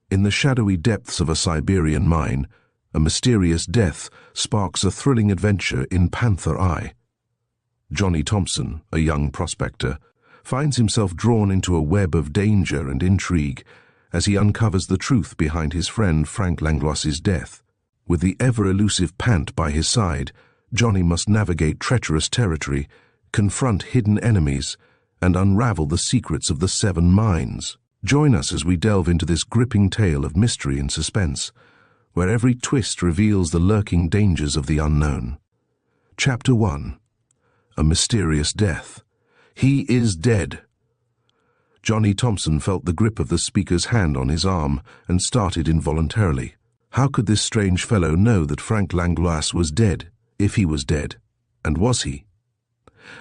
In the shadowy depths of a Siberian mine, a mysterious death sparks a thrilling adventure in Panther Eye. Johnny Thompson, a young prospector, finds himself drawn into a web of danger and intrigue as he uncovers the truth behind his friend Frank Langlois's death. With the ever-elusive Pant by his side, Johnny must navigate treacherous territory, confront hidden enemies, and unravel the secrets of the 7 mines. Join us as we delve into this gripping tale of mystery and suspense, where every twist reveals the lurking dangers of the unknown. Chapter 1. A Mysterious Death. He is dead. Johnny Thompson felt the grip of the speaker's hand on his arm and started involuntarily. How could this strange fellow know that Frank Langlois was dead, if he was dead? And was he?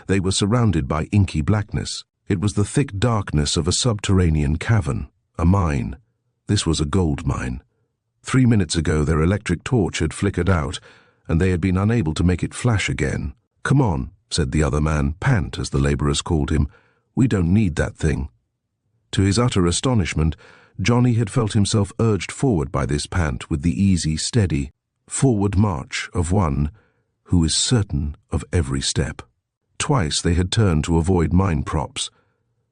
They were surrounded by inky blackness. It was the thick darkness of a subterranean cavern, a mine. This was a gold mine. 3 minutes ago their electric torch had flickered out, and they had been unable to make it flash again. "Come on," said the other man, Pant as the laborers called him. "We don't need that thing." To his utter astonishment, Johnny had felt himself urged forward by this Pant with the easy, steady, forward march of one who is certain of every step. Twice they had turned to avoid mine props.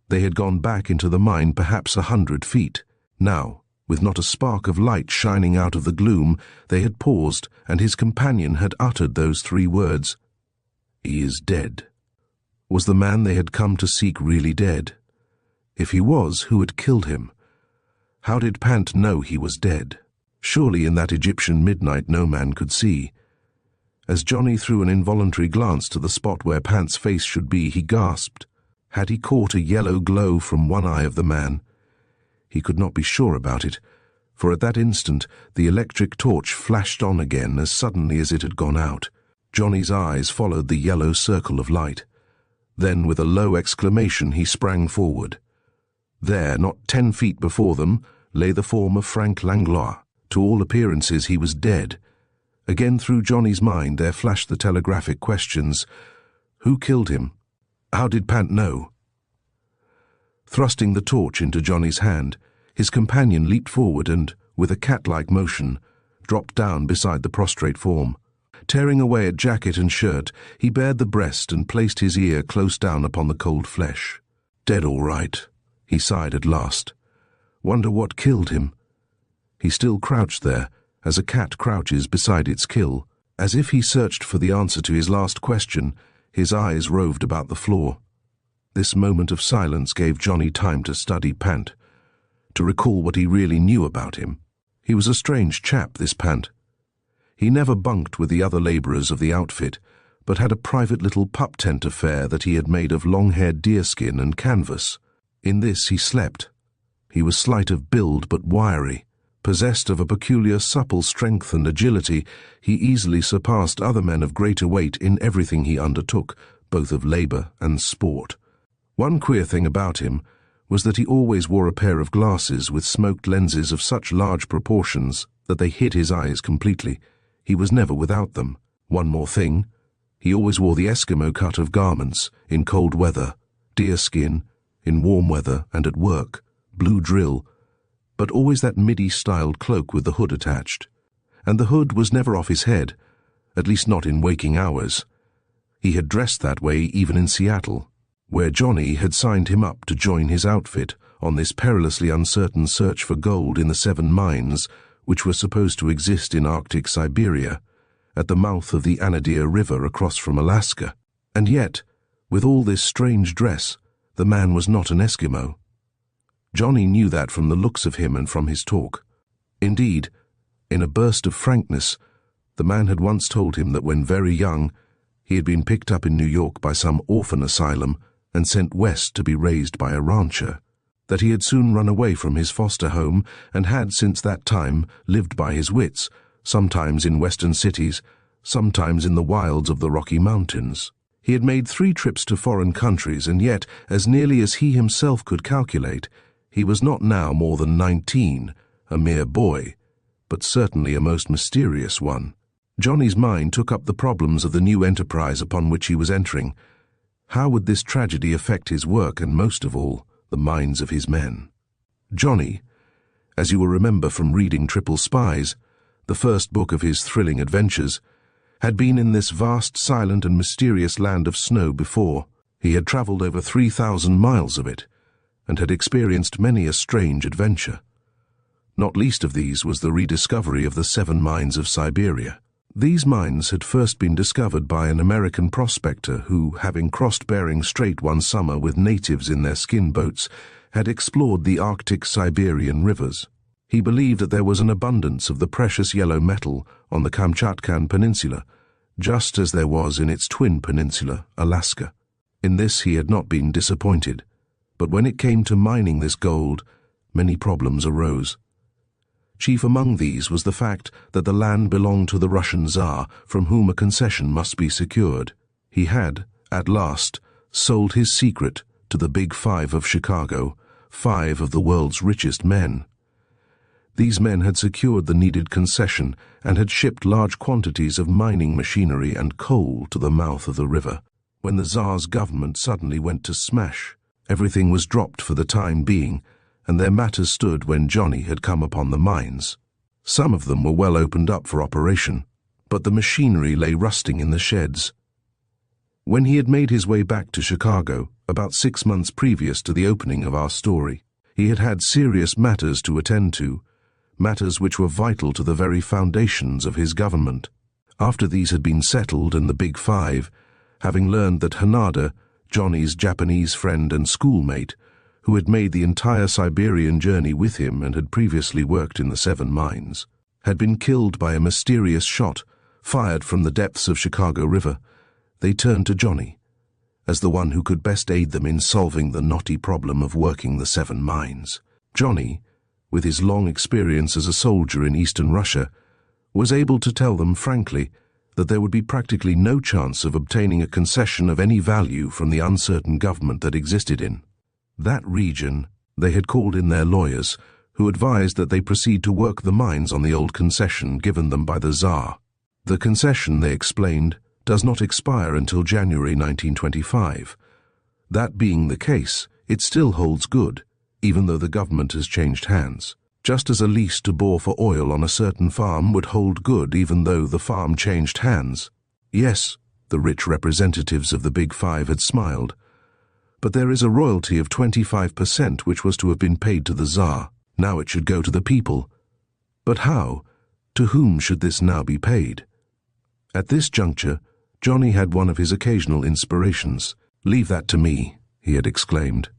They had gone back into the mine perhaps 100 feet. Now, with not a spark of light shining out of the gloom, they had paused, and his companion had uttered those 3 words. "He is dead." Was the man they had come to seek really dead? If he was, who had killed him? How did Pant know he was dead? Surely in that Egyptian midnight no man could see. As Johnny threw an involuntary glance to the spot where Pant's face should be, he gasped. Had he caught a yellow glow from one eye of the man? He could not be sure about it, for at that instant the electric torch flashed on again as suddenly as it had gone out. Johnny's eyes followed the yellow circle of light. Then, with a low exclamation, he sprang forward. There, not 10 feet before them, lay the form of Frank Langlois. To all appearances he was dead. Again through Johnny's mind there flashed the telegraphic questions. Who killed him? How did Pant know? Thrusting the torch into Johnny's hand, his companion leaped forward and, with a cat-like motion, dropped down beside the prostrate form. Tearing away at jacket and shirt, he bared the breast and placed his ear close down upon the cold flesh. Dead all right, he sighed at last. Wonder what killed him? He still crouched there, as a cat crouches beside its kill. As if he searched for the answer to his last question, his eyes roved about the floor. This moment of silence gave Johnny time to study Pant, to recall what he really knew about him. He was a strange chap, this Pant. He never bunked with the other laborers of the outfit, but had a private little pup tent affair that he had made of long-haired deerskin and canvas. In this he slept. He was slight of build but wiry. Possessed of a peculiar supple strength and agility, he easily surpassed other men of greater weight in everything he undertook, both of labor and sport. One queer thing about him was that he always wore a pair of glasses with smoked lenses of such large proportions that they hid his eyes completely. He was never without them. One more thing, he always wore the Eskimo cut of garments, in cold weather, deerskin, in warm weather and at work, blue drill, but always that midi-styled cloak with the hood attached. And the hood was never off his head, at least not in waking hours. He had dressed that way even in Seattle, where Johnny had signed him up to join his outfit on this perilously uncertain search for gold in the 7 mines which were supposed to exist in Arctic Siberia, at the mouth of the Anadyr River across from Alaska. And yet, with all this strange dress, the man was not an Eskimo. Johnny knew that from the looks of him and from his talk. Indeed, in a burst of frankness, the man had once told him that when very young, he had been picked up in New York by some orphan asylum and sent west to be raised by a rancher, that he had soon run away from his foster home and had since that time lived by his wits, sometimes in western cities, sometimes in the wilds of the Rocky Mountains. He had made 3 trips to foreign countries, and yet, as nearly as he himself could calculate, he was not now more than 19, a mere boy, but certainly a most mysterious one. Johnny's mind took up the problems of the new enterprise upon which he was entering. How would this tragedy affect his work and, most of all, the minds of his men? Johnny, As you will remember from reading Triple Spies, the first book of his thrilling adventures, had been in this vast, silent and mysterious land of snow before. He had travelled over 3,000 miles of it, and had experienced many a strange adventure. Not least of these was the rediscovery of the 7 mines of Siberia. These mines had first been discovered by an American prospector who, having crossed Bering Strait one summer with natives in their skin boats, had explored the Arctic Siberian rivers. He believed that there was an abundance of the precious yellow metal on the Kamchatkan Peninsula, just as there was in its twin peninsula, Alaska. In this he had not been disappointed, but when it came to mining this gold, many problems arose. Chief among these was the fact that the land belonged to the Russian Tsar, from whom a concession must be secured. He had, at last, sold his secret to the Big Five of Chicago, 5 of the world's richest men. These men had secured the needed concession and had shipped large quantities of mining machinery and coal to the mouth of the river. When the Tsar's government suddenly went to smash, everything was dropped for the time being, and their matters stood when Johnny had come upon the mines. Some of them were well opened up for operation, but the machinery lay rusting in the sheds. When he had made his way back to Chicago, about 6 months previous to the opening of our story, he had had serious matters to attend to, matters which were vital to the very foundations of his government. After these had been settled and the Big Five, having learned that Hanada, Johnny's Japanese friend and schoolmate, who had made the entire Siberian journey with him and had previously worked in the 7 mines, had been killed by a mysterious shot fired from the depths of Chicago River, they turned to Johnny as the one who could best aid them in solving the knotty problem of working the 7 mines. Johnny, with his long experience as a soldier in Eastern Russia, was able to tell them frankly that there would be practically no chance of obtaining a concession of any value from the uncertain government that existed in that region. They had called in their lawyers, who advised that they proceed to work the mines on the old concession given them by the Tsar. The concession, they explained, does not expire until January 1925. That being the case, it still holds good, even though the government has changed hands. Just as a lease to bore for oil on a certain farm would hold good even though the farm changed hands. Yes, the rich representatives of the Big Five had smiled. But there is a royalty of 25% which was to have been paid to the Tsar. Now it should go to the people. But how? To whom should this now be paid? At this juncture, Johnny had one of his occasional inspirations. "Leave that to me," he had exclaimed.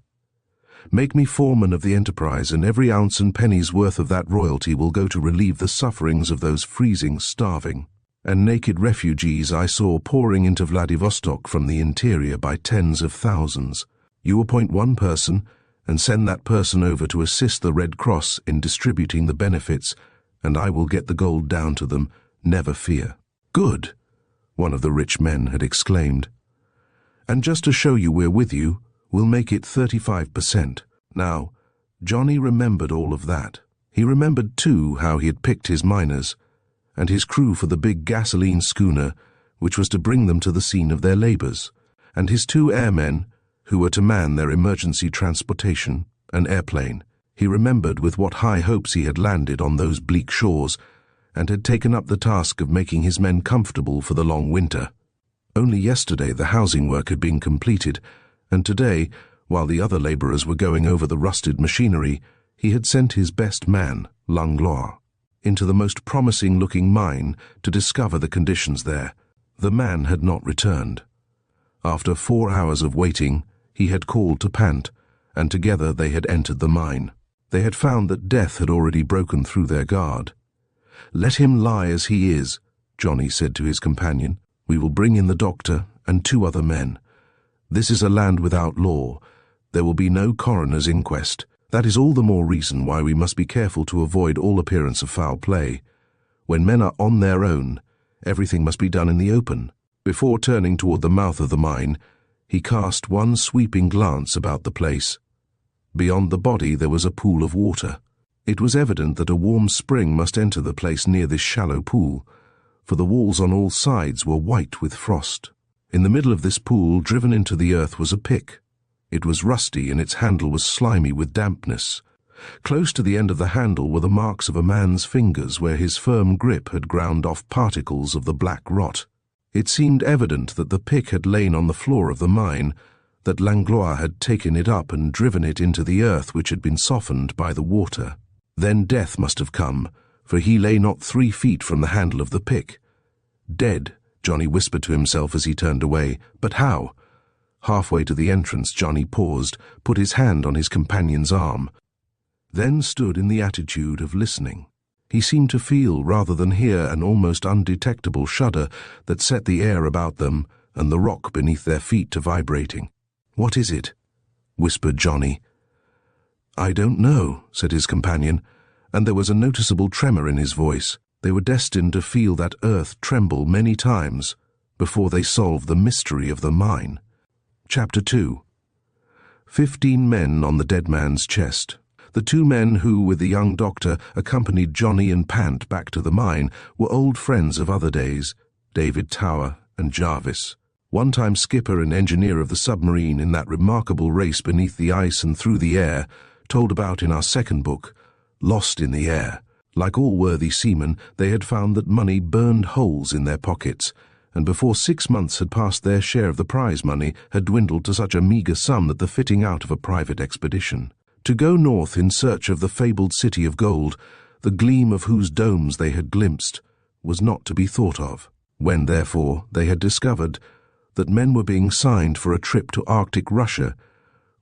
"Make me foreman of the enterprise, and every ounce and penny's worth of that royalty will go to relieve the sufferings of those freezing, starving, and naked refugees I saw pouring into Vladivostok from the interior by tens of thousands. You appoint one person and send that person over to assist the Red Cross in distributing the benefits, and I will get the gold down to them, never fear." "Good," one of the rich men had exclaimed. "And just to show you we're with you, we'll make it 35%. Now, Johnny remembered all of that. He remembered, too, how he had picked his miners and his crew for the big gasoline schooner which was to bring them to the scene of their labors, and his 2 airmen who were to man their emergency transportation, an airplane. He remembered with what high hopes he had landed on those bleak shores and had taken up the task of making his men comfortable for the long winter. Only yesterday the housing work had been completed, and today, while the other laborers were going over the rusted machinery, he had sent his best man, Langlois, into the most promising-looking mine to discover the conditions there. The man had not returned. After 4 hours of waiting, he had called to Pant, and together they had entered the mine. They had found that death had already broken through their guard. "Let him lie as he is," Johnny said to his companion. "We will bring in the doctor and 2 other men. This is a land without law. There will be no coroner's inquest. That is all the more reason why we must be careful to avoid all appearance of foul play. When men are on their own, everything must be done in the open." Before turning toward the mouth of the mine, he cast one sweeping glance about the place. Beyond the body there was a pool of water. It was evident that a warm spring must enter the place near this shallow pool, for the walls on all sides were white with frost. In the middle of this pool, driven into the earth, was a pick. It was rusty and its handle was slimy with dampness. Close to the end of the handle were the marks of a man's fingers where his firm grip had ground off particles of the black rot. It seemed evident that the pick had lain on the floor of the mine, that Langlois had taken it up and driven it into the earth which had been softened by the water. Then death must have come, for he lay not 3 feet from the handle of the pick. Dead, Johnny whispered to himself as he turned away. But how? Halfway to the entrance, Johnny paused, put his hand on his companion's arm, then stood in the attitude of listening. He seemed to feel rather than hear an almost undetectable shudder that set the air about them and the rock beneath their feet to vibrating. "What is it?" whispered Johnny. "I don't know," said his companion, and there was a noticeable tremor in his voice. They were destined to feel that earth tremble many times before they solved the mystery of the mine. Chapter 2. 15 men on the dead man's chest. The 2 men who, with the young doctor, accompanied Johnny and Pant back to the mine were old friends of other days, David Tower and Jarvis, one-time skipper and engineer of the submarine in that remarkable race beneath the ice and through the air, told about in our second book, Lost in the Air. Like all worthy seamen, they had found that money burned holes in their pockets, and before 6 months had passed their share of the prize money had dwindled to such a meagre sum that the fitting out of a private expedition to go north in search of the fabled city of gold, the gleam of whose domes they had glimpsed, was not to be thought of. When, therefore, they had discovered that men were being signed for a trip to Arctic Russia,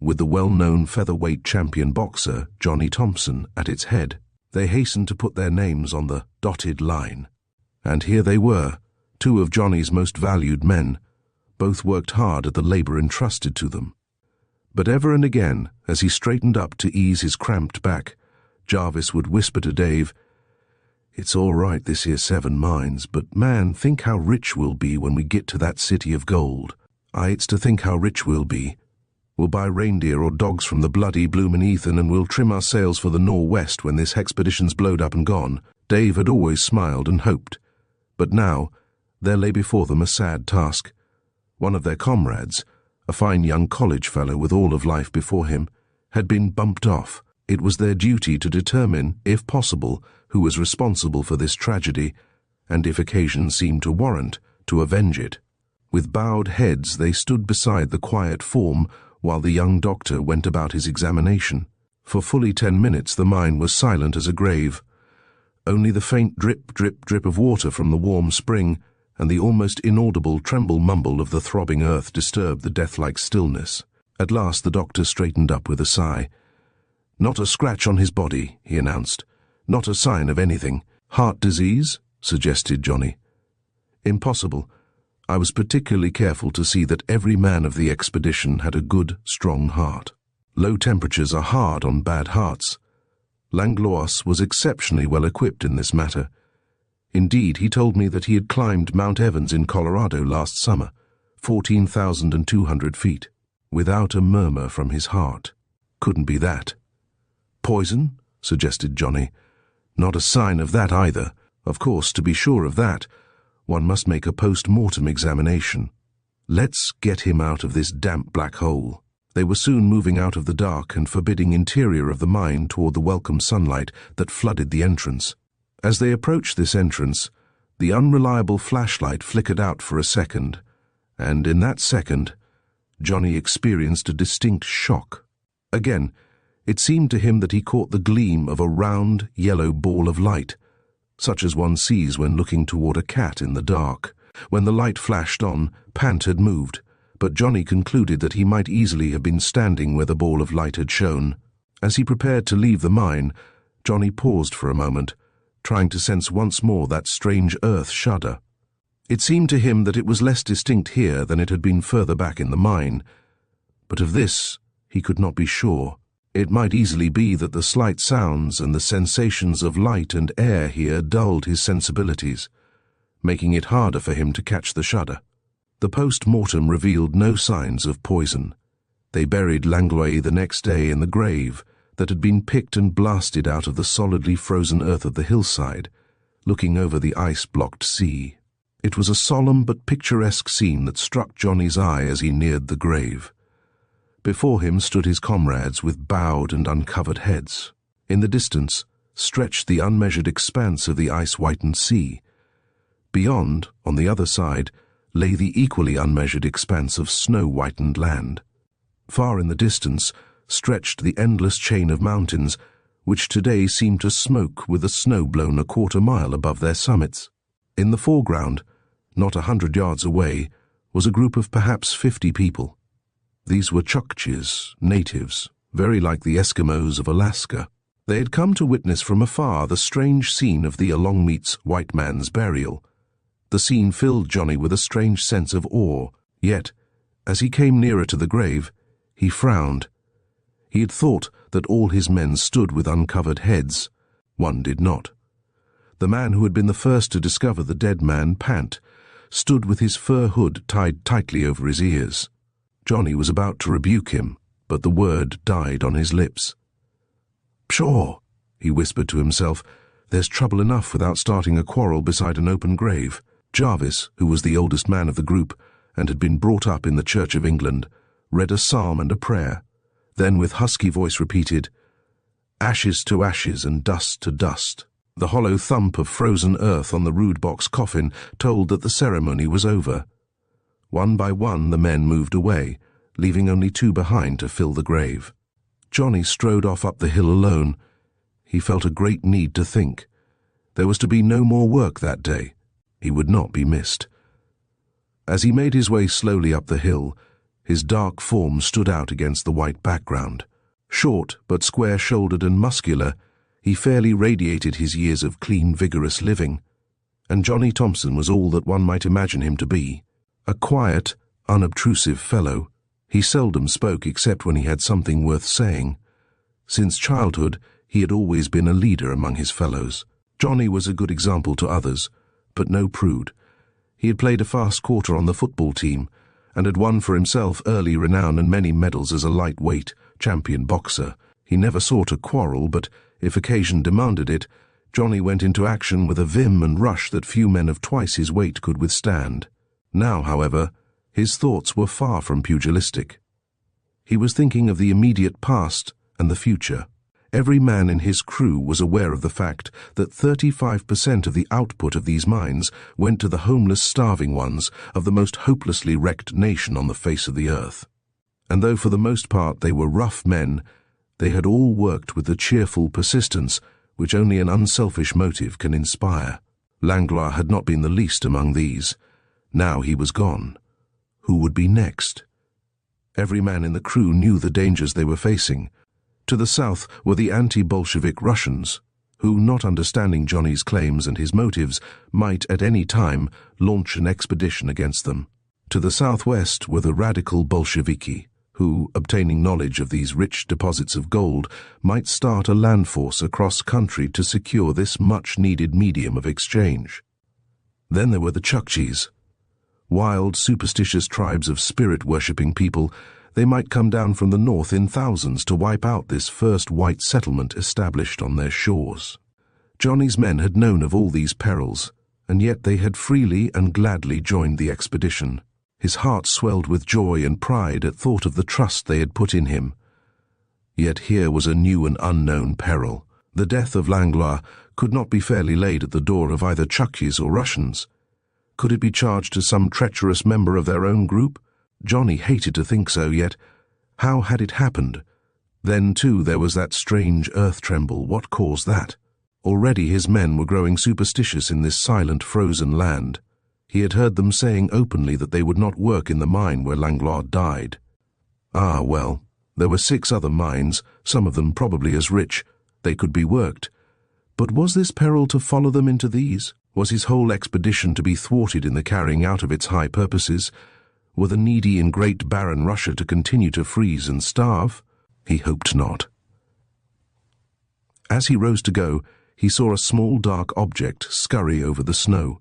with the well-known featherweight champion boxer, Johnny Thompson, at its head, they hastened to put their names on the dotted line. And here they were, 2 of Johnny's most valued men. Both worked hard at the labor entrusted to them. But ever and again, as he straightened up to ease his cramped back, Jarvis would whisper to Dave, "It's all right, this here 7 mines, but man, think how rich we'll be when we get to that city of gold. It's to think how rich we'll be. We'll buy reindeer or dogs from the bloody bloomin' Ethan, and we'll trim our sails for the nor'west when this hexpedition's blowed up and gone." Dave had always smiled and hoped. But now, there lay before them a sad task. One of their comrades, a fine young college fellow with all of life before him, had been bumped off. It was their duty to determine, if possible, who was responsible for this tragedy, and if occasion seemed to warrant, to avenge it. With bowed heads they stood beside the quiet form while the young doctor went about his examination. For fully 10 minutes the mine was silent as a grave. Only the faint drip, drip, drip of water from the warm spring and the almost inaudible tremble-mumble of the throbbing earth disturbed the death-like stillness. At last the doctor straightened up with a sigh. "Not a scratch on his body," he announced. "Not a sign of anything." "Heart disease?" suggested Johnny. "Impossible. I was particularly careful to see that every man of the expedition had a good, strong heart. Low temperatures are hard on bad hearts. Langlois was exceptionally well equipped in this matter. Indeed, he told me that he had climbed Mount Evans in Colorado last summer, 14,200 feet, without a murmur from his heart. Couldn't be that." "Poison?" suggested Johnny. "Not a sign of that either. Of course, to be sure of that, one must make a post-mortem examination. Let's get him out of this damp black hole." They were soon moving out of the dark and forbidding interior of the mine toward the welcome sunlight that flooded the entrance. As they approached this entrance, the unreliable flashlight flickered out for a second, and in that second, Johnny experienced a distinct shock. Again, it seemed to him that he caught the gleam of a round, yellow ball of light, such as one sees when looking toward a cat in the dark. When the light flashed on, Pant had moved, but Johnny concluded that he might easily have been standing where the ball of light had shone. As he prepared to leave the mine, Johnny paused for a moment, trying to sense once more that strange earth shudder. It seemed to him that it was less distinct here than it had been further back in the mine, but of this he could not be sure. It might easily be that the slight sounds and the sensations of light and air here dulled his sensibilities, making it harder for him to catch the shudder. The post-mortem revealed no signs of poison. They buried Langlois the next day in the grave that had been picked and blasted out of the solidly frozen earth of the hillside, looking over the ice-blocked sea. It was a solemn but picturesque scene that struck Johnny's eye as he neared the grave. Before him stood his comrades with bowed and uncovered heads. In the distance stretched the unmeasured expanse of the ice-whitened sea. Beyond, on the other side, lay the equally unmeasured expanse of snow-whitened land. Far in the distance stretched the endless chain of mountains, which today seemed to smoke with the snow blown a quarter-mile above their summits. In the foreground, not 100 yards away, was a group of perhaps 50 people. These were Chukchis, natives, very like the Eskimos of Alaska. They had come to witness from afar the strange scene of the Alongmeet's white man's burial. The scene filled Johnny with a strange sense of awe, yet, as he came nearer to the grave, he frowned. He had thought that all his men stood with uncovered heads. One did not. The man who had been the first to discover the dead man, Pant, stood with his fur hood tied tightly over his ears. Johnny was about to rebuke him, but the word died on his lips. "Pshaw," he whispered to himself, "there's trouble enough without starting a quarrel beside an open grave." Jarvis, who was the oldest man of the group and had been brought up in the Church of England, read a psalm and a prayer, then with husky voice repeated, "Ashes to ashes and dust to dust." The hollow thump of frozen earth on the rude box coffin told that the ceremony was over. One by one the men moved away, leaving only 2 behind to fill the grave. Johnny strode off up the hill alone. He felt a great need to think. There was to be no more work that day. He would not be missed. As he made his way slowly up the hill, his dark form stood out against the white background. Short but square-shouldered and muscular, he fairly radiated his years of clean, vigorous living. And Johnny Thompson was all that one might imagine him to be. A quiet, unobtrusive fellow. He seldom spoke except when he had something worth saying. Since childhood, he had always been a leader among his fellows. Johnny was a good example to others, but no prude. He had played a fast quarter on the football team and had won for himself early renown and many medals as a lightweight champion boxer. He never sought a quarrel, but if occasion demanded it, Johnny went into action with a vim and rush that few men of twice his weight could withstand. Now, however, his thoughts were far from pugilistic. He was thinking of the immediate past and the future. Every man in his crew was aware of the fact that 35% of the output of these mines went to the homeless, starving ones of the most hopelessly wrecked nation on the face of the earth. And though for the most part they were rough men, they had all worked with the cheerful persistence which only an unselfish motive can inspire. Langlois had not been the least among these. Now he was gone. Who would be next? Every man in the crew knew the dangers they were facing. To the south were the anti-Bolshevik Russians, who, not understanding Johnny's claims and his motives, might at any time launch an expedition against them. To the southwest were the radical Bolsheviki, who, obtaining knowledge of these rich deposits of gold, might start a land force across country to secure this much-needed medium of exchange. Then there were the Chukchis. Wild, superstitious tribes of spirit-worshipping people. They might come down from the north in thousands to wipe out this first white settlement established on their shores. Johnny's men had known of all these perils, and yet they had freely and gladly joined the expedition. His heart swelled with joy and pride at thought of the trust they had put in him. Yet here was a new and unknown peril. The death of Langlois could not be fairly laid at the door of either Chukchis or Russians. Could it be charged to some treacherous member of their own group? Johnny hated to think so, yet how had it happened? Then, too, there was that strange earth tremble. What caused that? Already his men were growing superstitious in this silent, frozen land. He had heard them saying openly that they would not work in the mine where Langlois died. Ah, well, there were 6 other mines, some of them probably as rich. They could be worked. But was this peril to follow them into these? Was his whole expedition to be thwarted in the carrying out of its high purposes? Were the needy in great barren Russia to continue to freeze and starve? He hoped not. As he rose to go, he saw a small dark object scurry over the snow.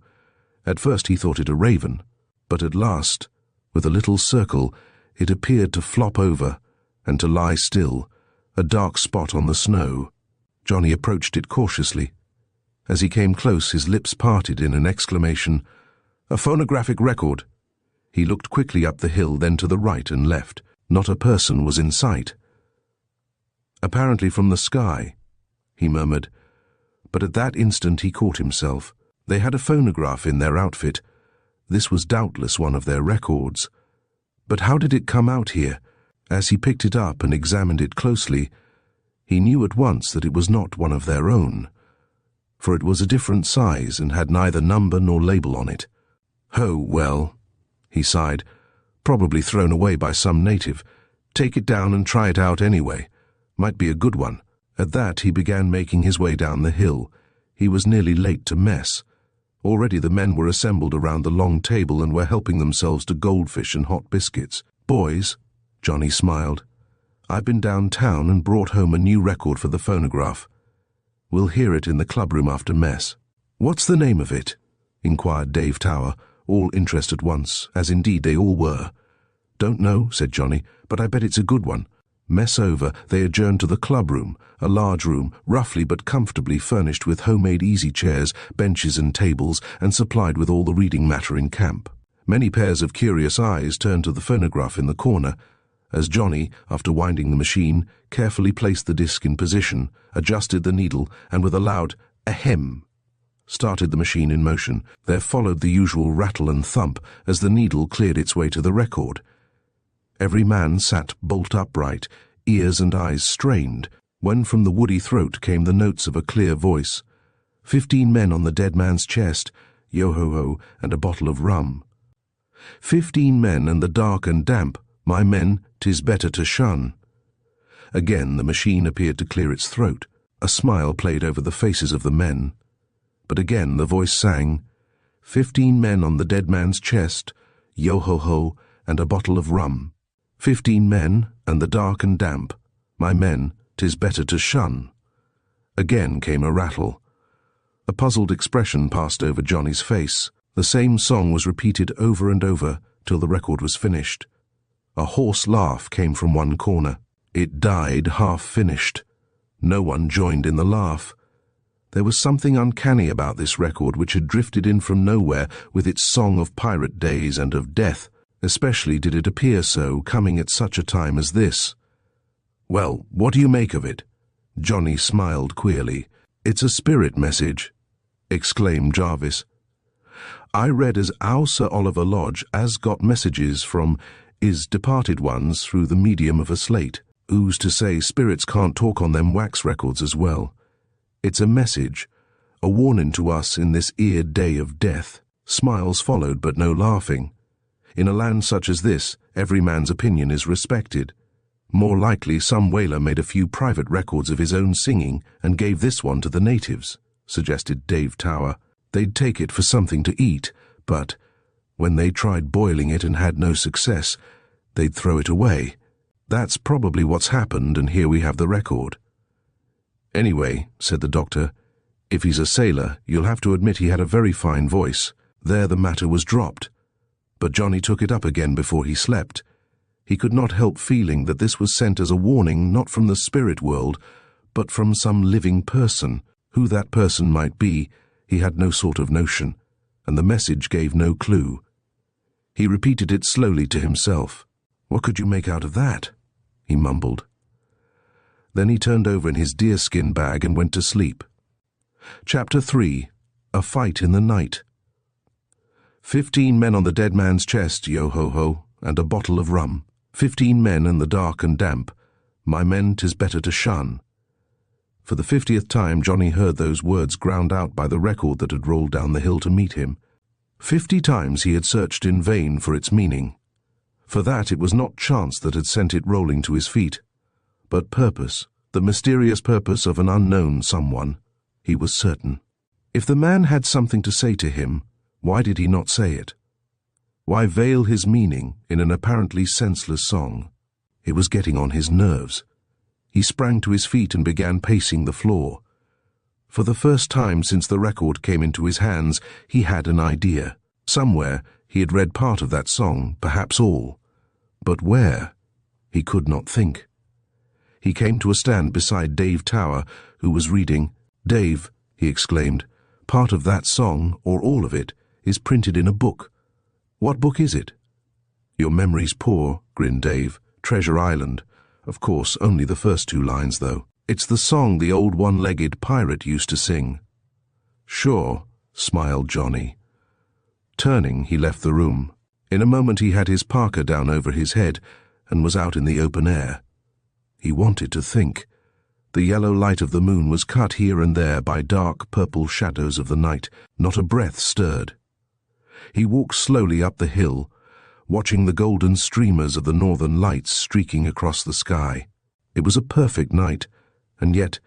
At first he thought it a raven, but at last, with a little circle, it appeared to flop over and to lie still, a dark spot on the snow. Johnny approached it cautiously. As he came close, his lips parted in an exclamation. "A phonographic record!" He looked quickly up the hill, then to the right and left. Not a person was in sight. Apparently from the sky, he murmured. But at that instant he caught himself. They had a phonograph in their outfit. This was doubtless one of their records. But how did it come out here? As he picked it up and examined it closely, he knew at once that it was not one of their own, for it was a different size and had neither number nor label on it. "Oh, well," he sighed, "probably thrown away by some native. Take it down and try it out anyway. Might be a good one." At that he began making his way down the hill. He was nearly late to mess. Already the men were assembled around the long table and were helping themselves to goldfish and hot biscuits. "Boys," Johnny smiled, "I've been downtown and brought home a new record for the phonograph. We'll hear it in the clubroom after mess." "What's the name of it?" inquired Dave Tower, all interest at once, as indeed they all were. "Don't know," said Johnny, "but I bet it's a good one." Mess over, they adjourned to the clubroom, a large room, roughly but comfortably furnished with homemade easy chairs, benches and tables, and supplied with all the reading matter in camp. Many pairs of curious eyes turned to the phonograph in the corner, as Johnny, after winding the machine, carefully placed the disc in position, adjusted the needle, and with a loud ahem, started the machine in motion. There followed the usual rattle and thump as the needle cleared its way to the record. Every man sat bolt upright, ears and eyes strained, when from the woody throat came the notes of a clear voice. 15 men on the dead man's chest, yo-ho-ho, and a bottle of rum. 15 men and the dark and damp, my men, 'tis better to shun. Again the machine appeared to clear its throat. A smile played over the faces of the men. But again the voice sang, 15 men on the dead man's chest, yo-ho-ho, and a bottle of rum. 15 men, and the dark and damp, my men, 'tis better to shun. Again came a rattle. A puzzled expression passed over Johnny's face. The same song was repeated over and over till the record was finished. A hoarse laugh came from one corner. It died half-finished. No one joined in the laugh. There was something uncanny about this record which had drifted in from nowhere with its song of pirate days and of death. Especially did it appear so, coming at such a time as this. "Well, what do you make of it?" Johnny smiled queerly. "It's a spirit message," exclaimed Jarvis. "I read as 'Ow Sir Oliver Lodge as got messages from 'is departed ones through the medium of a slate. Who's to say spirits can't talk on them wax records as well? It's a message, a warning to us in this 'ere day of death." Smiles followed, but no laughing. In a land such as this, every man's opinion is respected. More likely some whaler made a few private records of his own singing and gave this one to the natives, suggested Dave Tower. They'd take it for something to eat, but when they tried boiling it and had no success, they'd throw it away. That's probably what's happened, and here we have the record. "Anyway," said the doctor, "if he's a sailor, you'll have to admit he had a very fine voice." There the matter was dropped. But Johnny took it up again before he slept. He could not help feeling that this was sent as a warning not from the spirit world, but from some living person. Who that person might be, he had no sort of notion, and the message gave no clue. He repeated it slowly to himself. "What could you make out of that?" he mumbled. Then he turned over in his deerskin bag and went to sleep. Chapter 3. A Fight in the Night. 15 men on the dead man's chest, yo-ho-ho, and a bottle of rum. 15 men in the dark and damp, my men 'tis better to shun. For the 50th time Johnny heard those words ground out by the record that had rolled down the hill to meet him. 50 times he had searched in vain for its meaning. For that it was not chance that had sent it rolling to his feet, but purpose, the mysterious purpose of an unknown someone. He was certain. If the man had something to say to him, why did he not say it? Why veil his meaning in an apparently senseless song? It was getting on his nerves. He sprang to his feet and began pacing the floor. For the first time since the record came into his hands, he had an idea. Somewhere he had read part of that song, perhaps all. But where? He could not think. He came to a stand beside Dave Tower, who was reading. "Dave," he exclaimed, "part of that song, or all of it, is printed in a book. What book is it?" "Your memory's poor," grinned Dave. "Treasure Island. Of course, only the first 2 lines, though." It's the song the old one-legged pirate used to sing." "Sure," smiled Johnny. Turning, he left the room. In a moment he had his parka down over his head and was out in the open air. He wanted to think. The yellow light of the moon was cut here and there by dark purple shadows of the night. Not a breath stirred. He walked slowly up the hill, watching the golden streamers of the northern lights streaking across the sky. It was a perfect night, and yet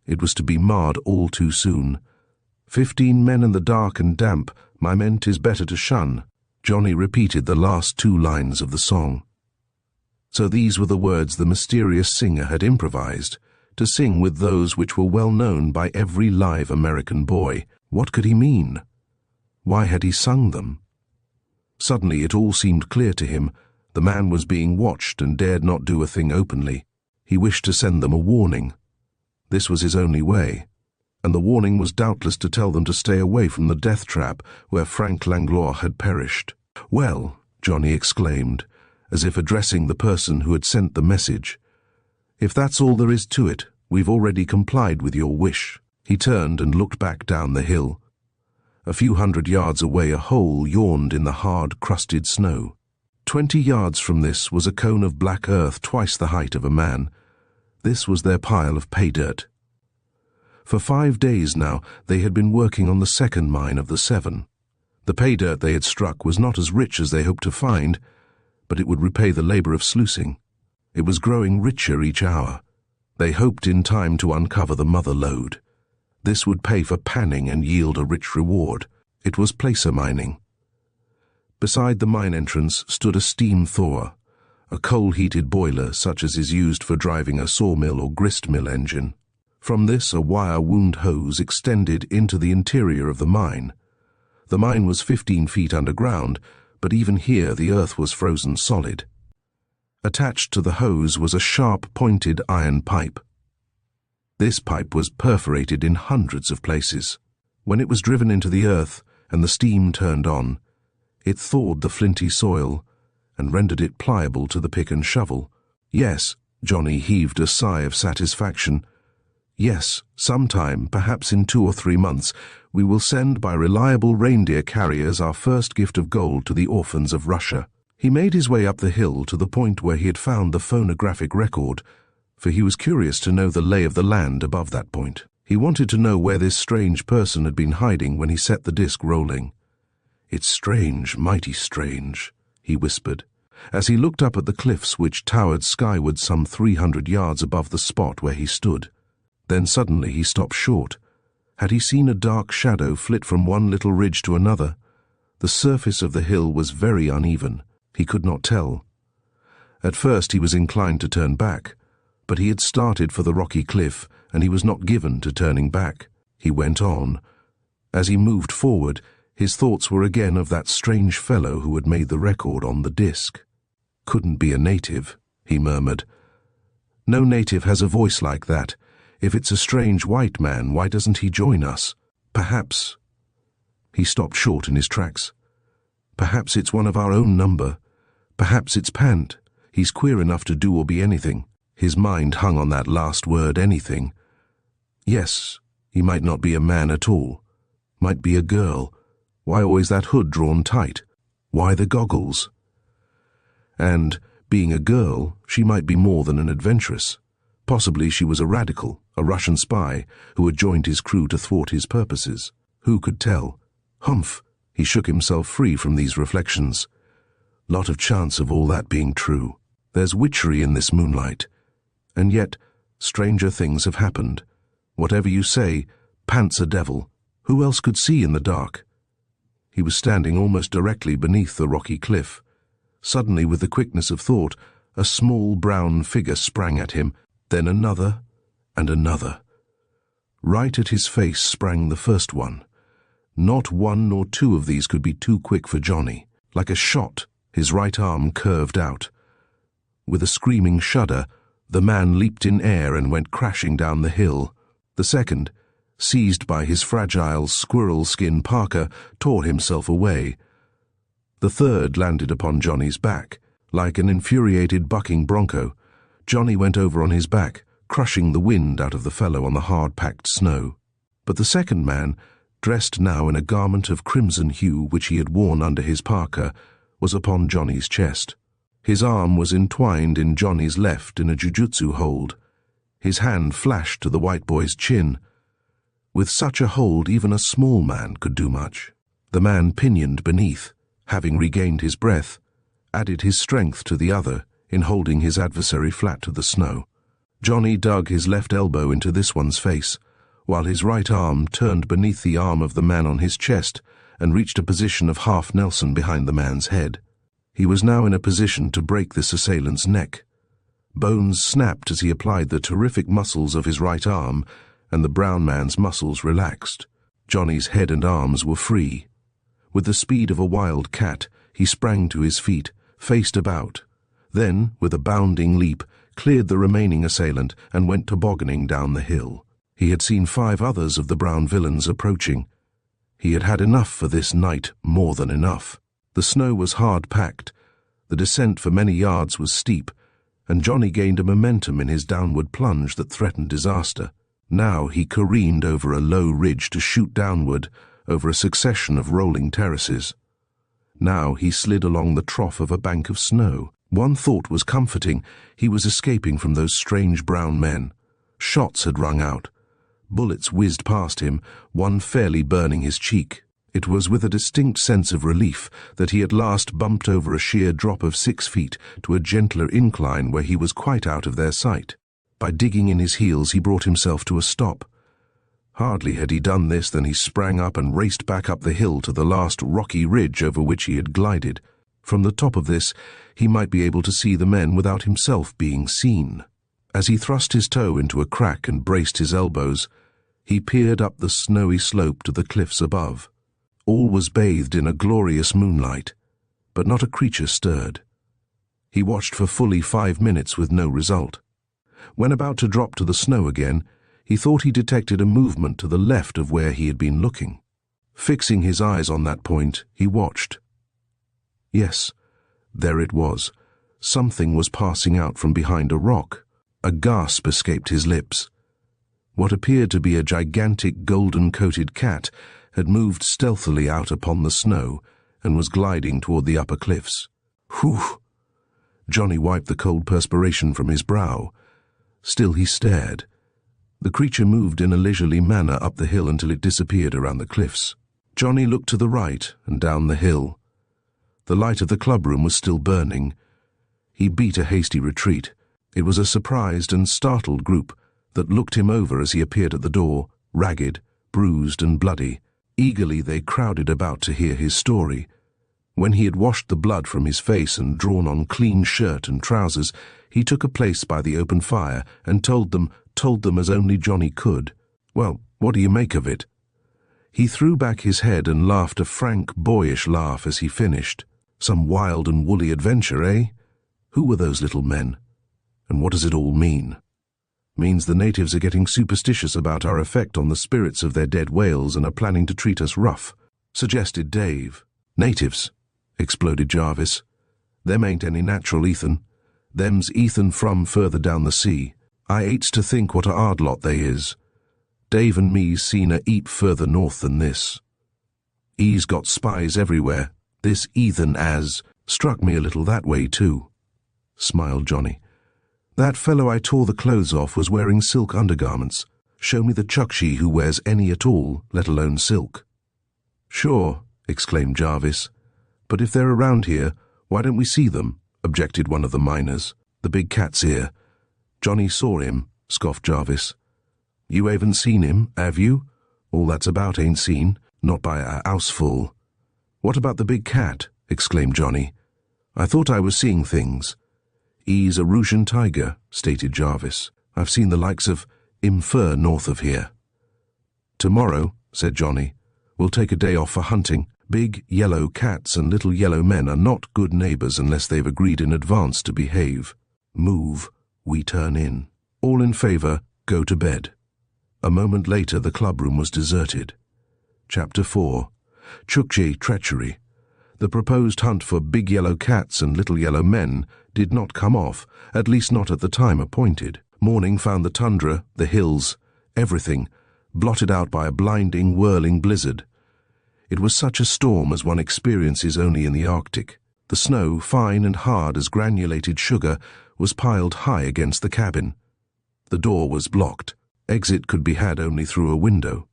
it was to be marred all too soon. 15 men in the dark and damp, my men 'tis better to shun. Johnny repeated the last 2 lines of the song. So these were the words the mysterious singer had improvised, to sing with those which were well known by every live American boy. What could he mean? Why had he sung them? Suddenly it all seemed clear to him. The man was being watched and dared not do a thing openly. He wished to send them a warning. This was his only way, and the warning was doubtless to tell them to stay away from the death trap where Frank Langlois had perished. "Well," Johnny exclaimed, as if addressing the person who had sent the message, "if that's all there is to it, we've already complied with your wish." He turned and looked back down the hill. A few hundred yards away a hole yawned in the hard, crusted snow. 20 yards from this was a cone of black earth twice the height of a man. This was their pile of pay dirt. For 5 days now they had been working on the second mine of the 7. The pay dirt they had struck was not as rich as they hoped to find, but it would repay the labor of sluicing. It was growing richer each hour. They hoped in time to uncover the mother lode. This would pay for panning and yield a rich reward. It was placer mining. Beside the mine entrance stood a steam Thor, a coal-heated boiler such as is used for driving a sawmill or grist mill engine. From this a wire-wound hose extended into the interior of the mine. The mine was 15 feet underground, but even here the earth was frozen solid. Attached to the hose was a sharp-pointed iron pipe. This pipe was perforated in hundreds of places. When it was driven into the earth and the steam turned on, it thawed the flinty soil and rendered it pliable to the pick and shovel. Yes, Johnny heaved a sigh of satisfaction. Yes, sometime, perhaps in 2 or 3 months, we will send by reliable reindeer carriers our first gift of gold to the orphans of Russia. He made his way up the hill to the point where he had found the phonographic record, for he was curious to know the lay of the land above that point. He wanted to know where this strange person had been hiding when he set the disc rolling. "It's strange, mighty strange," he whispered, as he looked up at the cliffs which towered skyward some 300 yards above the spot where he stood. Then suddenly he stopped short. Had he seen a dark shadow flit from one little ridge to another? The surface of the hill was very uneven. He could not tell. At first he was inclined to turn back, but he had started for the rocky cliff, and he was not given to turning back. He went on. As he moved forward, his thoughts were again of that strange fellow who had made the record on the disc. "Couldn't be a native," he murmured. "No native has a voice like that. If it's a strange white man, why doesn't he join us? Perhaps—" He stopped short in his tracks. "Perhaps it's one of our own number. Perhaps it's Pant. He's queer enough to do or be anything." His mind hung on that last word, anything. Yes, he might not be a man at all. Might be a girl. Why always that hood drawn tight? Why the goggles? And, being a girl, she might be more than an adventuress. Possibly she was a radical, a Russian spy, who had joined his crew to thwart his purposes. Who could tell? Humph! He shook himself free from these reflections. Lot of chance of all that being true. There's witchery in this moonlight. And yet, stranger things have happened. Whatever you say, Pant's a devil. Who else could see in the dark? He was standing almost directly beneath the rocky cliff. Suddenly, with the quickness of thought, a small brown figure sprang at him, then another and another. Right at his face sprang the first one. Not one nor two of these could be too quick for Johnny. Like a shot, his right arm curved out. With a screaming shudder, the man leaped in air and went crashing down the hill. The second, seized by his fragile squirrel-skin parka, tore himself away. The third landed upon Johnny's back. Like an infuriated bucking bronco, Johnny went over on his back, crushing the wind out of the fellow on the hard-packed snow. But the second man, dressed now in a garment of crimson hue which he had worn under his parka, was upon Johnny's chest. His arm was entwined in Johnny's left in a jujutsu hold. His hand flashed to the white boy's chin. With such a hold, even a small man could do much. The man pinioned beneath, having regained his breath, added his strength to the other in holding his adversary flat to the snow. Johnny dug his left elbow into this one's face, while his right arm turned beneath the arm of the man on his chest and reached a position of half Nelson behind the man's head. He was now in a position to break this assailant's neck. Bones snapped as he applied the terrific muscles of his right arm, and the brown man's muscles relaxed. Johnny's head and arms were free. With the speed of a wild cat, he sprang to his feet, faced about, then, with a bounding leap, cleared the remaining assailant and went tobogganing down the hill. He had seen 5 others of the brown villains approaching. He had had enough for this night, more than enough. The snow was hard-packed, the descent for many yards was steep, and Johnny gained a momentum in his downward plunge that threatened disaster. Now he careened over a low ridge to shoot downward over a succession of rolling terraces. Now he slid along the trough of a bank of snow. One thought was comforting: he was escaping from those strange brown men. Shots had rung out. Bullets whizzed past him, one fairly burning his cheek. It was with a distinct sense of relief that he at last bumped over a sheer drop of 6 feet to a gentler incline where he was quite out of their sight. By digging in his heels, he brought himself to a stop. Hardly had he done this than he sprang up and raced back up the hill to the last rocky ridge over which he had glided. From the top of this, he might be able to see the men without himself being seen. As he thrust his toe into a crack and braced his elbows, he peered up the snowy slope to the cliffs above. All was bathed in a glorious moonlight, but not a creature stirred. He watched for fully 5 minutes with no result. When about to drop to the snow again, he thought he detected a movement to the left of where he had been looking. Fixing his eyes on that point, he watched. Yes, there it was. Something was passing out from behind a rock. A gasp escaped his lips. What appeared to be a gigantic golden-coated cat had moved stealthily out upon the snow and was gliding toward the upper cliffs. Whew! Johnny wiped the cold perspiration from his brow. Still he stared. The creature moved in a leisurely manner up the hill until it disappeared around the cliffs. Johnny looked to the right and down the hill. The light of the clubroom was still burning. He beat a hasty retreat. It was a surprised and startled group that looked him over as he appeared at the door, ragged, bruised and bloody. Eagerly they crowded about to hear his story. When he had washed the blood from his face and drawn on clean shirt and trousers, he took a place by the open fire and told them as only Johnny could. Well, what do you make of it? He threw back his head and laughed a frank, boyish laugh as he finished. Some wild and woolly adventure, eh? Who were those little men? And what does it all mean? Means the natives are getting superstitious about our effect on the spirits of their dead whales and are planning to treat us rough, suggested Dave. Natives, exploded Jarvis. Them ain't any natural Ethan. Them's Ethan from further down the sea. I hates to think what a hard lot they is. Dave and me's seen a heap further north than this. He's got spies everywhere. This Ethan as struck me a little that way too, smiled Johnny. That fellow I tore the clothes off was wearing silk undergarments. Show me the Chukchi who wears any at all, let alone silk. Sure, exclaimed Jarvis. But if they're around here, why don't we see them? Objected one of the miners. The big cat's here. Johnny saw him, scoffed Jarvis. You haven't seen him, have you? All that's about ain't seen, not by a houseful. What about the big cat? Exclaimed Johnny. I thought I was seeing things. He's a Russian tiger, stated Jarvis. I've seen the likes of him fur north of here. Tomorrow, said Johnny, we'll take a day off for hunting. Big yellow cats and little yellow men are not good neighbors unless they've agreed in advance to behave. Move, we turn in. All in favor, go to bed. A moment later the clubroom was deserted. Chapter 4. Chukchi Treachery. The proposed hunt for big yellow cats and little yellow men did not come off, at least not at the time appointed. Morning found the tundra, the hills, everything, blotted out by a blinding, whirling blizzard. It was such a storm as one experiences only in the Arctic. The snow, fine and hard as granulated sugar, was piled high against the cabin. The door was blocked. Exit could be had only through a window.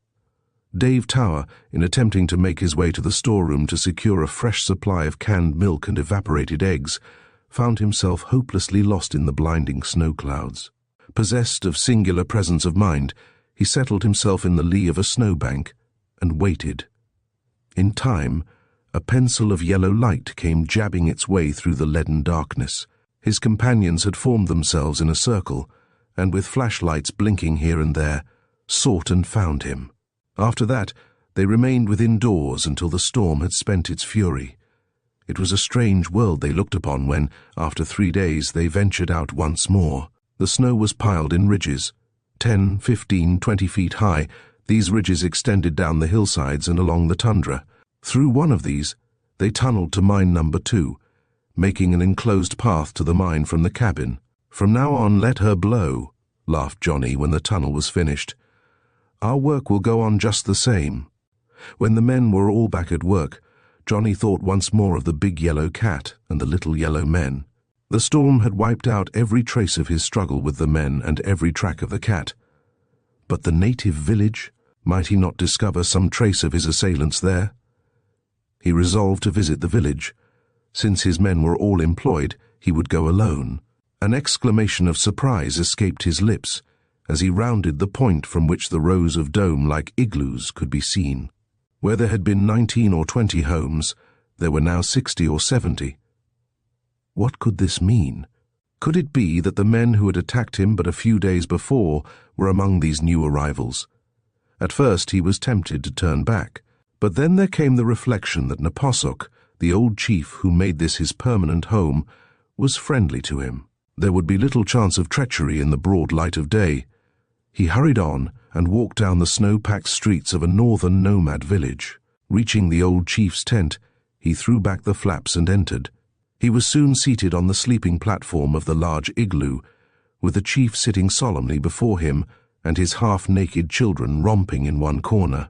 Dave Tower, in attempting to make his way to the storeroom to secure a fresh supply of canned milk and evaporated eggs, found himself hopelessly lost in the blinding snow clouds. Possessed of singular presence of mind, he settled himself in the lee of a snowbank and waited. In time, a pencil of yellow light came jabbing its way through the leaden darkness. His companions had formed themselves in a circle, and with flashlights blinking here and there, sought and found him. After that, they remained within doors until the storm had spent its fury. It was a strange world they looked upon when, after 3 days, they ventured out once more. The snow was piled in ridges. 10, 15, 20 feet high, these ridges extended down the hillsides and along the tundra. Through one of these, they tunneled to mine number 2, making an enclosed path to the mine from the cabin. "From now on, let her blow," laughed Johnny when the tunnel was finished. "Our work will go on just the same." When the men were all back at work, Johnny thought once more of the big yellow cat and the little yellow men. The storm had wiped out every trace of his struggle with the men and every track of the cat. But the native village? Might he not discover some trace of his assailants there? He resolved to visit the village. Since his men were all employed, he would go alone. An exclamation of surprise escaped his lips as he rounded the point from which the rows of dome-like igloos could be seen. Where there had been 19 or 20 homes, there were now 60 or 70. What could this mean? Could it be that the men who had attacked him but a few days before were among these new arrivals? At first he was tempted to turn back, but then there came the reflection that Naposok, the old chief who made this his permanent home, was friendly to him. There would be little chance of treachery in the broad light of day. He hurried on and walked down the snow-packed streets of a northern nomad village. Reaching the old chief's tent, he threw back the flaps and entered. He was soon seated on the sleeping platform of the large igloo, with the chief sitting solemnly before him and his half-naked children romping in one corner.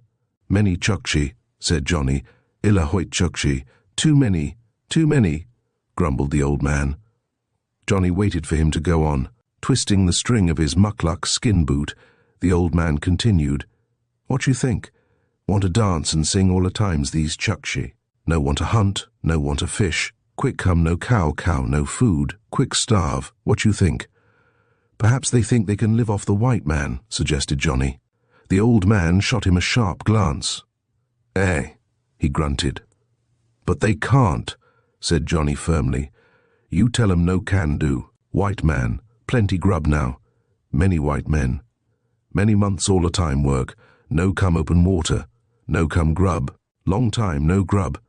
"Many Chukchi," said Johnny. "Ilahoit Chukchi. Too many, grumbled the old man. Johnny waited for him to go on. Twisting the string of his mukluk skin boot, the old man continued, "What you think? Want to dance and sing all the times these Chukchi. No want to hunt, no want to fish. Quick come no cow, no food. Quick starve. What you think?" "Perhaps they think they can live off the white man," suggested Johnny. The old man shot him a sharp glance. "Eh," he grunted. "But they can't," said Johnny firmly. "You tell 'em no can do. White man. Plenty grub now. Many white men. Many months all the time work. No come open water. No come grub. Long time no grub.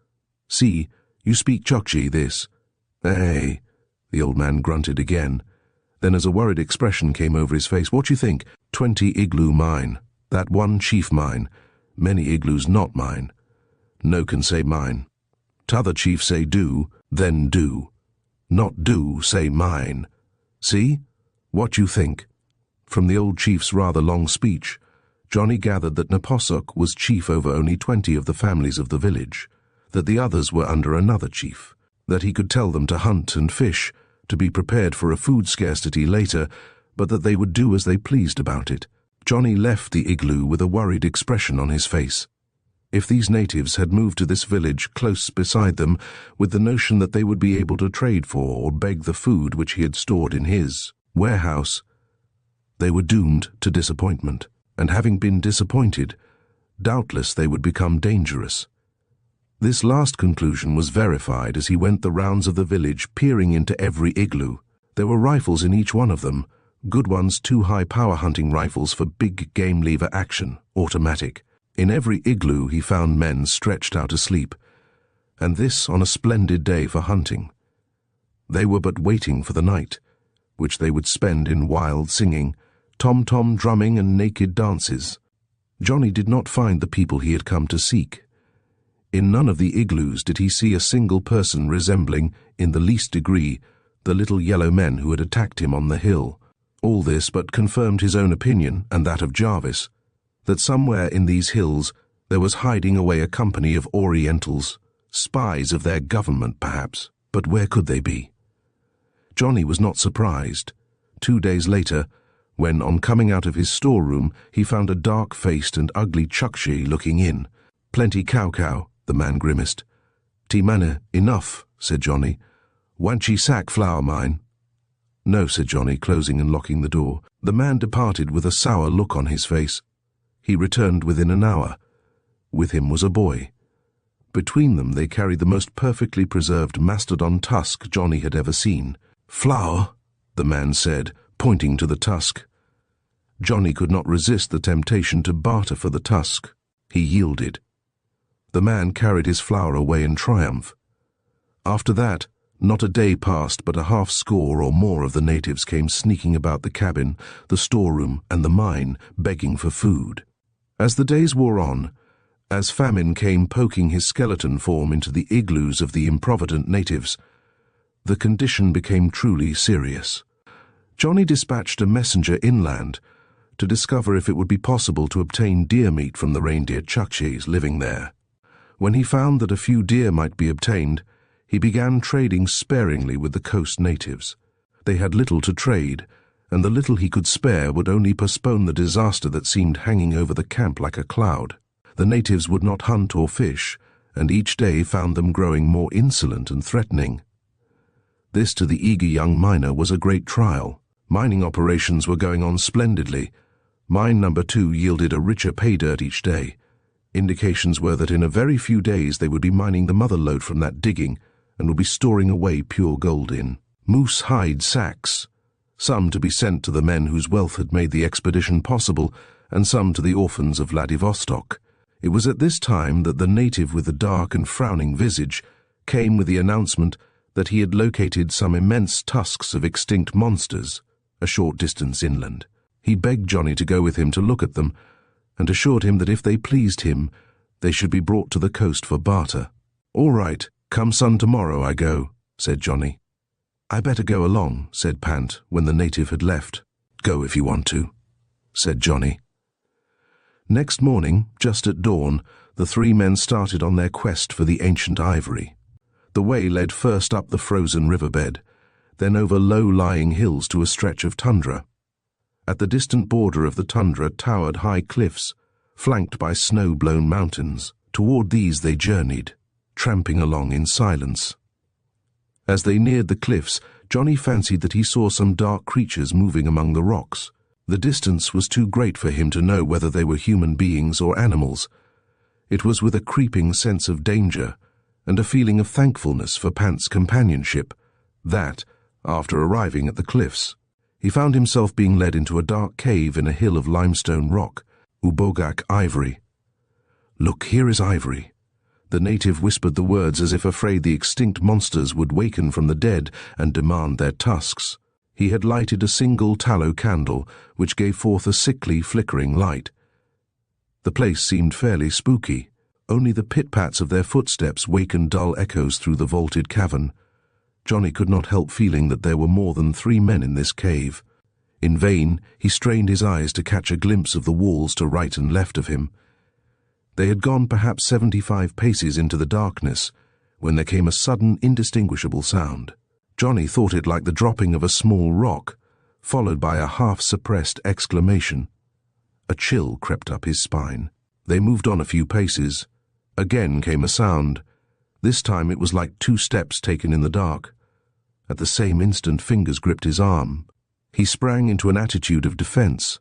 See, you speak Chukchi, this." "Eh," the old man grunted again. Then as a worried expression came over his face, "What you think? 20 igloo mine. That one chief mine. Many igloos not mine. No can say mine. T'other chief say do, then do. Not do, say mine. See? What you think?" From the old chief's rather long speech, Johnny gathered that Naposok was chief over only 20 of the families of the village, that the others were under another chief, that he could tell them to hunt and fish, to be prepared for a food scarcity later, but that they would do as they pleased about it. Johnny left the igloo with a worried expression on his face. If these natives had moved to this village close beside them with the notion that they would be able to trade for or beg the food which he had stored in his warehouse, they were doomed to disappointment, and having been disappointed, doubtless they would become dangerous. This last conclusion was verified as he went the rounds of the village, peering into every igloo. There were rifles in each one of them, good ones, 2 high-power hunting rifles for big game lever action, automatic. In every igloo he found men stretched out asleep, and this on a splendid day for hunting. They were but waiting for the night, which they would spend in wild singing, tom-tom drumming and naked dances. Johnny did not find the people he had come to seek. In none of the igloos did he see a single person resembling, in the least degree, the little yellow men who had attacked him on the hill, All this but confirmed his own opinion and that of Jarvis, that somewhere in these hills there was hiding away a company of Orientals, spies of their government perhaps, but where could they be? Johnny was not surprised. 2 days later, when on coming out of his storeroom he found a dark-faced and ugly Chukchi looking in. "Plenty cow-cow," the man grimaced. "Timana, enough," said Johnny. "Wanchi sack flour mine." "No," said Johnny, closing and locking the door. The man departed with a sour look on his face. He returned within an hour. With him was a boy. Between them they carried the most perfectly preserved mastodon tusk Johnny had ever seen. "Flour," the man said, pointing to the tusk. Johnny could not resist the temptation to barter for the tusk. He yielded. The man carried his flour away in triumph. After that, not a day passed but a half-score or more of the natives came sneaking about the cabin, the storeroom, and the mine, begging for food. As the days wore on, as famine came poking his skeleton form into the igloos of the improvident natives, the condition became truly serious. Johnny dispatched a messenger inland to discover if it would be possible to obtain deer meat from the reindeer Chukchis living there. When he found that a few deer might be obtained, he began trading sparingly with the coast natives. They had little to trade, and the little he could spare would only postpone the disaster that seemed hanging over the camp like a cloud. The natives would not hunt or fish, and each day found them growing more insolent and threatening. This to the eager young miner was a great trial. Mining operations were going on splendidly. Mine number 2 yielded a richer pay dirt each day. Indications were that in a very few days they would be mining the mother lode from that digging and would be storing away pure gold in moose hide sacks, some to be sent to the men whose wealth had made the expedition possible, and some to the orphans of Vladivostok. It was at this time that the native with the dark and frowning visage came with the announcement that he had located some immense tusks of extinct monsters a short distance inland. He begged Johnny to go with him to look at them, and assured him that if they pleased him, they should be brought to the coast for barter. "All right, come sun tomorrow I go," said Johnny. "I better go along," said Pant when the native had left. "Go if you want to," said Johnny. Next morning, just at dawn, the 3 men started on their quest for the ancient ivory. The way led first up the frozen riverbed, then over low-lying hills to a stretch of tundra. At the distant border of the tundra towered high cliffs, flanked by snow-blown mountains. Toward these they journeyed, tramping along in silence. As they neared the cliffs, Johnny fancied that he saw some dark creatures moving among the rocks. The distance was too great for him to know whether they were human beings or animals. It was with a creeping sense of danger and a feeling of thankfulness for Pant's companionship that, after arriving at the cliffs, he found himself being led into a dark cave in a hill of limestone rock, Ubogak ivory. "Look, here is ivory." The native whispered the words as if afraid the extinct monsters would waken from the dead and demand their tusks. He had lighted a single tallow candle, which gave forth a sickly, flickering light. The place seemed fairly spooky. Only the pit-pats of their footsteps wakened dull echoes through the vaulted cavern. Johnny could not help feeling that there were more than 3 men in this cave. In vain, he strained his eyes to catch a glimpse of the walls to right and left of him. They had gone perhaps 75 paces into the darkness, when there came a sudden, indistinguishable sound. Johnny thought it like the dropping of a small rock, followed by a half-suppressed exclamation. A chill crept up his spine. They moved on a few paces. Again came a sound. This time it was like 2 steps taken in the dark. At the same instant, fingers gripped his arm. He sprang into an attitude of defense.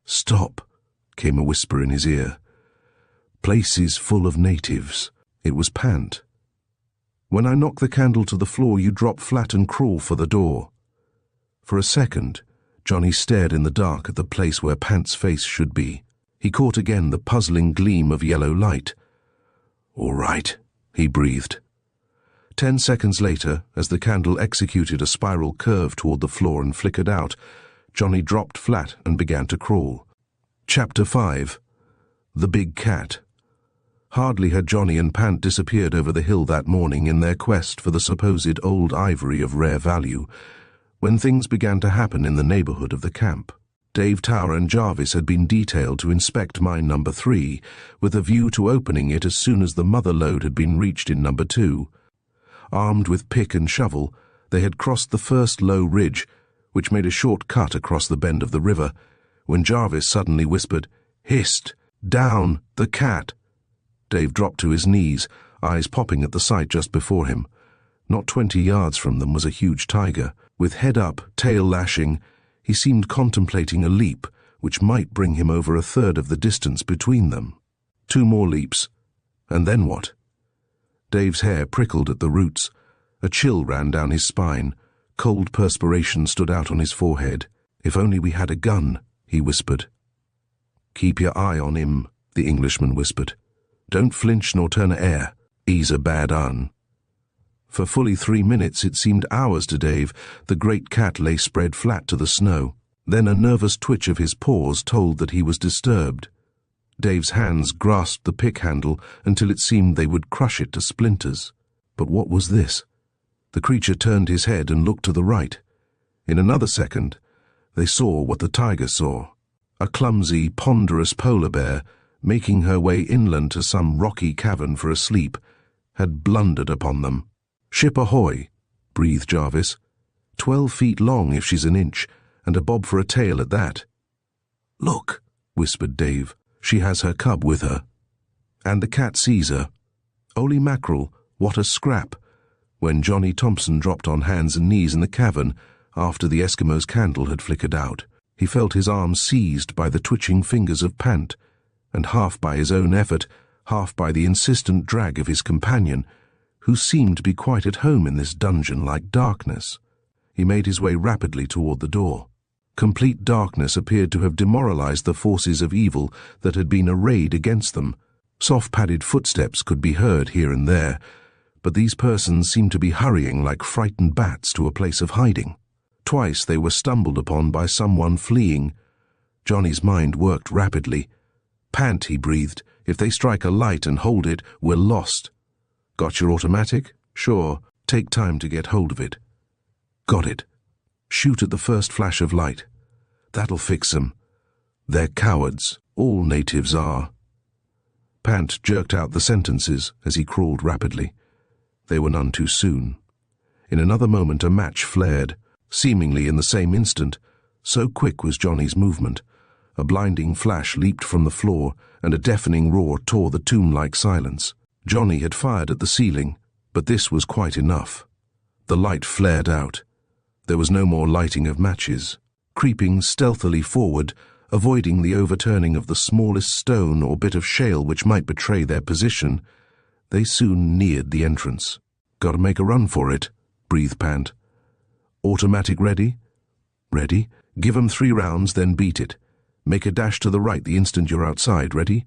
"Stop," came a whisper in his ear. "Place is full of natives." It was Pant. "When I knock the candle to the floor, you drop flat and crawl for the door." For a second, Johnny stared in the dark at the place where Pant's face should be. He caught again the puzzling gleam of yellow light. "All right," he breathed. 10 seconds later, as the candle executed a spiral curve toward the floor and flickered out, Johnny dropped flat and began to crawl. Chapter 5. The Big Cat. Hardly had Johnny and Pant disappeared over the hill that morning in their quest for the supposed old ivory of rare value, when things began to happen in the neighborhood of the camp. Dave Tower and Jarvis had been detailed to inspect mine number 3, with a view to opening it as soon as the mother lode had been reached in number 2. Armed with pick and shovel, they had crossed the first low ridge, which made a short cut across the bend of the river, when Jarvis suddenly whispered, "Hist! Down! The cat!" Dave dropped to his knees, eyes popping at the sight just before him. Not 20 yards from them was a huge tiger. With head up, tail lashing, he seemed contemplating a leap which might bring him over a third of the distance between them. 2 more leaps, and then what? Dave's hair prickled at the roots. A chill ran down his spine. Cold perspiration stood out on his forehead. "If only we had a gun," he whispered. "Keep your eye on him," the Englishman whispered. "Don't flinch nor turn a hair. He's a bad un." For fully 3 minutes, it seemed hours to Dave, the great cat lay spread flat to the snow. Then a nervous twitch of his paws told that he was disturbed. Dave's hands grasped the pick handle until it seemed they would crush it to splinters. But what was this? The creature turned his head and looked to the right. In another second, they saw what the tiger saw. A clumsy, ponderous polar bear, making her way inland to some rocky cavern for a sleep, had blundered upon them. "Ship ahoy," breathed Jarvis. 12 feet long if she's an inch, and a bob for a tail at that. "Look," whispered Dave. "She has her cub with her. And the cat sees her. 'Holy mackerel, what a scrap!" When Johnny Thompson dropped on hands and knees in the cavern after the Eskimo's candle had flickered out, he felt his arms seized by the twitching fingers of Pant, and half by his own effort, half by the insistent drag of his companion, who seemed to be quite at home in this dungeon-like darkness. He made his way rapidly toward the door. Complete darkness appeared to have demoralized the forces of evil that had been arrayed against them. Soft-padded footsteps could be heard here and there, but these persons seemed to be hurrying like frightened bats to a place of hiding. Twice they were stumbled upon by someone fleeing. Johnny's mind worked rapidly. "Pant," he breathed. "If they strike a light and hold it, we're lost." "Got your automatic?" "Sure. Take time to get hold of it." "Got it. Shoot at the first flash of light. That'll fix them. They're cowards. All natives are." Pant jerked out the sentences as he crawled rapidly. They were none too soon. In another moment a match flared, seemingly in the same instant. So quick was Johnny's movement. A blinding flash leaped from the floor, and a deafening roar tore the tomb-like silence. Johnny had fired at the ceiling, but this was quite enough. The light flared out. There was no more lighting of matches. Creeping stealthily forward, avoiding the overturning of the smallest stone or bit of shale which might betray their position, they soon neared the entrance. "Gotta make a run for it," breathed Pant. "Automatic ready?" "Ready. Give 'em 3 rounds, then beat it. Make a dash to the right the instant you're outside. Ready?"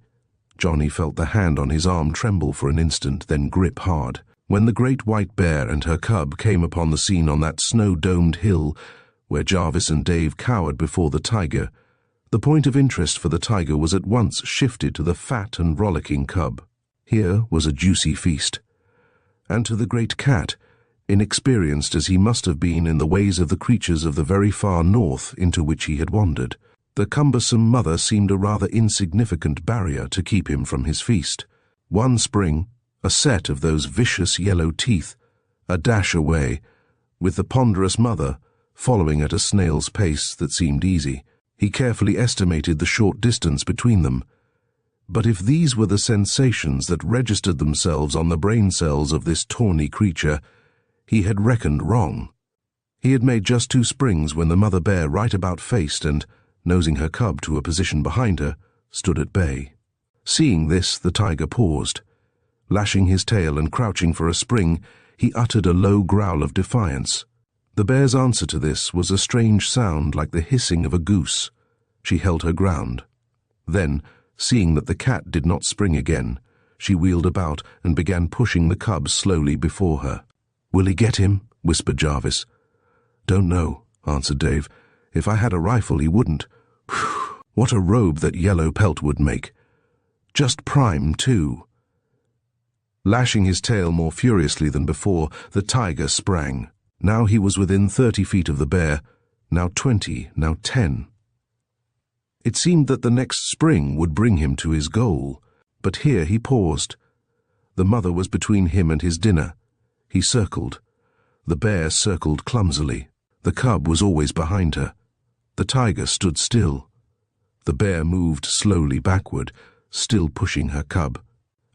Johnny felt the hand on his arm tremble for an instant, then grip hard. When the great white bear and her cub came upon the scene on that snow-domed hill where Jarvis and Dave cowered before the tiger, the point of interest for the tiger was at once shifted to the fat and rollicking cub. Here was a juicy feast. And to the great cat, inexperienced as he must have been in the ways of the creatures of the very far north into which he had wandered, the cumbersome mother seemed a rather insignificant barrier to keep him from his feast. One spring, a set of those vicious yellow teeth, a dash away, with the ponderous mother following at a snail's pace that seemed easy. He carefully estimated the short distance between them. But if these were the sensations that registered themselves on the brain cells of this tawny creature, he had reckoned wrong. He had made just 2 springs when the mother bear right about faced and, nosing her cub to a position behind her, stood at bay. Seeing this, the tiger paused. Lashing his tail and crouching for a spring, he uttered a low growl of defiance. The bear's answer to this was a strange sound like the hissing of a goose. She held her ground. Then, seeing that the cat did not spring again, she wheeled about and began pushing the cub slowly before her. "Will he get him?" whispered Jarvis. "Don't know," answered Dave. "If I had a rifle, he wouldn't. Whew, what a robe that yellow pelt would make. Just prime, too." Lashing his tail more furiously than before, the tiger sprang. Now he was within 30 feet of the bear, now 20, now 10. It seemed that the next spring would bring him to his goal, but here he paused. The mother was between him and his dinner. He circled. The bear circled clumsily. The cub was always behind her. The tiger stood still. The bear moved slowly backward, still pushing her cub.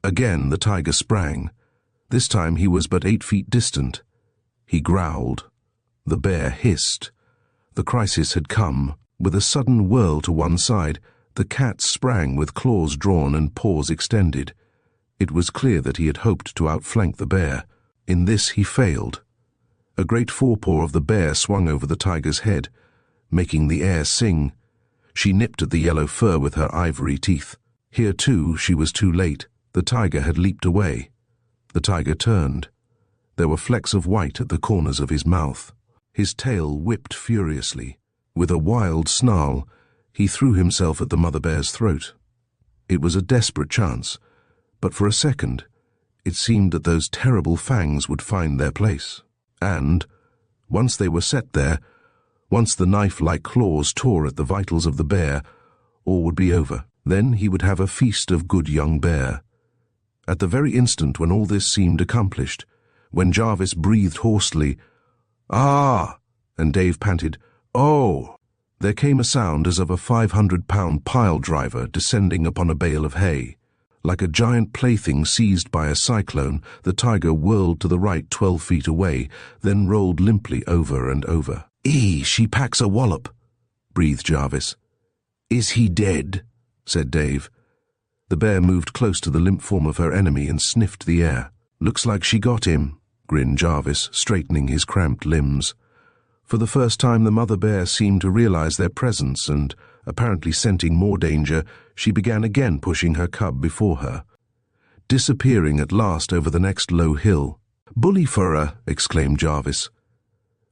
Again the tiger sprang. This time he was but 8 feet distant. He growled. The bear hissed. The crisis had come. With a sudden whirl to one side, the cat sprang with claws drawn and paws extended. It was clear that he had hoped to outflank the bear. In this he failed. A great forepaw of the bear swung over the tiger's head, making the air sing. She nipped at the yellow fur with her ivory teeth. Here, too, she was too late. The tiger had leaped away. The tiger turned. There were flecks of white at the corners of his mouth. His tail whipped furiously. With a wild snarl, he threw himself at the mother bear's throat. It was a desperate chance, but for a second, it seemed that those terrible fangs would find their place. And, once they were set there, once the knife-like claws tore at the vitals of the bear, all would be over. Then he would have a feast of good young bear. At the very instant when all this seemed accomplished, when Jarvis breathed hoarsely, "Ah!" and Dave panted, "Oh!" there came a sound as of a 500-pound pile driver descending upon a bale of hay. Like a giant plaything seized by a cyclone, the tiger whirled to the right 12 feet away, then rolled limply over and over. She packs a wallop," breathed Jarvis. "Is he dead?" said Dave. The bear moved close to the limp form of her enemy and sniffed the air. "Looks like she got him," grinned Jarvis, straightening his cramped limbs. For the first time the mother bear seemed to realize their presence and, apparently scenting more danger, she began again pushing her cub before her, disappearing at last over the next low hill. "Bully for her," exclaimed Jarvis.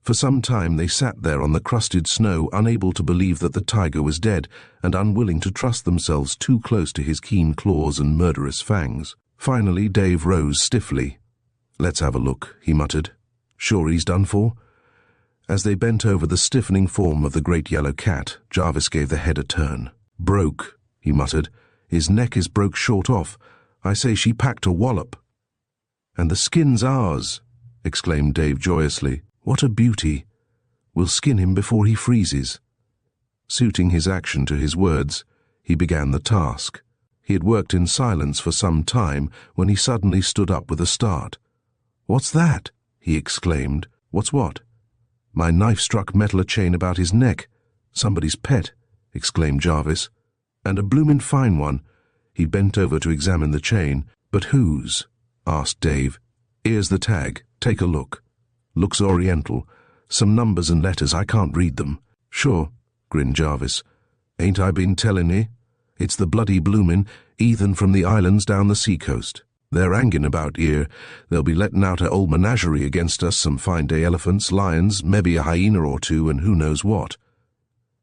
For some time they sat there on the crusted snow, unable to believe that the tiger was dead and unwilling to trust themselves too close to his keen claws and murderous fangs. Finally Dave rose stiffly. "Let's have a look," he muttered. "Sure he's done for?" As they bent over the stiffening form of the great yellow cat, Jarvis gave the head a turn. "Broke," he muttered. "His neck is broke short off. I say she packed a wallop." "And the skin's ours," exclaimed Dave joyously. "What a beauty. We'll skin him before he freezes." Suiting his action to his words, he began the task. He had worked in silence for some time when he suddenly stood up with a start. "What's that?" he exclaimed. "What's what?" "My knife-struck metal chain about his neck. Somebody's pet," exclaimed Jarvis. "And a bloomin' fine one." He bent over to examine the chain. "But whose?" asked Dave. "Here's the tag. Take a look. Looks oriental. Some numbers and letters, I can't read them." "Sure," grinned Jarvis. "Ain't I been tellin' ye? It's the bloody bloomin' heathen from the islands down the sea-coast. They're hangin' about here. They'll be lettin' out a old menagerie against us some fine day elephants, lions, maybe a hyena or two, and who knows what."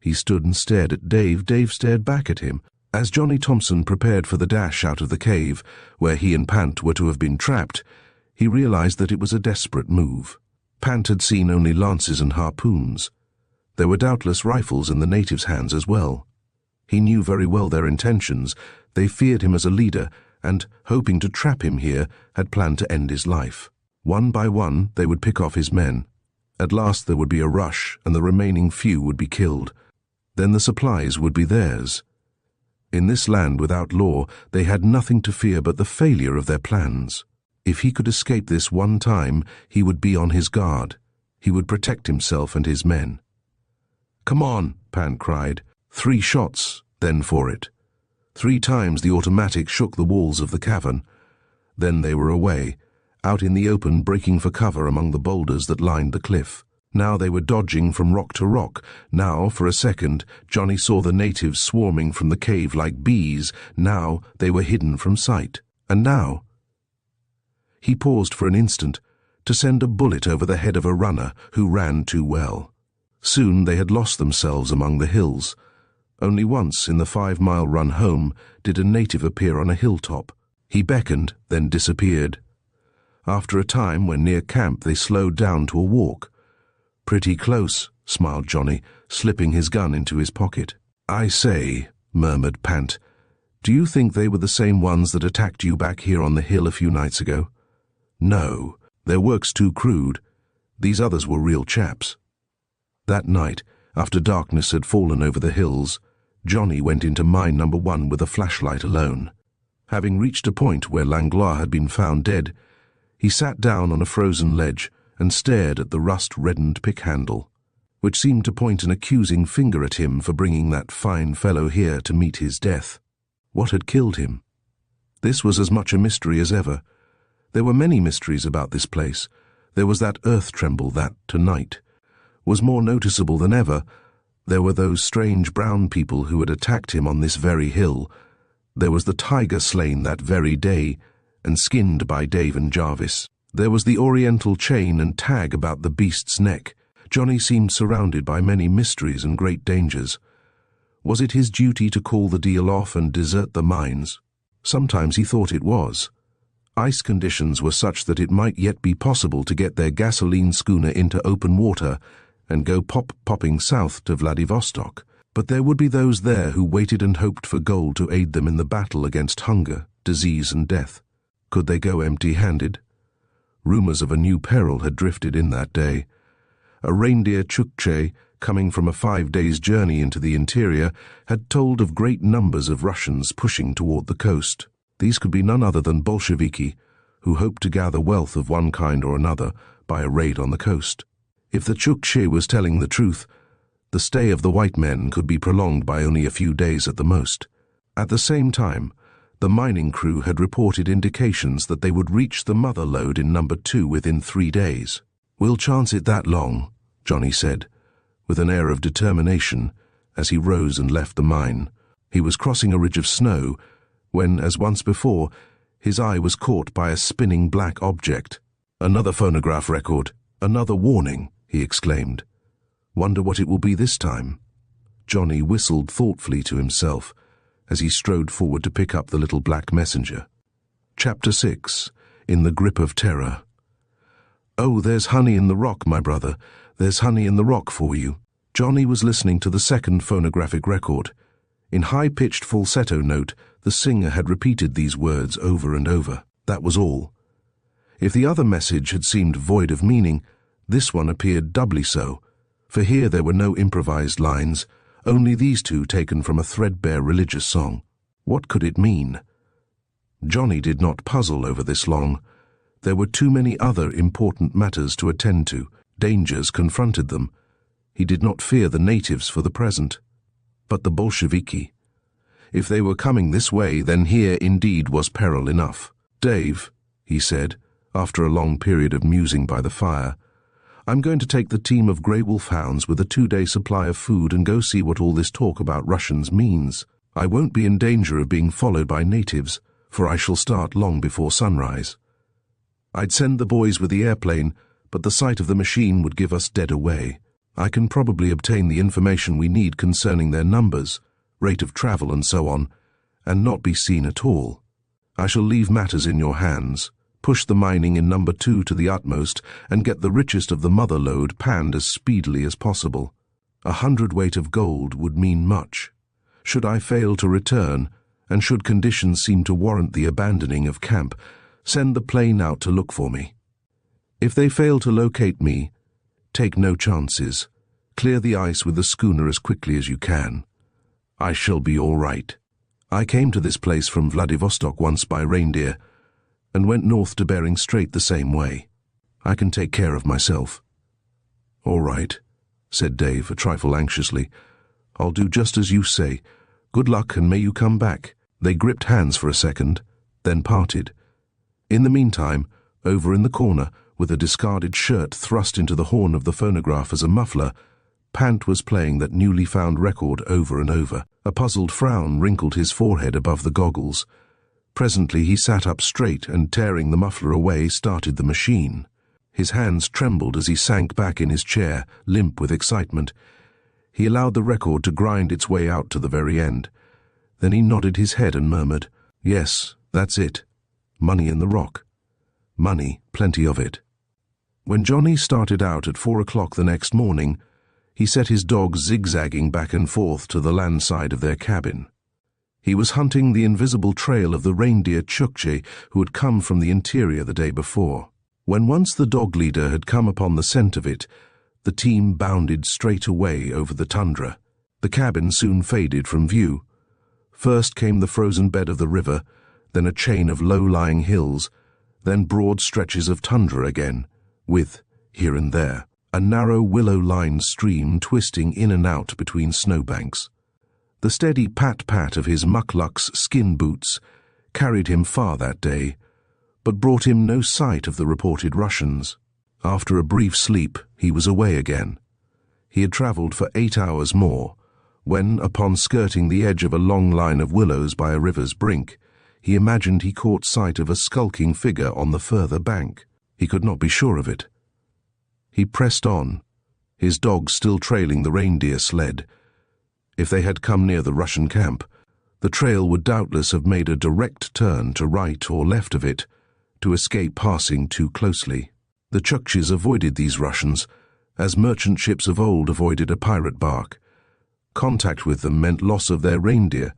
He stood and stared at Dave. Dave stared back at him. As Johnny Thompson prepared for the dash out of the cave, where he and Pant were to have been trapped, he realized that it was a desperate move. Pant had seen only lances and harpoons. There were doubtless rifles in the natives' hands as well. He knew very well their intentions. They feared him as a leader, and, hoping to trap him here, had planned to end his life. One by one, they would pick off his men. At last there would be a rush, and the remaining few would be killed. Then the supplies would be theirs. In this land without law, they had nothing to fear but the failure of their plans. If he could escape this one time, he would be on his guard. He would protect himself and his men. "Come on," Pant cried. 3 shots, then for it. 3 times the automatic shook the walls of the cavern. Then they were away, out in the open, breaking for cover among the boulders that lined the cliff. Now they were dodging from rock to rock. Now, for a second, Johnny saw the natives swarming from the cave like bees. Now they were hidden from sight. And now... He paused for an instant to send a bullet over the head of a runner who ran too well. Soon they had lost themselves among the hills. Only once in the 5-mile run home did a native appear on a hilltop. He beckoned, then disappeared. After a time, when near camp, they slowed down to a walk. Pretty close, smiled Johnny, slipping his gun into his pocket. I say, murmured Pant, do you think they were the same ones that attacked you back here on the hill a few nights ago? No, their work's too crude. These others were real chaps. That night, after darkness had fallen over the hills, Johnny went into mine number 1 with a flashlight alone. Having reached a point where Langlois had been found dead, he sat down on a frozen ledge and stared at the rust-reddened pick handle, which seemed to point an accusing finger at him for bringing that fine fellow here to meet his death. What had killed him? This was as much a mystery as ever. There were many mysteries about this place. There was that earth tremble that, tonight, was more noticeable than ever. There were those strange brown people who had attacked him on this very hill. There was the tiger slain that very day and skinned by Dave and Jarvis. There was the oriental chain and tag about the beast's neck. Johnny seemed surrounded by many mysteries and great dangers. Was it his duty to call the deal off and desert the mines? Sometimes he thought it was. Ice conditions were such that it might yet be possible to get their gasoline schooner into open water and go popping south to Vladivostok. But there would be those there who waited and hoped for gold to aid them in the battle against hunger, disease and death. Could they go empty-handed? Rumors of a new peril had drifted in that day. A reindeer Chukche, coming from a 5 days' journey into the interior, had told of great numbers of Russians pushing toward the coast. These could be none other than Bolsheviki, who hoped to gather wealth of one kind or another by a raid on the coast. If the Chukche was telling the truth, the stay of the white men could be prolonged by only a few days at the most. At the same time, the mining crew had reported indications that they would reach the mother lode in number 2 within 3 days. We'll chance it that long, Johnny said, with an air of determination, as he rose and left the mine. He was crossing a ridge of snow when, as once before, his eye was caught by a spinning black object. Another phonograph record, another warning, he exclaimed. Wonder what it will be this time. Johnny whistled thoughtfully to himself as he strode forward to pick up the little black messenger. Chapter 6. In the Grip of Terror. Oh, there's honey in the rock, my brother. There's honey in the rock for you. Johnny was listening to the second phonographic record. In high-pitched falsetto note, the singer had repeated these words over and over. That was all. If the other message had seemed void of meaning, this one appeared doubly so, for here there were no improvised lines, only these two taken from a threadbare religious song. What could it mean? Johnny did not puzzle over this long. There were too many other important matters to attend to. Dangers confronted them. He did not fear the natives for the present. But the Bolsheviki. If they were coming this way, then here indeed was peril enough. Dave, he said, after a long period of musing by the fire, I'm going to take the team of Grey Wolf hounds with a 2-day supply of food and go see what all this talk about Russians means. I won't be in danger of being followed by natives, for I shall start long before sunrise. I'd send the boys with the airplane, but the sight of the machine would give us dead away. I can probably obtain the information we need concerning their numbers, rate of travel and so on, and not be seen at all. I shall leave matters in your hands. Push the mining in number 2 to the utmost and get the richest of the mother lode panned as speedily as possible. 100 weight of gold would mean much. Should I fail to return, and should conditions seem to warrant the abandoning of camp, send the plane out to look for me. If they fail to locate me, take no chances. Clear the ice with the schooner as quickly as you can. I shall be all right. I came to this place from Vladivostok once by reindeer, and went north to Bering Strait the same way. I can take care of myself. All right, said Dave, a trifle anxiously. I'll do just as you say. Good luck, and may you come back. They gripped hands for a second, then parted. In the meantime, over in the corner, with a discarded shirt thrust into the horn of the phonograph as a muffler, Pant was playing that newly found record over and over. A puzzled frown wrinkled his forehead above the goggles. Presently he sat up straight and, tearing the muffler away, started the machine. His hands trembled as he sank back in his chair, limp with excitement. He allowed the record to grind its way out to the very end. Then he nodded his head and murmured, "Yes, that's it. Money in the rock. Money, plenty of it." When Johnny started out at 4 o'clock the next morning, he set his dogs zigzagging back and forth to the land side of their cabin. He was hunting the invisible trail of the reindeer Chukchi who had come from the interior the day before. When once the dog leader had come upon the scent of it, the team bounded straight away over the tundra. The cabin soon faded from view. First came the frozen bed of the river, then a chain of low-lying hills, then broad stretches of tundra again, with, here and there, a narrow willow-lined stream twisting in and out between snowbanks. The steady pat-pat of his muckluck's skin boots carried him far that day, but brought him no sight of the reported Russians. After a brief sleep, he was away again. He had travelled for 8 hours more, when, upon skirting the edge of a long line of willows by a river's brink, he imagined he caught sight of a skulking figure on the further bank. He could not be sure of it. He pressed on, his dogs still trailing the reindeer sled. If they had come near the Russian camp, the trail would doubtless have made a direct turn to right or left of it, to escape passing too closely. The Chukchis avoided these Russians, as merchant ships of old avoided a pirate bark. Contact with them meant loss of their reindeer,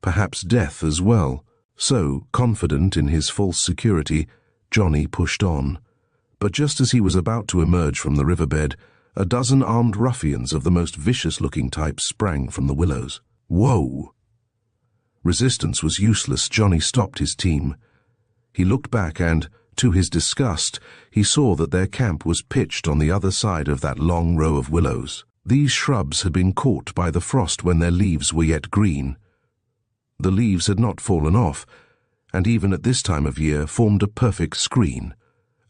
perhaps death as well. So, confident in his false security, Johnny pushed on. But just as he was about to emerge from the riverbed, a dozen armed ruffians of the most vicious-looking type sprang from the willows. Whoa! Resistance was useless. Johnny stopped his team. He looked back and, to his disgust, he saw that their camp was pitched on the other side of that long row of willows. These shrubs had been caught by the frost when their leaves were yet green. The leaves had not fallen off, and even at this time of year formed a perfect screen,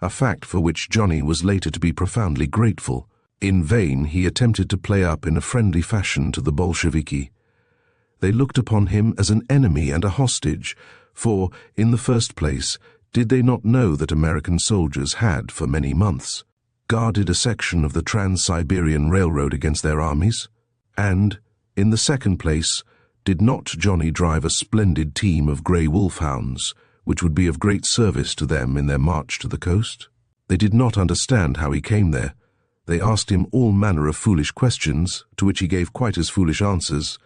a fact for which Johnny was later to be profoundly grateful. In vain he attempted to play up in a friendly fashion to the Bolsheviki. They looked upon him as an enemy and a hostage, for, in the first place, did they not know that American soldiers had, for many months, guarded a section of the Trans-Siberian Railroad against their armies? And, in the second place, did not Johnny drive a splendid team of grey wolfhounds, which would be of great service to them in their march to the coast? They did not understand how he came there. They asked him all manner of foolish questions, to which he gave quite as foolish answers,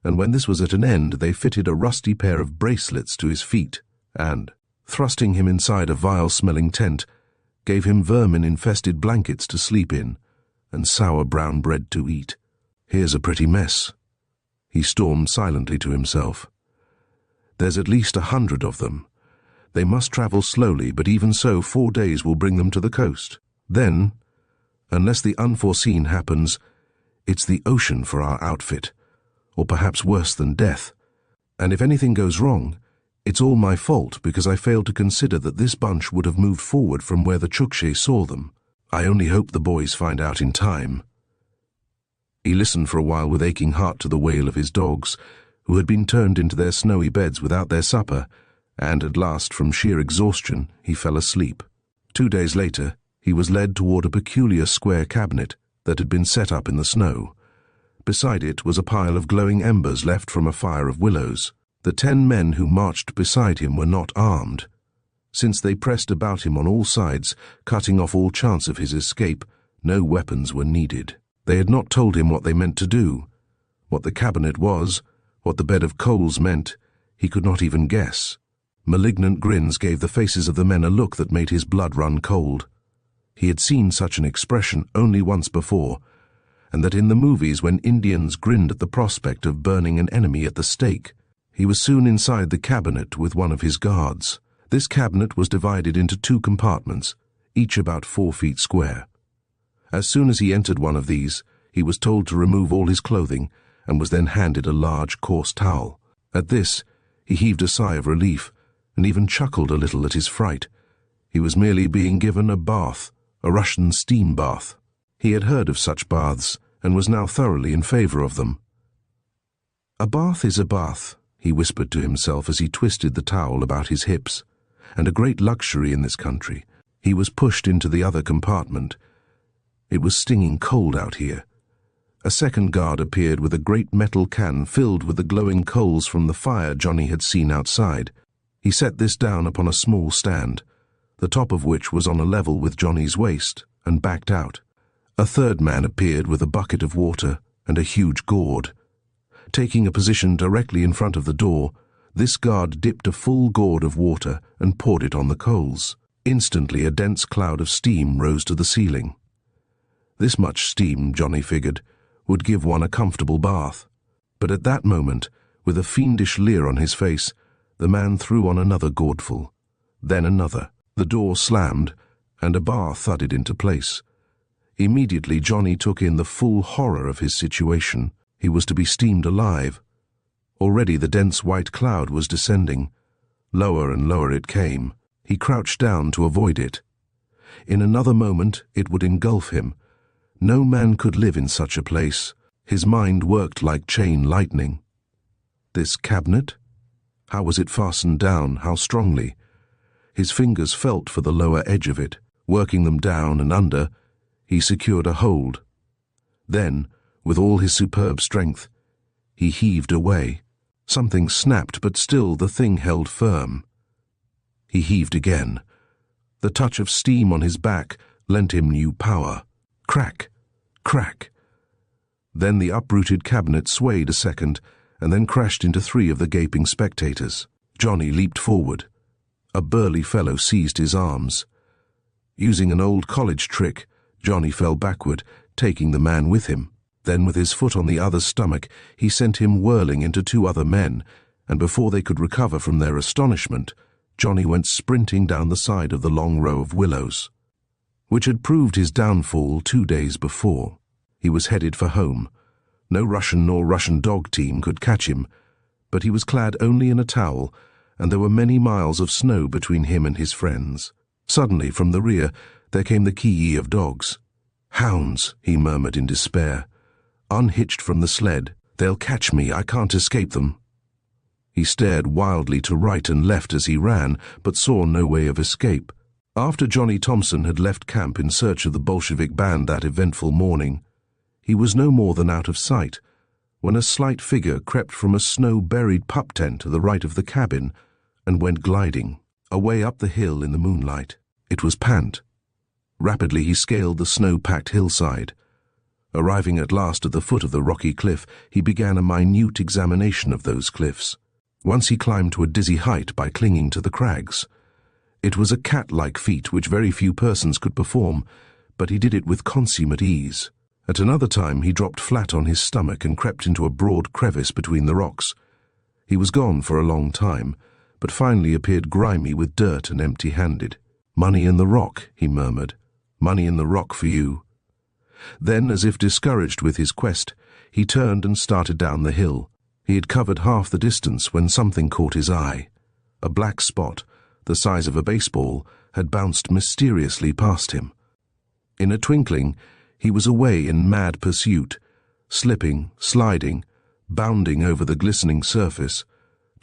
and when this was at an end, they fitted a rusty pair of bracelets to his feet, and, thrusting him inside a vile-smelling tent, gave him vermin-infested blankets to sleep in, and sour brown bread to eat. Here's a pretty mess, he stormed silently to himself. There's at least 100 of them. They must travel slowly, but even so 4 days will bring them to the coast. Then, unless the unforeseen happens, it's the ocean for our outfit, or perhaps worse than death. And if anything goes wrong, it's all my fault because I failed to consider that this bunch would have moved forward from where the Chukchi saw them. I only hope the boys find out in time. He listened for a while with aching heart to the wail of his dogs, who had been turned into their snowy beds without their supper, and at last, from sheer exhaustion, he fell asleep. 2 days later, he was led toward a peculiar square cabinet that had been set up in the snow. Beside it was a pile of glowing embers left from a fire of willows. The 10 men who marched beside him were not armed. Since they pressed about him on all sides, cutting off all chance of his escape, no weapons were needed. They had not told him what they meant to do. What the cabinet was, what the bed of coals meant, he could not even guess. Malignant grins gave the faces of the men a look that made his blood run cold. He had seen such an expression only once before, and that in the movies when Indians grinned at the prospect of burning an enemy at the stake. He was soon inside the cabinet with one of his guards. This cabinet was divided into 2 compartments, each about 4 feet square. As soon as he entered one of these, he was told to remove all his clothing, and was then handed a large, coarse towel. At this, he heaved a sigh of relief, and even chuckled a little at his fright. He was merely being given a bath, a Russian steam bath. He had heard of such baths, and was now thoroughly in favor of them. A bath is a bath, he whispered to himself as he twisted the towel about his hips, and a great luxury in this country. He was pushed into the other compartment. It was stinging cold out here. A second guard appeared with a great metal can filled with the glowing coals from the fire Johnny had seen outside. He set this down upon a small stand, the top of which was on a level with Johnny's waist. and backed out. A third man appeared with a bucket of water and a huge gourd. Taking a position directly in front of the door, this guard dipped a full gourd of water and poured it on the coals. Instantly, a dense cloud of steam rose to the ceiling. This much steam, Johnny figured, would give one a comfortable bath. But at that moment, with a fiendish leer on his face, the man threw on another gourdful, then another. The door slammed, and a bar thudded into place. Immediately, Johnny took in the full horror of his situation. He was to be steamed alive. Already the dense white cloud was descending. Lower and lower it came. He crouched down to avoid it. In another moment, it would engulf him. No man could live in such a place. His mind worked like chain lightning. This cabinet? How was it fastened down? How strongly? His fingers felt for the lower edge of it. Working them down and under, he secured a hold. Then, with all his superb strength, he heaved away. Something snapped, but still the thing held firm. He heaved again. The touch of steam on his back lent him new power. Crack! Crack! Then the uprooted cabinet swayed a second and then crashed into 3 of the gaping spectators. Johnny leaped forward. A burly fellow seized his arms. Using an old college trick, Johnny fell backward, taking the man with him. Then, with his foot on the other's stomach, he sent him whirling into 2 other men, and before they could recover from their astonishment, Johnny went sprinting down the side of the long row of willows, which had proved his downfall 2 days before. He was headed for home. No Russian nor Russian dog team could catch him, but he was clad only in a towel, and there were many miles of snow between him and his friends. Suddenly, from the rear, there came the ki-yi of dogs. "Hounds," he murmured in despair. "Unhitched from the sled. They'll catch me. I can't escape them." He stared wildly to right and left as he ran, but saw no way of escape. After Johnny Thompson had left camp in search of the Bolshevik band that eventful morning, he was no more than out of sight, when a slight figure crept from a snow-buried pup tent to the right of the cabin and went gliding, away up the hill in the moonlight. It was Pant. Rapidly he scaled the snow-packed hillside. Arriving at last at the foot of the rocky cliff, he began a minute examination of those cliffs. Once he climbed to a dizzy height by clinging to the crags. It was a cat-like feat which very few persons could perform, but he did it with consummate ease. At another time he dropped flat on his stomach and crept into a broad crevice between the rocks. He was gone for a long time, but finally appeared grimy with dirt and empty-handed. "Money in the rock," he murmured. "Money in the rock for you." Then, as if discouraged with his quest, he turned and started down the hill. He had covered half the distance when something caught his eye. A black spot, the size of a baseball, had bounced mysteriously past him. In a twinkling, he was away in mad pursuit, slipping, sliding, bounding over the glistening surface,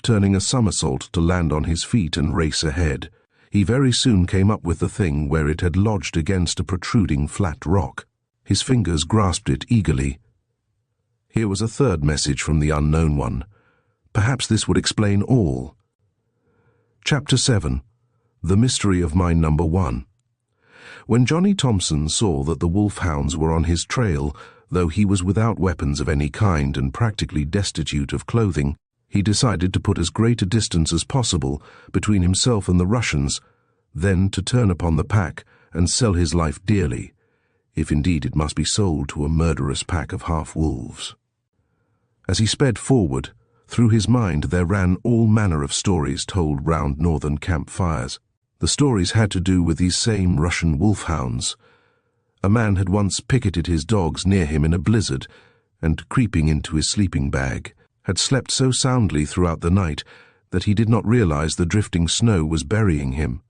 turning a somersault to land on his feet and race ahead. He very soon came up with the thing where it had lodged against a protruding flat rock. His fingers grasped it eagerly. Here was a third message from the unknown one. Perhaps this would explain all. Chapter 7. The Mystery of Mine Number 1. When Johnny Thompson saw that the wolfhounds were on his trail, though he was without weapons of any kind and practically destitute of clothing, he decided to put as great a distance as possible between himself and the Russians, then to turn upon the pack and sell his life dearly, if indeed it must be sold to a murderous pack of half-wolves. As he sped forward, through his mind there ran all manner of stories told round northern campfires. The stories had to do with these same Russian wolfhounds. A man had once picketed his dogs near him in a blizzard, and, creeping into his sleeping bag, had slept so soundly throughout the night that he did not realize the drifting snow was burying him.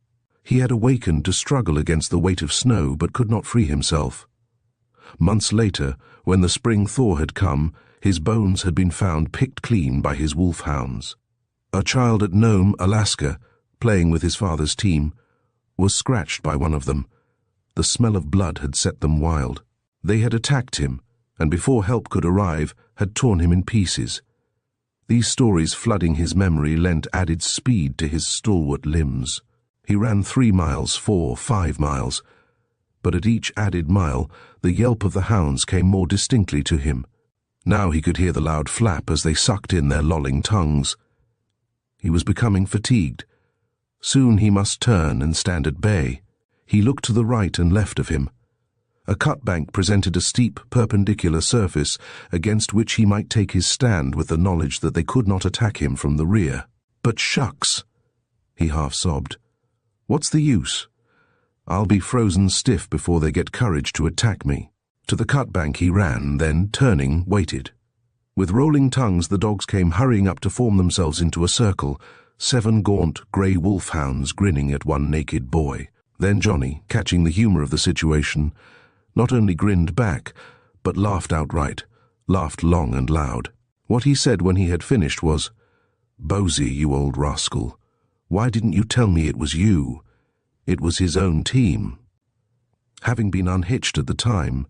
He had awakened to struggle against the weight of snow, but could not free himself. Months later, when the spring thaw had come, his bones had been found picked clean by his wolfhounds. A child at Nome, Alaska, playing with his father's team, was scratched by one of them. The smell of blood had set them wild. They had attacked him, and before help could arrive, had torn him in pieces. These stories flooding his memory lent added speed to his stalwart limbs. He ran 3 miles, 4, 5 miles, but at each added mile, the yelp of the hounds came more distinctly to him. Now he could hear the loud flap as they sucked in their lolling tongues. He was becoming fatigued. Soon he must turn and stand at bay. He looked to the right and left of him. A cut-bank presented a steep, perpendicular surface against which he might take his stand with the knowledge that they could not attack him from the rear. "But shucks," he half-sobbed. "What's the use? I'll be frozen stiff before they get courage to attack me." To the cut-bank he ran, then, turning, waited. With rolling tongues the dogs came hurrying up to form themselves into a circle, 7 gaunt, grey wolfhounds grinning at one naked boy. Then Johnny, catching the humour of the situation, not only grinned back, but laughed outright, laughed long and loud. What he said when he had finished was, "Bosie, you old rascal, why didn't you tell me it was you? It was his own team." Having been unhitched at the time,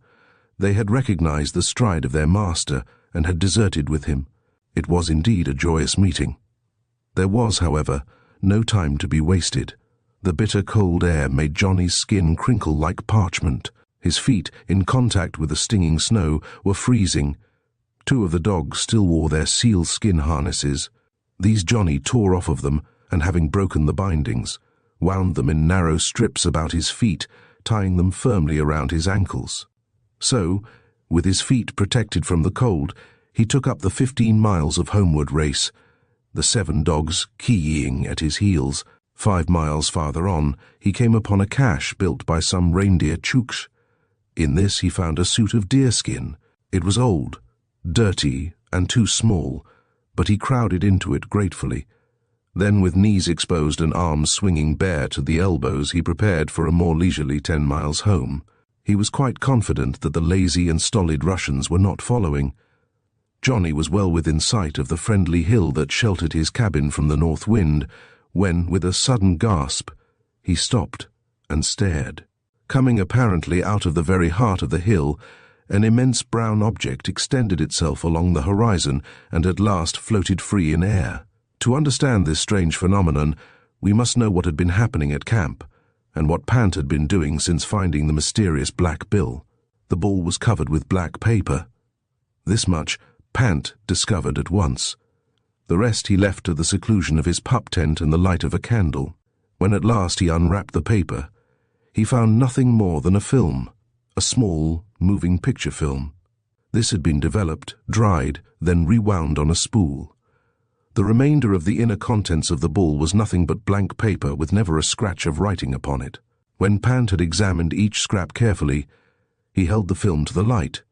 they had recognized the stride of their master and had deserted with him. It was indeed a joyous meeting. There was, however, no time to be wasted. The bitter cold air made Johnny's skin crinkle like parchment. His feet, in contact with the stinging snow, were freezing. 2 of the dogs still wore their seal-skin harnesses. These Johnny tore off of them, and having broken the bindings, wound them in narrow strips about his feet, tying them firmly around his ankles. So, with his feet protected from the cold, he took up the 15 miles of homeward race, the 7 dogs keying at his heels. 5 miles farther on, he came upon a cache built by some reindeer Chukch. In this he found a suit of deerskin. It was old, dirty, and too small, but he crowded into it gratefully. Then, with knees exposed and arms swinging bare to the elbows, he prepared for a more leisurely 10 miles home. He was quite confident that the lazy and stolid Russians were not following. Johnny was well within sight of the friendly hill that sheltered his cabin from the north wind, when, with a sudden gasp, he stopped and stared. Coming apparently out of the very heart of the hill, an immense brown object extended itself along the horizon and at last floated free in air. To understand this strange phenomenon, we must know what had been happening at camp, and what Pant had been doing since finding the mysterious black bill. The bull was covered with black paper. This much Pant discovered at once. The rest he left to the seclusion of his pup tent and the light of a candle. When at last he unwrapped the paper, he found nothing more than a film, a small, moving picture film. This had been developed, dried, then rewound on a spool. The remainder of the inner contents of the bull was nothing but blank paper with never a scratch of writing upon it. When Pant had examined each scrap carefully, he held the film to the light.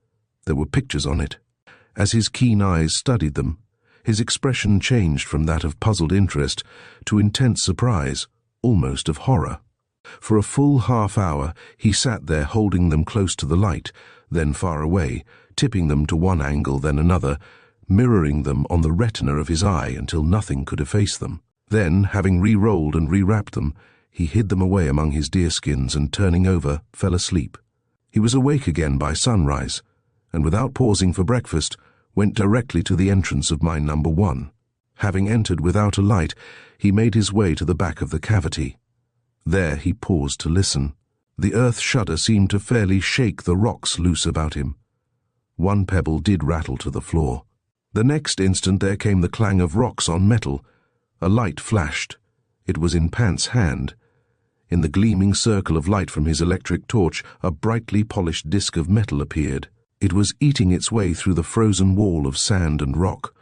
There were pictures on it. As his keen eyes studied them, his expression changed from that of puzzled interest to intense surprise, almost of horror. For a full half-hour he sat there holding them close to the light, then far away, tipping them to one angle then another, mirroring them on the retina of his eye until nothing could efface them. Then, having re-rolled and re-wrapped them, he hid them away among his deerskins and, turning over, fell asleep. He was awake again by sunrise, and without pausing for breakfast, went directly to the entrance of mine number 1. Having entered without a light, he made his way to the back of the cavity. There he paused to listen. The earth shudder seemed to fairly shake the rocks loose about him. One pebble did rattle to the floor. The next instant there came the clang of rocks on metal. A light flashed. It was in Pant's hand. In the gleaming circle of light from his electric torch, a brightly polished disc of metal appeared. It was eating its way through the frozen wall of sand and rock.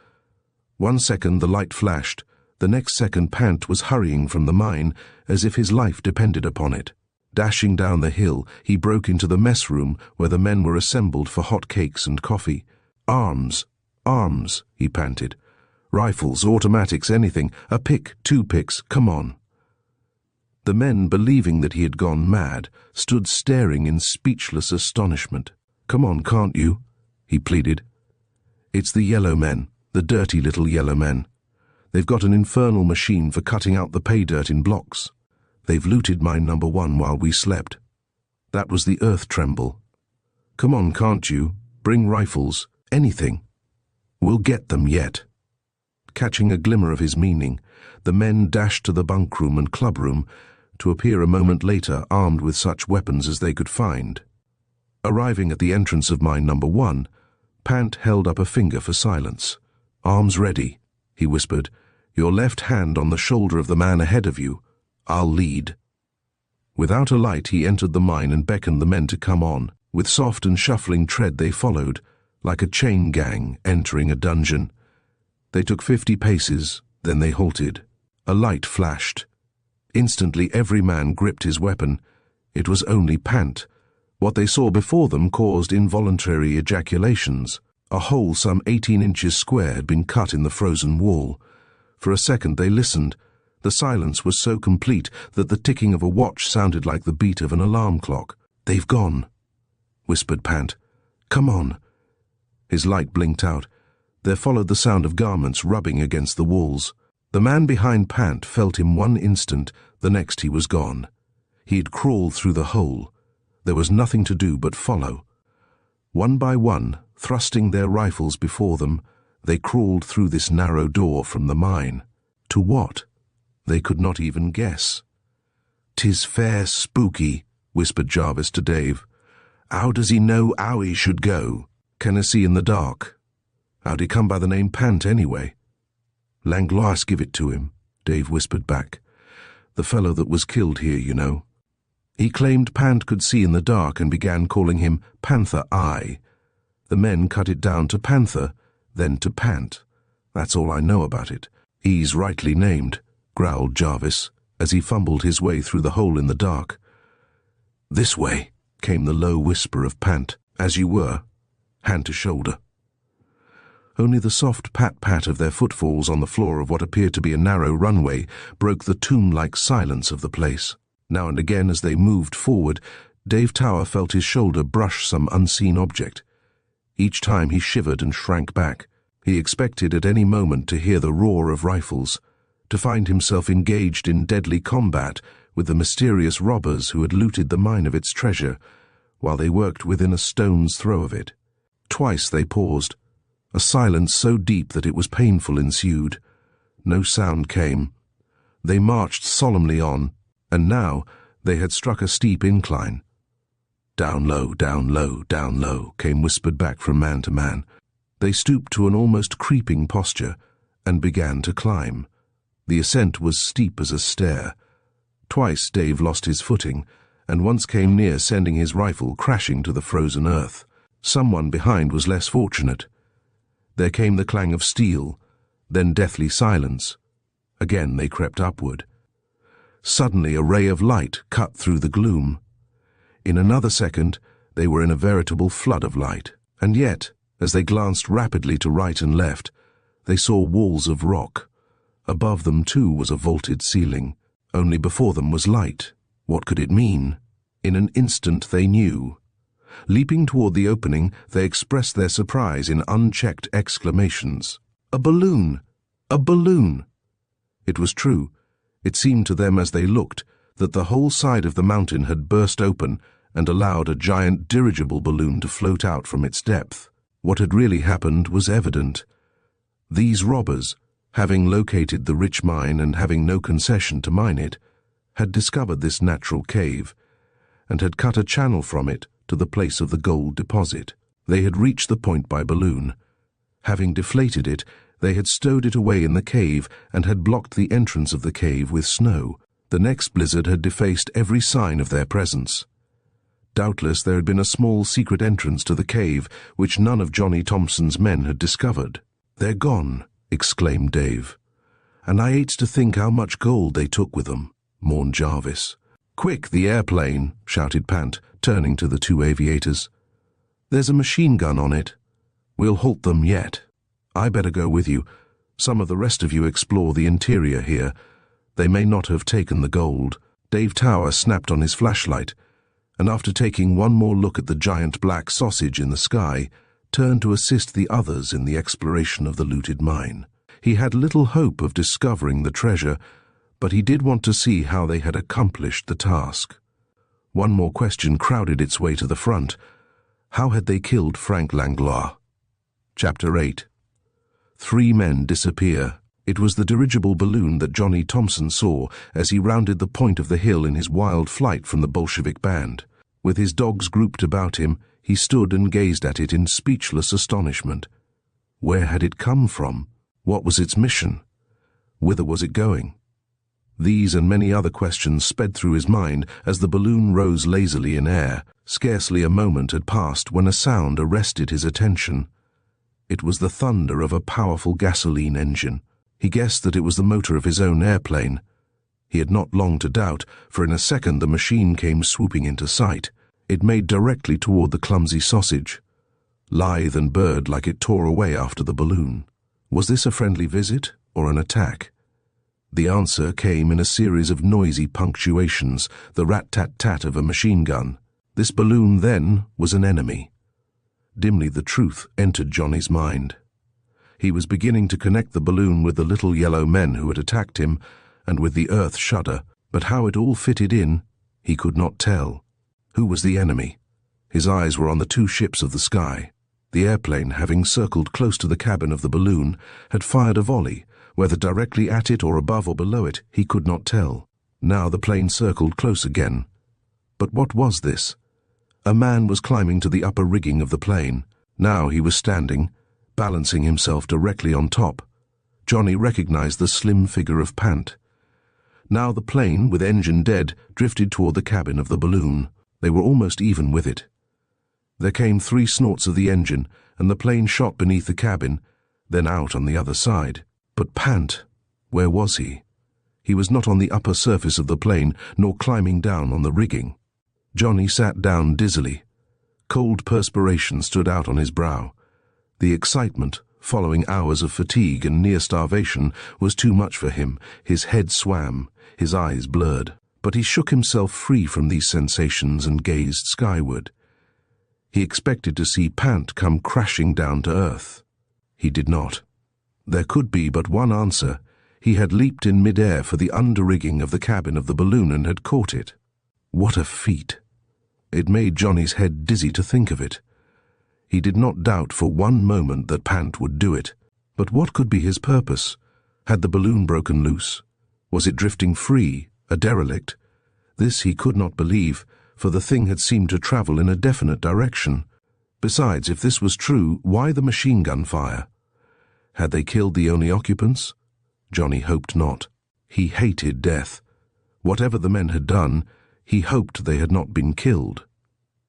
1 second the light flashed. The next second Pant was hurrying from the mine, as if his life depended upon it. Dashing down the hill, he broke into the mess room where the men were assembled for hot cakes and coffee. "Arms, arms," he panted. "Rifles, automatics, anything. A pick, 2 picks, come on." The men, believing that he had gone mad, stood staring in speechless astonishment. "Come on, can't you?" he pleaded. "It's the yellow men, the dirty little yellow men. They've got an infernal machine for cutting out the pay dirt in blocks. They've looted mine number 1 while we slept. That was the earth tremble. Come on, can't you? Bring rifles, anything. We'll get them yet." Catching a glimmer of his meaning, the men dashed to the bunk room and club room, to appear a moment later armed with such weapons as they could find. Arriving at the entrance of mine number 1, Pant held up a finger for silence. "Arms ready," he whispered. "Your left hand on the shoulder of the man ahead of you. I'll lead." Without a light, he entered the mine and beckoned the men to come on. With soft and shuffling tread they followed, like a chain gang entering a dungeon. They took 50 paces, then they halted. A light flashed. Instantly every man gripped his weapon. It was only Pant. What they saw before them caused involuntary ejaculations. A hole some 18 inches square had been cut in the frozen wall. For a second they listened. The silence was so complete that the ticking of a watch sounded like the beat of an alarm clock. "They've gone," whispered Pant. "Come on." His light blinked out. There followed the sound of garments rubbing against the walls. The man behind Pant felt him one instant, the next he was gone. He had crawled through the hole. There was nothing to do but follow. One by one, thrusting their rifles before them, they crawled through this narrow door from the mine. To what? They could not even guess. "'Tis fair spooky," whispered Jarvis to Dave. "How does he know how he should go? Can he see in the dark? How'd he come by the name Pant anyway?" "Langlois give it to him," Dave whispered back. "The fellow that was killed here, you know. He claimed Pant could see in the dark and began calling him Panther Eye. The men cut it down to Panther, then to Pant. That's all I know about it." "He's rightly named," growled Jarvis, as he fumbled his way through the hole in the dark. "This way," came the low whisper of Pant. "As you were, hand to shoulder." Only the soft pat-pat of their footfalls on the floor of what appeared to be a narrow runway broke the tomb-like silence of the place. Now and again as they moved forward, Dave Tower felt his shoulder brush some unseen object. Each time he shivered and shrank back. He expected at any moment to hear the roar of rifles, to find himself engaged in deadly combat with the mysterious robbers who had looted the mine of its treasure, while they worked within a stone's throw of it. Twice they paused. A silence so deep that it was painful ensued. No sound came. They marched solemnly on, and now they had struck a steep incline. "Down low, down low, down low," came whispered back from man to man. They stooped to an almost creeping posture and began to climb. The ascent was steep as a stair. Twice Dave lost his footing, and once came near sending his rifle crashing to the frozen earth. Someone behind was less fortunate. There came the clang of steel, then deathly silence. Again they crept upward. Suddenly a ray of light cut through the gloom. In another second they were in a veritable flood of light, and yet, as they glanced rapidly to right and left, they saw walls of rock. Above them too was a vaulted ceiling. Only before them was light. What could it mean? In an instant they knew. Leaping toward the opening, they expressed their surprise in unchecked exclamations. "A balloon! A balloon!" It was true. It seemed to them as they looked that the whole side of the mountain had burst open and allowed a giant dirigible balloon to float out from its depth. What had really happened was evident. These robbers, having located the rich mine and having no concession to mine it, had discovered this natural cave and had cut a channel from it to the place of the gold deposit. They had reached the point by balloon. Having deflated it, they had stowed it away in the cave and had blocked the entrance of the cave with snow. The next blizzard had defaced every sign of their presence. Doubtless there had been a small secret entrance to the cave which none of Johnny Thompson's men had discovered. "They're gone," exclaimed Dave. "And I hates to think how much gold they took with them," mourned Jarvis. "Quick, the airplane," shouted Pant, turning to the two aviators. "There's a machine gun on it. We'll halt them yet. I better go with you. Some of the rest of you explore the interior here. They may not have taken the gold." Dave Tower snapped on his flashlight, and after taking one more look at the giant black sausage in the sky, turned to assist the others in the exploration of the looted mine. He had little hope of discovering the treasure, but he did want to see how they had accomplished the task. One more question crowded its way to the front. How had they killed Frank Langlois? Chapter 8. 3 men disappear. It was the dirigible balloon that Johnny Thompson saw as he rounded the point of the hill in his wild flight from the Bolshevik band. With his dogs grouped about him, he stood and gazed at it in speechless astonishment. Where had it come from? What was its mission? Whither was it going? These and many other questions sped through his mind as the balloon rose lazily in air. Scarcely a moment had passed when a sound arrested his attention. It was the thunder of a powerful gasoline engine. He guessed that it was the motor of his own airplane. He had not long to doubt, for in a second the machine came swooping into sight. It made directly toward the clumsy sausage, lithe and bird-like it tore away after the balloon. Was this a friendly visit or an attack? The answer came in a series of noisy punctuations, the rat-tat-tat of a machine gun. This balloon, then, was an enemy. Dimly the truth entered Johnny's mind. He was beginning to connect the balloon with the little yellow men who had attacked him, and with the earth shudder, but how it all fitted in, he could not tell. Who was the enemy? His eyes were on the two ships of the sky. The airplane, having circled close to the cabin of the balloon, had fired a volley. Whether directly at it or above or below it, he could not tell. Now the plane circled close again. But what was this? A man was climbing to the upper rigging of the plane. Now he was standing, balancing himself directly on top. Johnny recognized the slim figure of Pant. Now the plane, with engine dead, drifted toward the cabin of the balloon. They were almost even with it. There came 3 snorts of the engine, and the plane shot beneath the cabin, then out on the other side. But Pant, where was he? He was not on the upper surface of the plane, nor climbing down on the rigging. Johnny sat down dizzily. Cold perspiration stood out on his brow. The excitement, following hours of fatigue and near starvation, was too much for him. His head swam, his eyes blurred. But he shook himself free from these sensations and gazed skyward. He expected to see Pant come crashing down to earth. He did not. There could be but one answer. He had leaped in mid-air for the underrigging of the cabin of the balloon and had caught it. What a feat! It made Johnny's head dizzy to think of it. He did not doubt for one moment that Pant would do it. But what could be his purpose? Had the balloon broken loose? Was it drifting free, a derelict? This he could not believe, for the thing had seemed to travel in a definite direction. Besides, if this was true, why the machine gun fire? Had they killed the only occupants? Johnny hoped not. He hated death. Whatever the men had done, he hoped they had not been killed.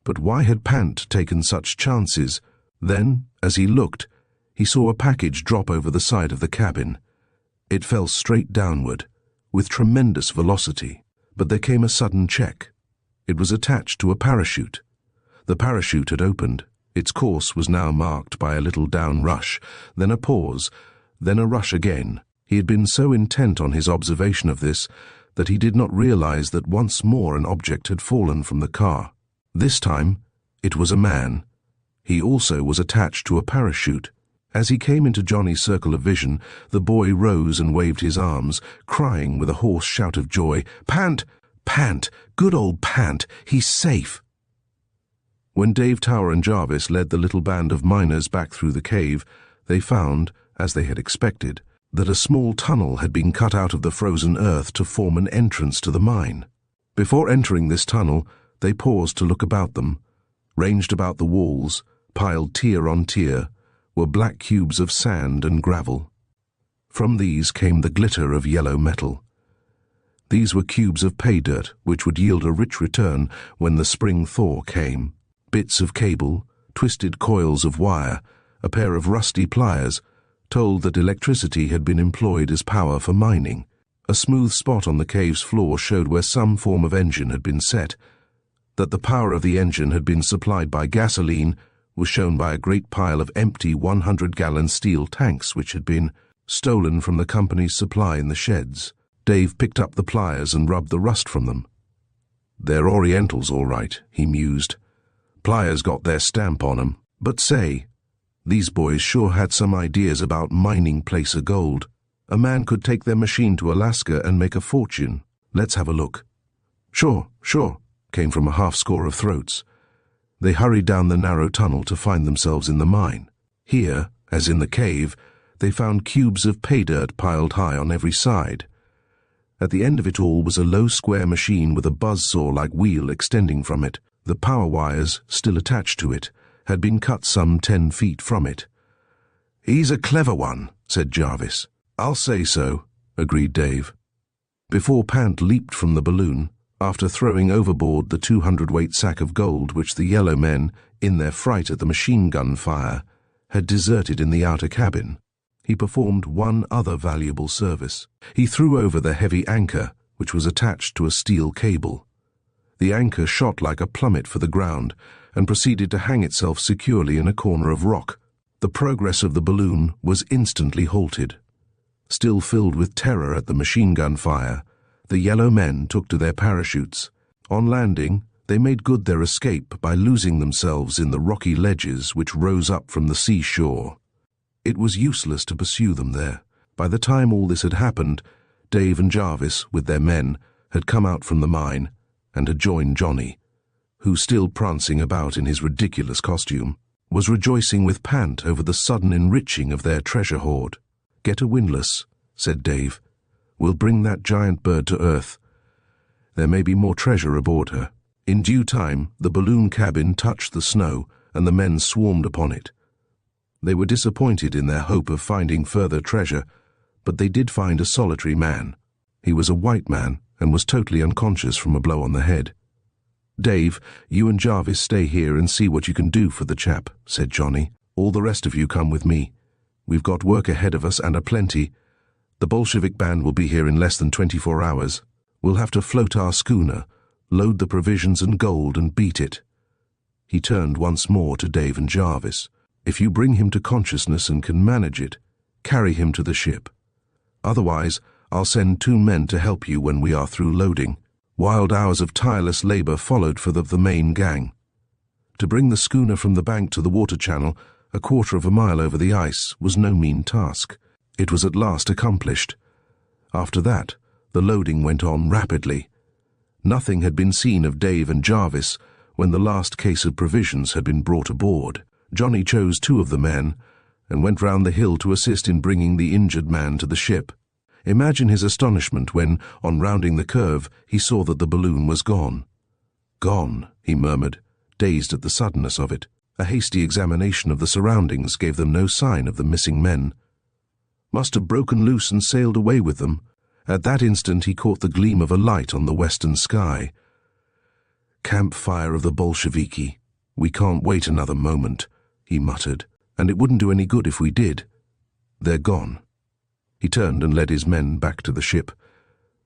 But why had Pant taken such chances? Then, as he looked, he saw a package drop over the side of the cabin. It fell straight downward, with tremendous velocity, but there came a sudden check. It was attached to a parachute. The parachute had opened. Its course was now marked by a little down rush, then a pause, then a rush again. He had been so intent on his observation of this that he did not realize that once more an object had fallen from the car. This time, it was a man. He also was attached to a parachute. As he came into Johnny's circle of vision, the boy rose and waved his arms, crying with a hoarse shout of joy, "Pant! Pant! Good old Pant! He's safe!" When Dave Tower and Jarvis led the little band of miners back through the cave, they found, as they had expected, that a small tunnel had been cut out of the frozen earth to form an entrance to the mine. Before entering this tunnel, they paused to look about them. Ranged about the walls, piled tier on tier, were black cubes of sand and gravel. From these came the glitter of yellow metal. These were cubes of pay dirt, which would yield a rich return when the spring thaw came. Bits of cable, twisted coils of wire, a pair of rusty pliers, told that electricity had been employed as power for mining. A smooth spot on the cave's floor showed where some form of engine had been set. That the power of the engine had been supplied by gasoline was shown by a great pile of empty 100-gallon steel tanks which had been stolen from the company's supply in the sheds. Dave picked up the pliers and rubbed the rust from them. "They're Orientals, all right," he mused. "Pliers got their stamp on 'em. But say, these boys sure had some ideas about mining placer gold. A man could take their machine to Alaska and make a fortune. Let's have a look." "Sure, sure," came from a half-score of throats. They hurried down the narrow tunnel to find themselves in the mine. Here, as in the cave, they found cubes of pay dirt piled high on every side. At the end of it all was a low square machine with a buzzsaw-like wheel extending from it. The power wires, still attached to it, had been cut some 10 feet from it. "He's a clever one," said Jarvis. "I'll say so," agreed Dave. Before Pant leaped from the balloon, after throwing overboard the 200-weight sack of gold which the yellow men, in their fright at the machine gun fire, had deserted in the outer cabin, he performed one other valuable service. He threw over the heavy anchor, which was attached to a steel cable. The anchor shot like a plummet for the ground and proceeded to hang itself securely in a corner of rock. The progress of the balloon was instantly halted. Still filled with terror at the machine gun fire, the yellow men took to their parachutes. On landing, they made good their escape by losing themselves in the rocky ledges which rose up from the seashore. It was useless to pursue them there. By the time all this had happened, Dave and Jarvis, with their men, had come out from the mine and had joined Johnny, who, still prancing about in his ridiculous costume, was rejoicing with Pant over the sudden enriching of their treasure hoard. "Get a windlass," said Dave. "We'll bring that giant bird to earth. There may be more treasure aboard her." In due time, the balloon cabin touched the snow, and the men swarmed upon it. They were disappointed in their hope of finding further treasure, but they did find a solitary man. He was a white man and was totally unconscious from a blow on the head. "Dave, you and Jarvis stay here and see what you can do for the chap," said Johnny. "All the rest of you come with me. We've got work ahead of us and aplenty. The Bolshevik band will be here in less than 24 hours. We'll have to float our schooner, load the provisions and gold and beat it." He turned once more to Dave and Jarvis. "If you bring him to consciousness and can manage it, carry him to the ship. Otherwise, I'll send 2 men to help you when we are through loading." Wild hours of tireless labor followed for the main gang. To bring the schooner from the bank to the water channel, a quarter of a mile over the ice, was no mean task. It was at last accomplished. After that, the loading went on rapidly. Nothing had been seen of Dave and Jarvis when the last case of provisions had been brought aboard. Johnny chose 2 of the men and went round the hill to assist in bringing the injured man to the ship. Imagine his astonishment when, on rounding the curve, he saw that the balloon was gone. "Gone," he murmured, dazed at the suddenness of it. A hasty examination of the surroundings gave them no sign of the missing men. "Must have broken loose and sailed away with them." At that instant he caught the gleam of a light on the western sky. "Campfire of the Bolsheviki. We can't wait another moment," he muttered, "and it wouldn't do any good if we did. They're gone." He turned and led his men back to the ship.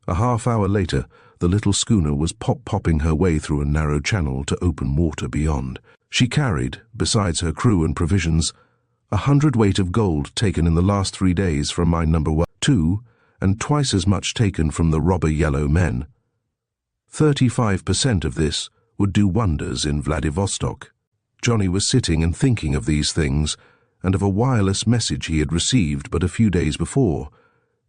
A half-hour later, the little schooner was popping her way through a narrow channel to open water beyond. She carried, besides her crew and provisions, 100 weight of gold taken in the last 3 days from mine number 2, and twice as much taken from the robber yellow men. 35% of this would do wonders in Vladivostok. Johnny was sitting and thinking of these things, and of a wireless message he had received but a few days before,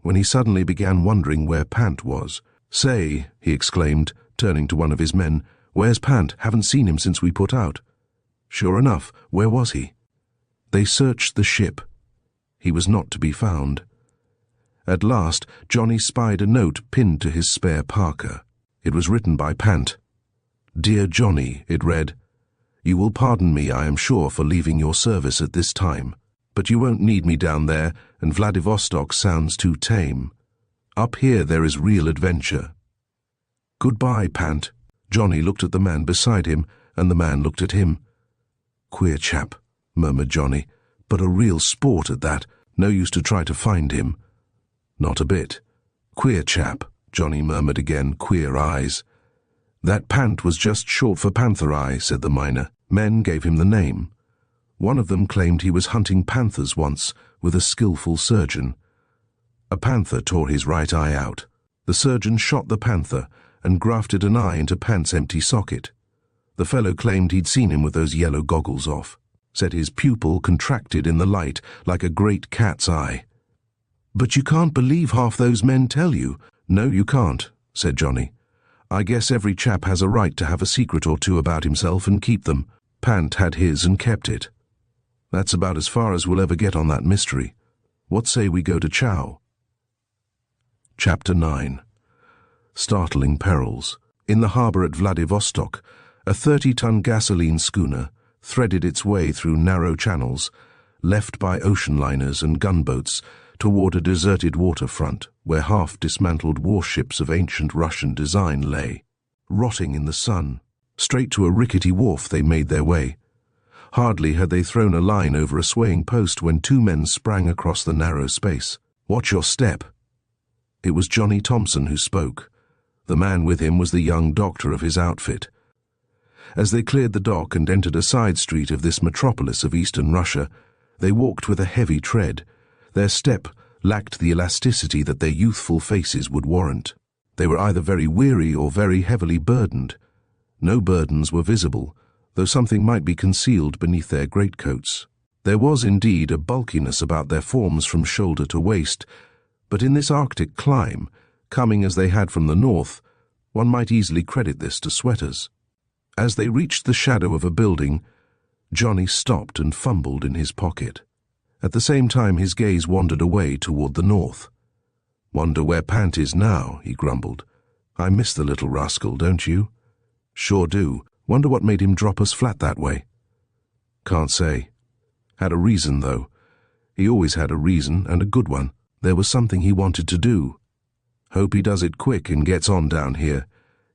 when he suddenly began wondering where Pant was. "Say," he exclaimed, turning to one of his men, "where's Pant? Haven't seen him since we put out." Sure enough, where was he? They searched the ship. He was not to be found. At last, Johnny spied a note pinned to his spare parka. It was written by Pant. "Dear Johnny," it read, "you will pardon me, I am sure, for leaving your service at this time. But you won't need me down there, and Vladivostok sounds too tame. Up here there is real adventure. Goodbye, Pant." Johnny looked at the man beside him, and the man looked at him. "Queer chap," murmured Johnny, "but a real sport at that. No use to try to find him." "Not a bit." "Queer chap," Johnny murmured again, "queer eyes." "That Pant was just short for Panther Eye," said the miner. Men gave him the name. One of them claimed he was hunting panthers once with a skillful surgeon. A panther tore his right eye out. The surgeon shot the panther and grafted an eye into Pant's empty socket. The fellow claimed he'd seen him with those yellow goggles off. Said his pupil contracted in the light like a great cat's eye. "But you can't believe half those men tell you." "No, you can't," said Johnny. "I guess every chap has a right to have a secret or 2 about himself and keep them. Pant had his and kept it. That's about as far as we'll ever get on that mystery." What say we go to Chow? Chapter 9. Startling Perils. In the harbour at Vladivostok, a 30-ton gasoline schooner threaded its way through narrow channels, left by ocean liners and gunboats, toward a deserted waterfront where half-dismantled warships of ancient Russian design lay. Rotting in the sun, straight to a rickety wharf they made their way. Hardly had they thrown a line over a swaying post when two men sprang across the narrow space. "Watch your step." It was Johnny Thompson who spoke. The man with him was the young doctor of his outfit. As they cleared the dock and entered a side street of this metropolis of eastern Russia, they walked with a heavy tread. Their step lacked the elasticity that their youthful faces would warrant. They were either very weary or very heavily burdened. No burdens were visible, though something might be concealed beneath their greatcoats. There was indeed a bulkiness about their forms from shoulder to waist, but in this Arctic climb, coming as they had from the north, one might easily credit this to sweaters. As they reached the shadow of a building, Johnny stopped and fumbled in his pocket. At the same time his gaze wandered away toward the north. "Wonder where Pant is now," he grumbled. "I miss the little rascal, don't you?" "Sure do. Wonder what made him drop us flat that way." "Can't say. Had a reason, though. He always had a reason, and a good one. There was something he wanted to do. Hope he does it quick and gets on down here.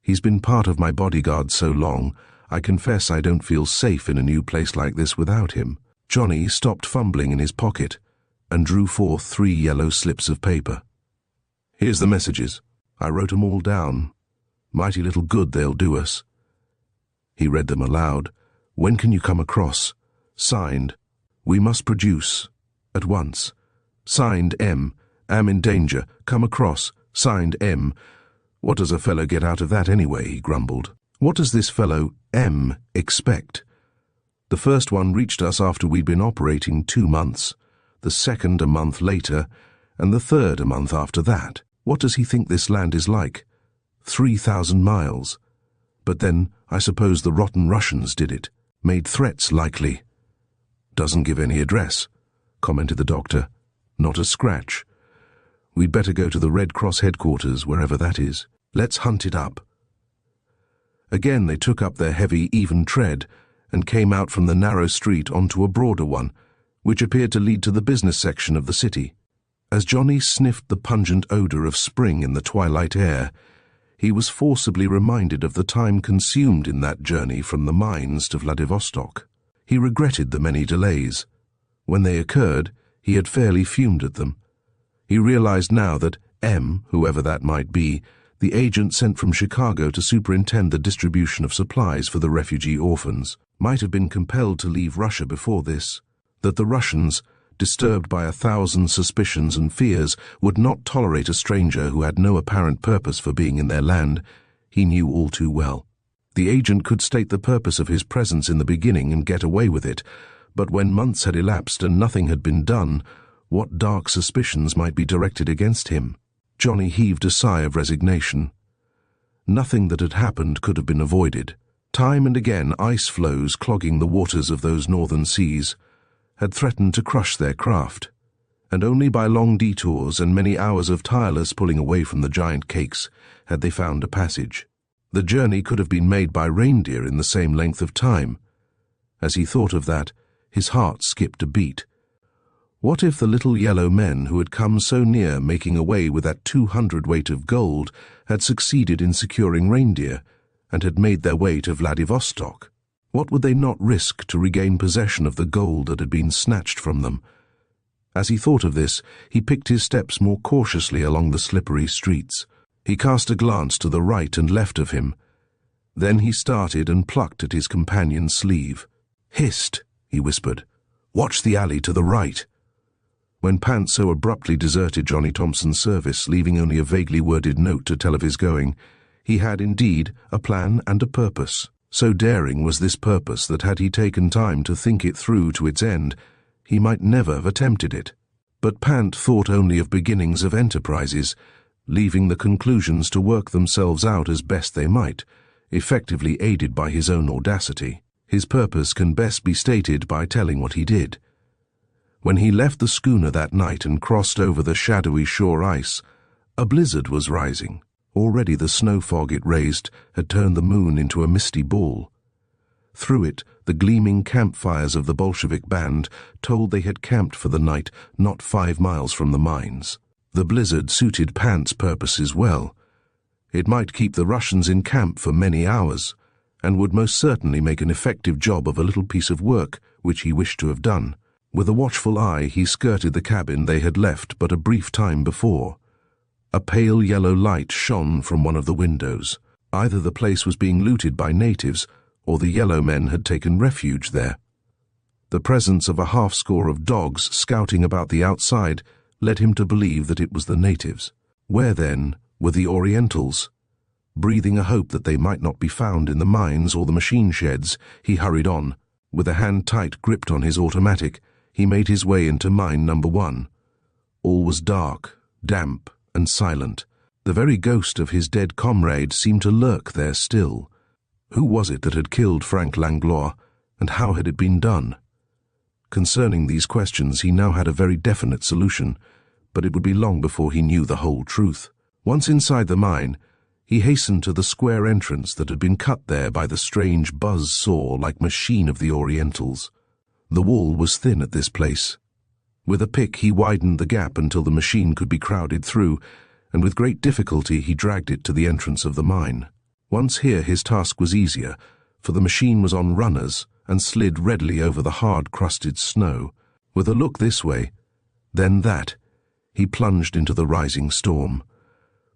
He's been part of my bodyguard so long, I confess I don't feel safe in a new place like this without him." Johnny stopped fumbling in his pocket and drew forth 3 yellow slips of paper. "Here's the messages. I wrote 'em all down. Mighty little good they'll do us." He read them aloud. "When can you come across? Signed, we must produce. At once. Signed, M. Am in danger. Come across. Signed, M." What does a fellow get out of that anyway, he grumbled. What does this fellow, M, expect? The first one reached us after we'd been operating 2 months, the second a month later, and the third a month after that. What does he think this land is like? 3,000 miles. But then, I suppose the rotten Russians did it. Made threats, likely. "Doesn't give any address," commented the doctor. "Not a scratch. We'd better go to the Red Cross headquarters, wherever that is. Let's hunt it up." Again they took up their heavy, even tread and came out from the narrow street onto a broader one, which appeared to lead to the business section of the city. As Johnny sniffed the pungent odor of spring in the twilight air, he was forcibly reminded of the time consumed in that journey from the mines to Vladivostok. He regretted the many delays. When they occurred, he had fairly fumed at them. He realized now that M, whoever that might be, the agent sent from Chicago to superintend the distribution of supplies for the refugee orphans, might have been compelled to leave Russia before this, that the Russians, disturbed by 1,000 suspicions and fears, would not tolerate a stranger who had no apparent purpose for being in their land, he knew all too well. The agent could state the purpose of his presence in the beginning and get away with it, but when months had elapsed and nothing had been done, what dark suspicions might be directed against him? Johnny heaved a sigh of resignation. Nothing that had happened could have been avoided. Time and again ice floes clogging the waters of those northern seas had threatened to crush their craft, and only by long detours and many hours of tireless pulling away from the giant cakes had they found a passage. The journey could have been made by reindeer in the same length of time. As he thought of that, his heart skipped a beat. What if the little yellow men who had come so near making away with that 200 weight of gold had succeeded in securing reindeer and had made their way to Vladivostok? What would they not risk to regain possession of the gold that had been snatched from them? As he thought of this, he picked his steps more cautiously along the slippery streets. He cast a glance to the right and left of him. Then he started and plucked at his companion's sleeve. "Hist," he whispered. "Watch the alley to the right." When Pant so abruptly deserted Johnny Thompson's service, leaving only a vaguely worded note to tell of his going, he had indeed a plan and a purpose. So daring was this purpose that had he taken time to think it through to its end, he might never have attempted it. But Pant thought only of beginnings of enterprises, leaving the conclusions to work themselves out as best they might, effectively aided by his own audacity. His purpose can best be stated by telling what he did. When he left the schooner that night and crossed over the shadowy shore ice, a blizzard was rising. Already the snow fog it raised had turned the moon into a misty ball. Through it, the gleaming campfires of the Bolshevik band told they had camped for the night not 5 miles from the mines. The blizzard suited Pant's purposes well. It might keep the Russians in camp for many hours, and would most certainly make an effective job of a little piece of work which he wished to have done. With a watchful eye he skirted the cabin they had left but a brief time before. A pale yellow light shone from one of the windows. Either the place was being looted by natives, or the yellow men had taken refuge there. The presence of a half-score of dogs scouting about the outside led him to believe that it was the natives. Where, then, were the Orientals? Breathing a hope that they might not be found in the mines or the machine sheds, he hurried on. With a hand tight gripped on his automatic, he made his way into mine number 1. All was dark, damp, and silent. The very ghost of his dead comrade seemed to lurk there still. Who was it that had killed Frank Langlois, and how had it been done? Concerning these questions he now had a very definite solution, but it would be long before he knew the whole truth. Once inside the mine, he hastened to the square entrance that had been cut there by the strange buzz-saw-like machine of the Orientals. The wall was thin at this place. With a pick he widened the gap until the machine could be crowded through, and with great difficulty he dragged it to the entrance of the mine. Once here his task was easier, for the machine was on runners and slid readily over the hard-crusted snow. With a look this way, then that, he plunged into the rising storm.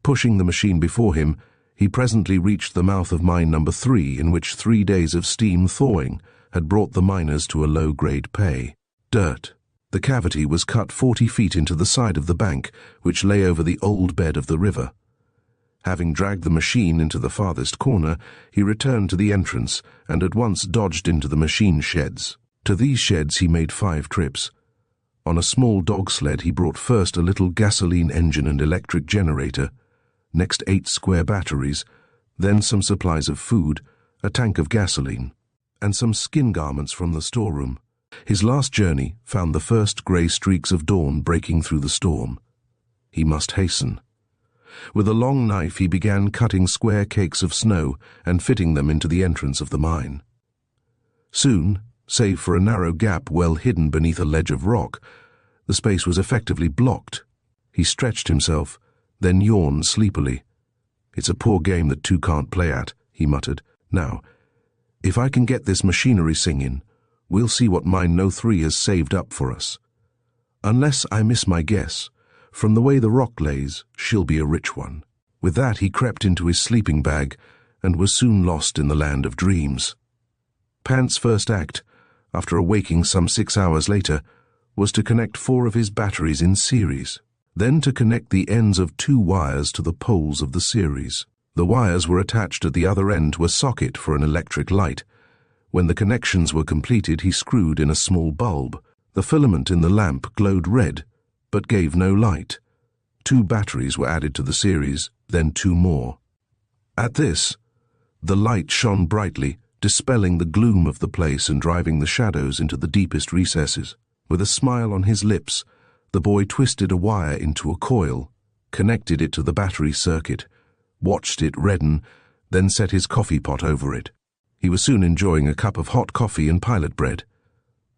Pushing the machine before him, he presently reached the mouth of mine number 3, in which 3 days of steam thawing had brought the miners to a low-grade pay. Dirt. The cavity was cut 40 feet into the side of the bank, which lay over the old bed of the river. Having dragged the machine into the farthest corner, he returned to the entrance and at once dodged into the machine sheds. To these sheds he made 5 trips. On a small dog sled he brought first a little gasoline engine and electric generator, next 8 square batteries, then some supplies of food, a tank of gasoline, and some skin garments from the storeroom. His last journey found the first grey streaks of dawn breaking through the storm. He must hasten. With a long knife he began cutting square cakes of snow and fitting them into the entrance of the mine. Soon, save for a narrow gap well hidden beneath a ledge of rock, the space was effectively blocked. He stretched himself, then yawned sleepily. "It's a poor game that 2 can't play at," he muttered. "Now, if I can get this machinery singing, we'll see what mine No. 3 has saved up for us. Unless I miss my guess, from the way the rock lays, she'll be a rich one." With that he crept into his sleeping bag and was soon lost in the land of dreams. Pant's first act, after awaking some 6 hours later, was to connect 4 of his batteries in series, then to connect the ends of 2 wires to the poles of the series. The wires were attached at the other end to a socket for an electric light. When the connections were completed, he screwed in a small bulb. The filament in the lamp glowed red, but gave no light. 2 batteries were added to the series, then 2 more. At this, the light shone brightly, dispelling the gloom of the place and driving the shadows into the deepest recesses. With a smile on his lips, the boy twisted a wire into a coil, connected it to the battery circuit, watched it redden, then set his coffee pot over it. He was soon enjoying a cup of hot coffee and pilot bread.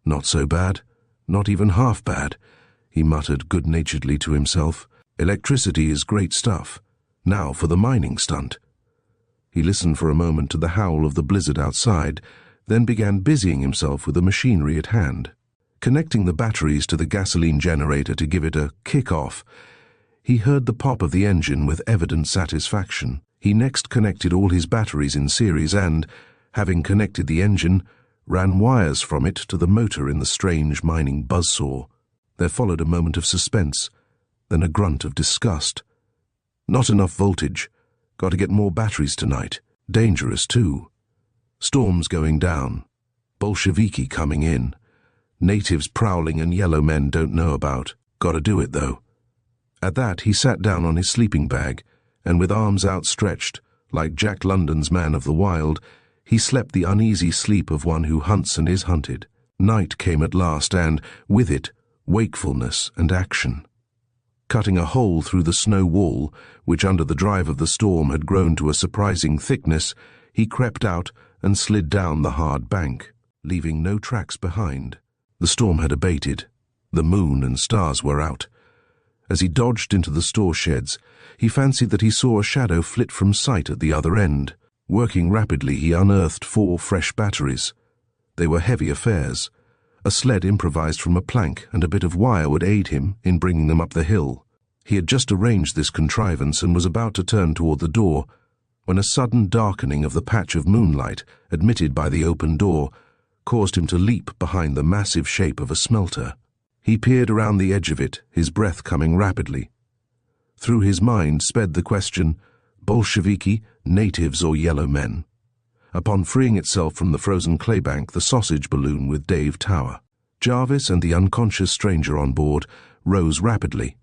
"Not so bad, not even half bad," he muttered good-naturedly to himself. "Electricity is great stuff. Now for the mining stunt." He listened for a moment to the howl of the blizzard outside, then began busying himself with the machinery at hand. Connecting the batteries to the gasoline generator to give it a kick-off, he heard the pop of the engine with evident satisfaction. He next connected all his batteries in series and, having connected the engine, ran wires from it to the motor in the strange mining buzzsaw. There followed a moment of suspense, then a grunt of disgust. "Not enough voltage. Got to get more batteries tonight. Dangerous, too. Storm's going down. Bolsheviki coming in. Natives prowling and yellow men don't know about. Got to do it, though." At that he sat down on his sleeping bag, and with arms outstretched, like Jack London's Man of the Wild, he slept the uneasy sleep of one who hunts and is hunted. Night came at last, and, with it, wakefulness and action. Cutting a hole through the snow wall, which under the drive of the storm had grown to a surprising thickness, he crept out and slid down the hard bank, leaving no tracks behind. The storm had abated. The moon and stars were out. As he dodged into the store sheds, he fancied that he saw a shadow flit from sight at the other end. Working rapidly, he unearthed 4 fresh batteries. They were heavy affairs. A sled improvised from a plank and a bit of wire would aid him in bringing them up the hill. He had just arranged this contrivance and was about to turn toward the door, when a sudden darkening of the patch of moonlight admitted by the open door caused him to leap behind the massive shape of a smelter. He peered around the edge of it, his breath coming rapidly. Through his mind sped the question, Bolsheviki, natives or yellow men? Upon freeing itself from the frozen claybank, the sausage balloon with Dave Tower, Jarvis and the unconscious stranger on board rose rapidly.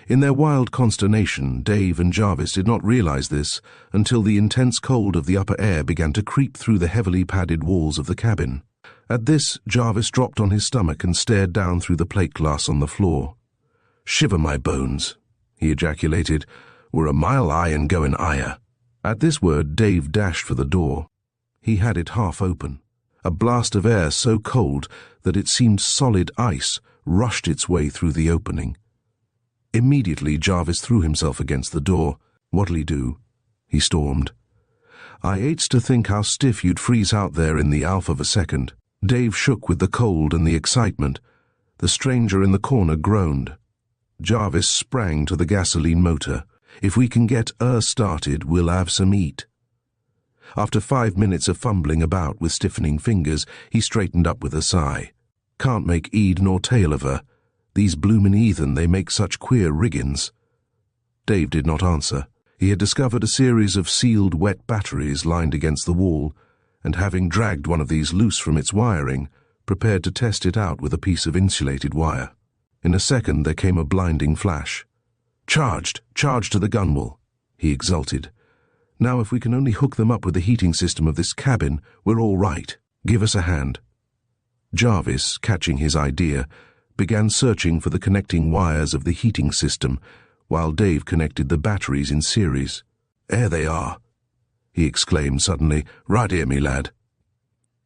In their wild consternation, Dave and Jarvis did not realize this until the intense cold of the upper air began to creep through the heavily padded walls of the cabin. At this, Jarvis dropped on his stomach and stared down through the plate glass on the floor. "Shiver my bones," he ejaculated. "We're a mile high and going higher." At this word, Dave dashed for the door. He had it half open. A blast of air so cold that it seemed solid ice rushed its way through the opening. Immediately, Jarvis threw himself against the door. "What'll he do?" he stormed. "I hates to think how stiff you'd freeze out there in the half of a second." Dave shook with the cold and the excitement. The stranger in the corner groaned. Jarvis sprang to the gasoline motor. "If we can get her started, we'll have some eat." After 5 minutes of fumbling about with stiffening fingers, he straightened up with a sigh. "Can't make head nor tail of her. These bloomin' heathen, they make such queer riggins." Dave did not answer. He had discovered a series of sealed wet batteries lined against the wall, and having dragged one of these loose from its wiring, prepared to test it out with a piece of insulated wire. In a second there came a blinding flash. "Charged! Charged to the gunwale!" he exulted. "Now if we can only hook them up with the heating system of this cabin, we're all right. Give us a hand." Jarvis, catching his idea, began searching for the connecting wires of the heating system, while Dave connected the batteries in series. "There they are," he exclaimed suddenly. "Right here, me lad."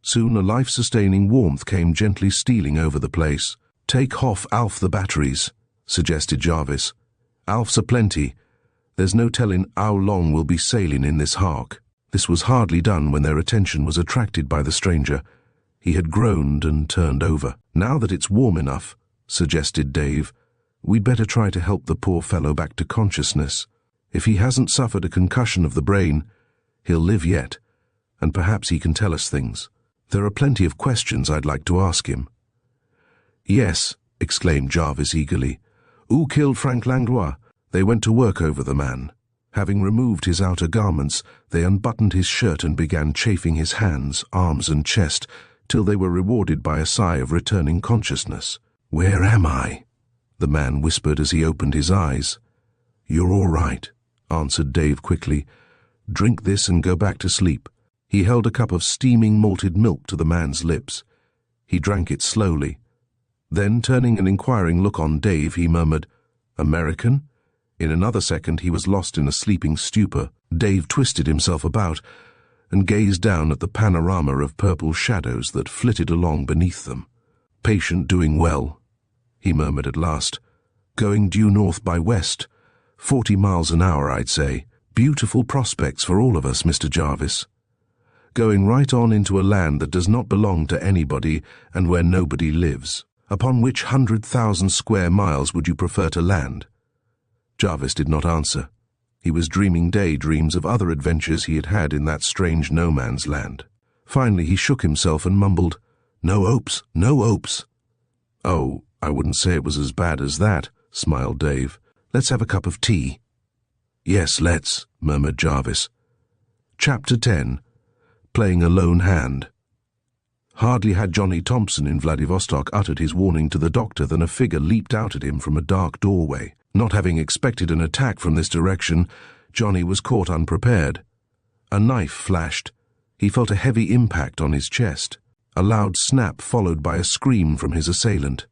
Soon a life-sustaining warmth came gently stealing over the place. "Take off Alf the batteries," suggested Jarvis. "Alf's a-plenty. There's no telling how long we'll be sailing in this hark." This was hardly done when their attention was attracted by the stranger. He had groaned and turned over. "Now that it's warm enough," suggested Dave, "we'd better try to help the poor fellow back to consciousness. If he hasn't suffered a concussion of the brain, he'll live yet, and perhaps he can tell us things. There are plenty of questions I'd like to ask him." "Yes," exclaimed Jarvis eagerly. "Who killed Frank Langlois?" They went to work over the man. Having removed his outer garments, they unbuttoned his shirt and began chafing his hands, arms and chest, till they were rewarded by a sigh of returning consciousness. "Where am I?" the man whispered as he opened his eyes. "You're all right," answered Dave quickly. "Drink this and go back to sleep." He held a cup of steaming malted milk to the man's lips. He drank it slowly. Then, turning an inquiring look on Dave, he murmured, "American?" In another second he was lost in a sleeping stupor. Dave twisted himself about and gazed down at the panorama of purple shadows that flitted along beneath them. "Patient doing well," he murmured at last. "Going due north by west. 40 miles an hour, I'd say. Beautiful prospects for all of us, Mr. Jarvis. Going right on into a land that does not belong to anybody and where nobody lives. Upon which 100,000 square miles would you prefer to land?" Jarvis did not answer. He was dreaming daydreams of other adventures he had had in that strange no-man's land. Finally he shook himself and mumbled, "No hopes, no hopes." "Oh, I wouldn't say it was as bad as that," smiled Dave. "Let's have a cup of tea." "Yes, let's," murmured Jarvis. Chapter 10. Playing a Lone Hand. Hardly had Johnny Thompson in Vladivostok uttered his warning to the doctor than a figure leaped out at him from a dark doorway. Not having expected an attack from this direction, Johnny was caught unprepared. A knife flashed. He felt a heavy impact on his chest. A loud snap followed by a scream from his assailant.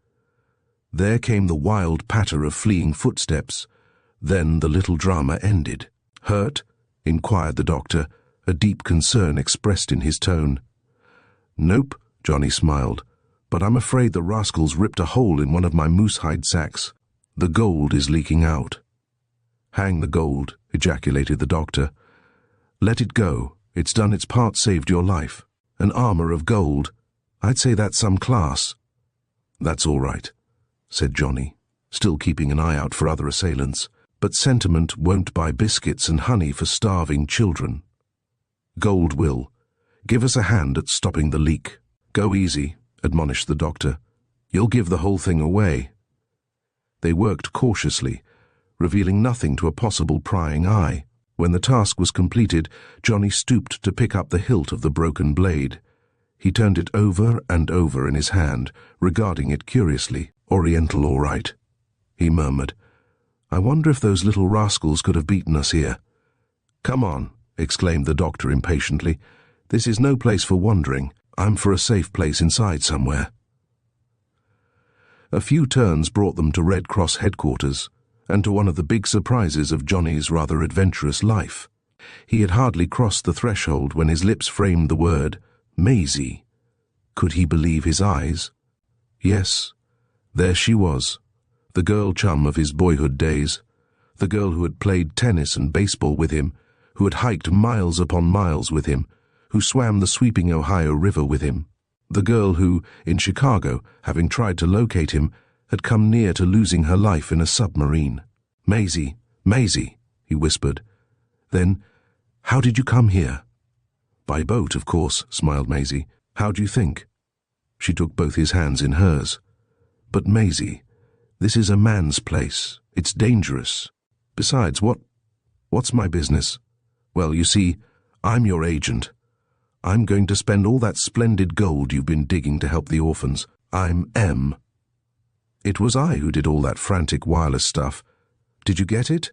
There came the wild patter of fleeing footsteps. Then the little drama ended. "Hurt?" inquired the doctor, a deep concern expressed in his tone. "Nope," Johnny smiled, "but I'm afraid the rascals ripped a hole in one of my moose-hide sacks. The gold is leaking out." "Hang the gold," ejaculated the doctor. "Let it go. It's done its part, saved your life. An armor of gold. I'd say that's some class." "That's all right," said Johnny, still keeping an eye out for other assailants. "But sentiment won't buy biscuits and honey for starving children. Gold will. Give us a hand at stopping the leak." "Go easy," admonished the doctor. "You'll give the whole thing away." They worked cautiously, revealing nothing to a possible prying eye. When the task was completed, Johnny stooped to pick up the hilt of the broken blade. He turned it over and over in his hand, regarding it curiously. "Oriental, all right," he murmured. "I wonder if those little rascals could have beaten us here." "Come on," exclaimed the doctor impatiently. "This is no place for wandering. I'm for a safe place inside somewhere." A few turns brought them to Red Cross headquarters, and to one of the big surprises of Johnny's rather adventurous life. He had hardly crossed the threshold when his lips framed the word, Maisie. Could he believe his eyes? Yes, there she was, the girl chum of his boyhood days, the girl who had played tennis and baseball with him, who had hiked miles upon miles with him, who swam the sweeping Ohio River with him, the girl who, in Chicago, having tried to locate him, had come near to losing her life in a submarine. "Maisie, Maisie," he whispered. Then, "How did you come here?" "By boat, of course," smiled Maisie. "How do you think?" She took both his hands in hers. "But Maisie, this is a man's place. It's dangerous. Besides, what's my business?" "Well, you see, I'm your agent. I'm going to spend all that splendid gold you've been digging to help the orphans. I'm M. It was I who did all that frantic wireless stuff. Did you get it?"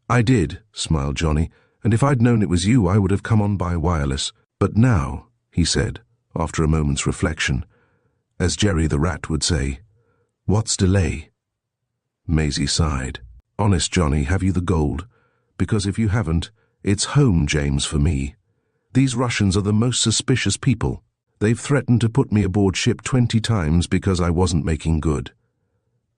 "I did," smiled Johnny, "and if I'd known it was you, I would have come on by wireless. But now," he said, after a moment's reflection, as Jerry the rat would say, "what's delay?" Maisie sighed. "Honest, Johnny, have you the gold? Because if you haven't, it's home, James, for me. These Russians are the most suspicious people. They've threatened to put me aboard ship 20 times because I wasn't making good.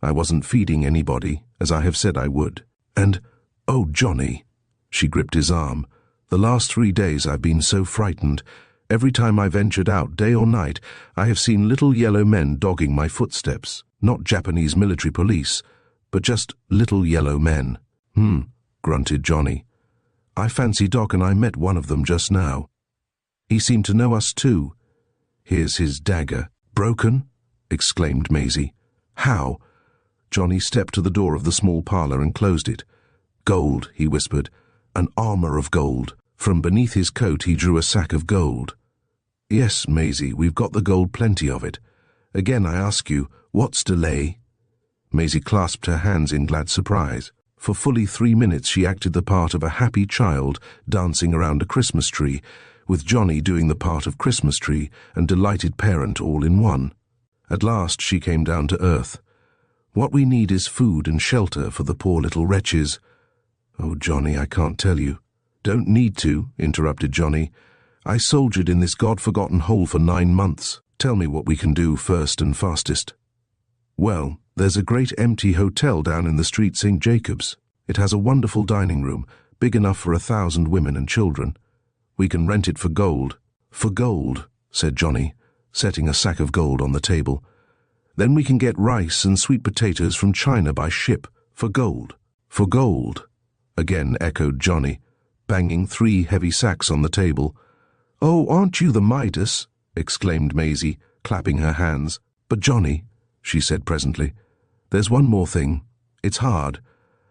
I wasn't feeding anybody, as I have said I would. And, oh, Johnny," she gripped his arm, "the last 3 days I've been so frightened. Every time I ventured out, day or night, I have seen little yellow men dogging my footsteps. Not Japanese military police, but just little yellow men." Grunted Johnny. "I fancy Doc and I met one of them just now. He seemed to know us too. Here's his dagger." "Broken?" exclaimed Maisie. "How?" Johnny stepped to the door of the small parlor and closed it. "Gold," he whispered. "An armor of gold." From beneath his coat he drew a sack of gold. "Yes, Maisie, we've got the gold, plenty of it. Again I ask you, what's delay?" Maisie clasped her hands in glad surprise. For fully 3 minutes she acted the part of a happy child dancing around a Christmas tree, with Johnny doing the part of Christmas tree and delighted parent all in one. At last she came down to earth. "What we need is food and shelter for the poor little wretches." "Oh, Johnny, I can't tell you." "Don't need to," interrupted Johnny. "I soldiered in this God-forgotten hole for 9 months. Tell me what we can do first and fastest." "Well, there's a great empty hotel down in the street St. Jacobs. It has a wonderful dining room, big enough for 1,000 women and children. We can rent it for gold." "For gold," said Johnny, setting a sack of gold on the table. "Then we can get rice and sweet potatoes from China by ship, for gold." "For gold," again echoed Johnny, banging 3 heavy sacks on the table. "Oh, aren't you the Midas?" exclaimed Maisie, clapping her hands. "But Johnny," she said presently, "there's one more thing. It's hard,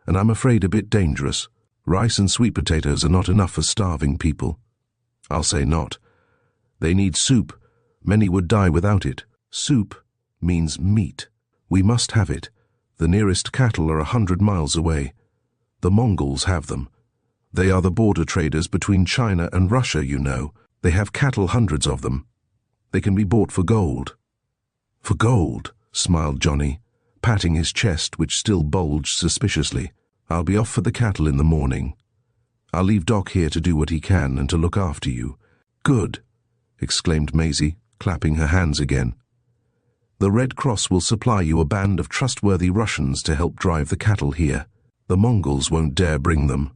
and I'm afraid a bit dangerous. Rice and sweet potatoes are not enough for starving people." "I'll say not. They need soup. Many would die without it. Soup means meat. We must have it. The nearest cattle are 100 miles away. The Mongols have them. They are the border traders between China and Russia, you know. They have cattle, hundreds of them. They can be bought for gold." "For gold," smiled Johnny, patting his chest, which still bulged suspiciously. "I'll be off for the cattle in the morning. I'll leave Doc here to do what he can and to look after you." "Good," exclaimed Maisie, clapping her hands again. "The Red Cross will supply you a band of trustworthy Russians to help drive the cattle here. The Mongols won't dare bring them."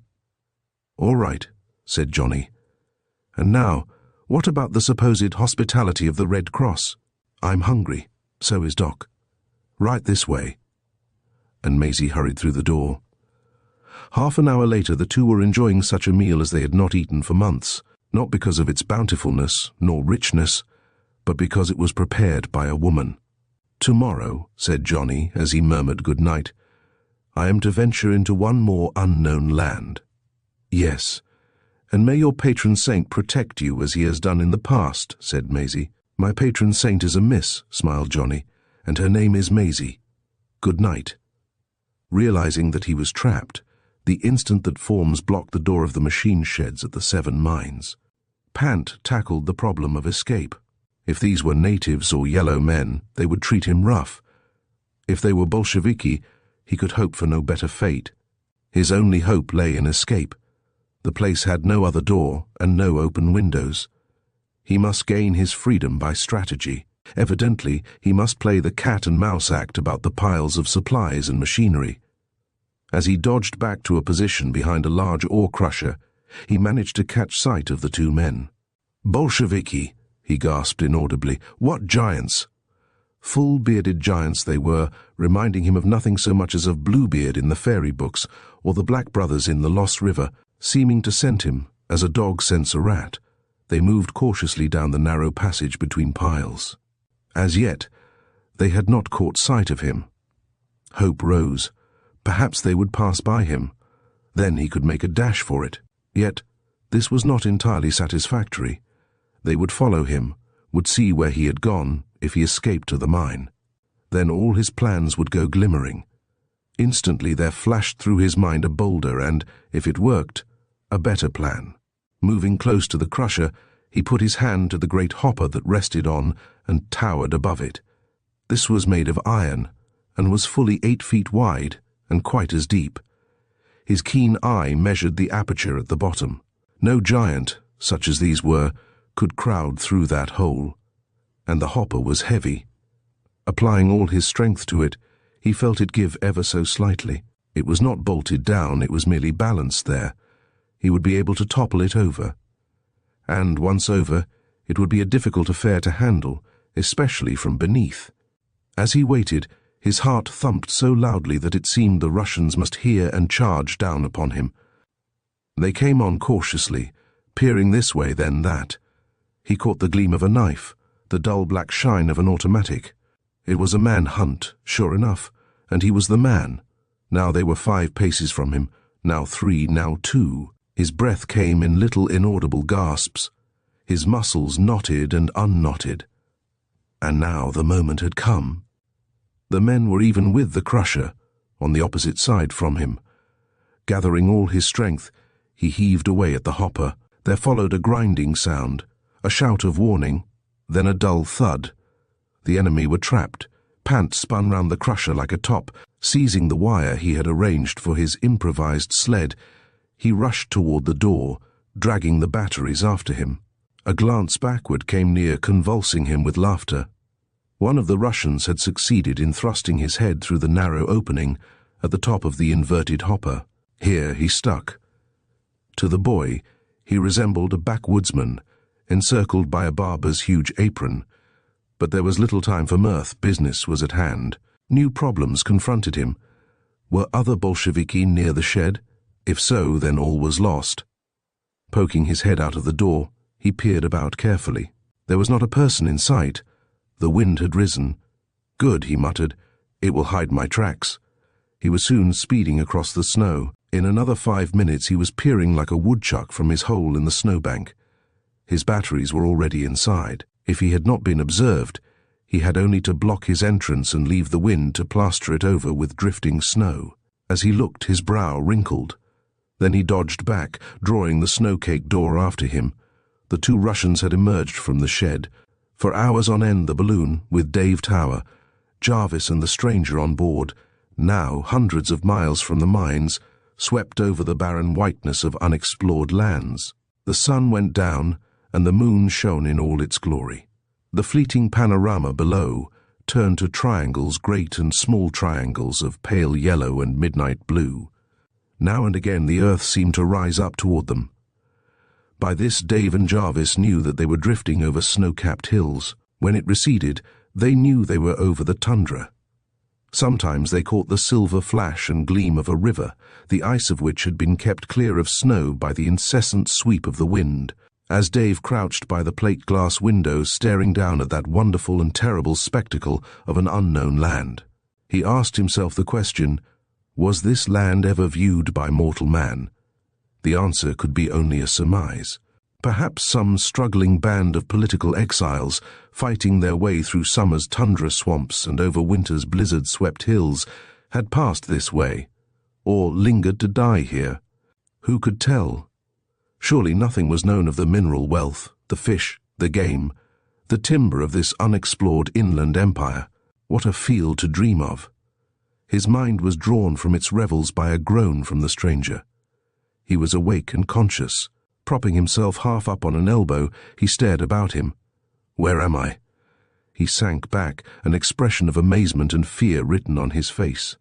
"All right," said Johnny. "And now, what about the supposed hospitality of the Red Cross? I'm hungry, so is Doc. Right this way." And Maisie hurried through the door. Half an hour later, the two were enjoying such a meal as they had not eaten for months, not because of its bountifulness nor richness, but because it was prepared by a woman. "Tomorrow," said Johnny as he murmured good night, "I am to venture into one more unknown land." "Yes, and may your patron saint protect you as he has done in the past," said Maisie. "My patron saint is a miss," smiled Johnny, "and her name is Maisie. Good night." Realizing that he was trapped, the instant that forms blocked the door of the machine sheds at the 7 mines, Pant tackled the problem of escape. If these were natives or yellow men, they would treat him rough. If they were Bolsheviki, he could hope for no better fate. His only hope lay in escape. The place had no other door and no open windows. He must gain his freedom by strategy. Evidently, he must play the cat-and-mouse act about the piles of supplies and machinery. As he dodged back to a position behind a large ore crusher, he managed to catch sight of the 2 men. "Bolsheviki," he gasped inaudibly. "What giants!" Full-bearded giants they were, reminding him of nothing so much as of Bluebeard in the fairy books, or the Black Brothers in the Lost River, seeming to scent him as a dog scents a rat. They moved cautiously down the narrow passage between piles. As yet, they had not caught sight of him. Hope rose. Perhaps they would pass by him. Then he could make a dash for it. Yet, this was not entirely satisfactory. They would follow him, would see where he had gone if he escaped to the mine. Then all his plans would go glimmering. Instantly there flashed through his mind a bolder and, if it worked, a better plan. Moving close to the crusher, he put his hand to the great hopper that rested on and towered above it. This was made of iron, and was fully 8 feet wide and quite as deep. His keen eye measured the aperture at the bottom. No giant, such as these were, could crowd through that hole. And the hopper was heavy. Applying all his strength to it, he felt it give ever so slightly. It was not bolted down, it was merely balanced there. He would be able to topple it over. And, once over, it would be a difficult affair to handle, especially from beneath. As he waited, his heart thumped so loudly that it seemed the Russians must hear and charge down upon him. They came on cautiously, peering this way then that. He caught the gleam of a knife, the dull black shine of an automatic. It was a man-hunt, sure enough, and he was the man. Now they were 5 paces from him, now 3, now 2. His breath came in little inaudible gasps. His muscles knotted and unknotted. And now the moment had come. The men were even with the crusher, on the opposite side from him. Gathering all his strength, he heaved away at the hopper. There followed a grinding sound, a shout of warning, then a dull thud. The enemy were trapped. Pant spun round the crusher like a top. Seizing the wire he had arranged for his improvised sled, he rushed toward the door, dragging the batteries after him. A glance backward came near convulsing him with laughter. One of the Russians had succeeded in thrusting his head through the narrow opening at the top of the inverted hopper. Here he stuck. To the boy, he resembled a backwoodsman, encircled by a barber's huge apron. But there was little time for mirth. Business was at hand. New problems confronted him. Were other Bolsheviki near the shed? If so, then all was lost. Poking his head out of the door, he peered about carefully. There was not a person in sight. The wind had risen. "Good," he muttered. "It will hide my tracks." He was soon speeding across the snow. In another 5 minutes he was peering like a woodchuck from his hole in the snowbank. His batteries were already inside. If he had not been observed, he had only to block his entrance and leave the wind to plaster it over with drifting snow. As he looked, his brow wrinkled. Then he dodged back, drawing the snow-caked door after him. The 2 Russians had emerged from the shed. For hours on end the balloon, with Dave Tower, Jarvis and the stranger on board, now hundreds of miles from the mines, swept over the barren whiteness of unexplored lands. The sun went down, and the moon shone in all its glory. The fleeting panorama below turned to triangles, great and small triangles of pale yellow and midnight blue. Now and again the earth seemed to rise up toward them. By this Dave and Jarvis knew that they were drifting over snow-capped hills. When it receded, they knew they were over the tundra. Sometimes they caught the silver flash and gleam of a river, the ice of which had been kept clear of snow by the incessant sweep of the wind. As Dave crouched by the plate-glass windows staring down at that wonderful and terrible spectacle of an unknown land, he asked himself the question, was this land ever viewed by mortal man? The answer could be only a surmise. Perhaps some struggling band of political exiles, fighting their way through summer's tundra swamps and over winter's blizzard-swept hills, had passed this way, or lingered to die here. Who could tell? Surely nothing was known of the mineral wealth, the fish, the game, the timber of this unexplored inland empire. What a field to dream of! His mind was drawn from its revels by a groan from the stranger. He was awake and conscious. Propping himself half up on an elbow, he stared about him. Where am I? He sank back, an expression of amazement and fear written on his face.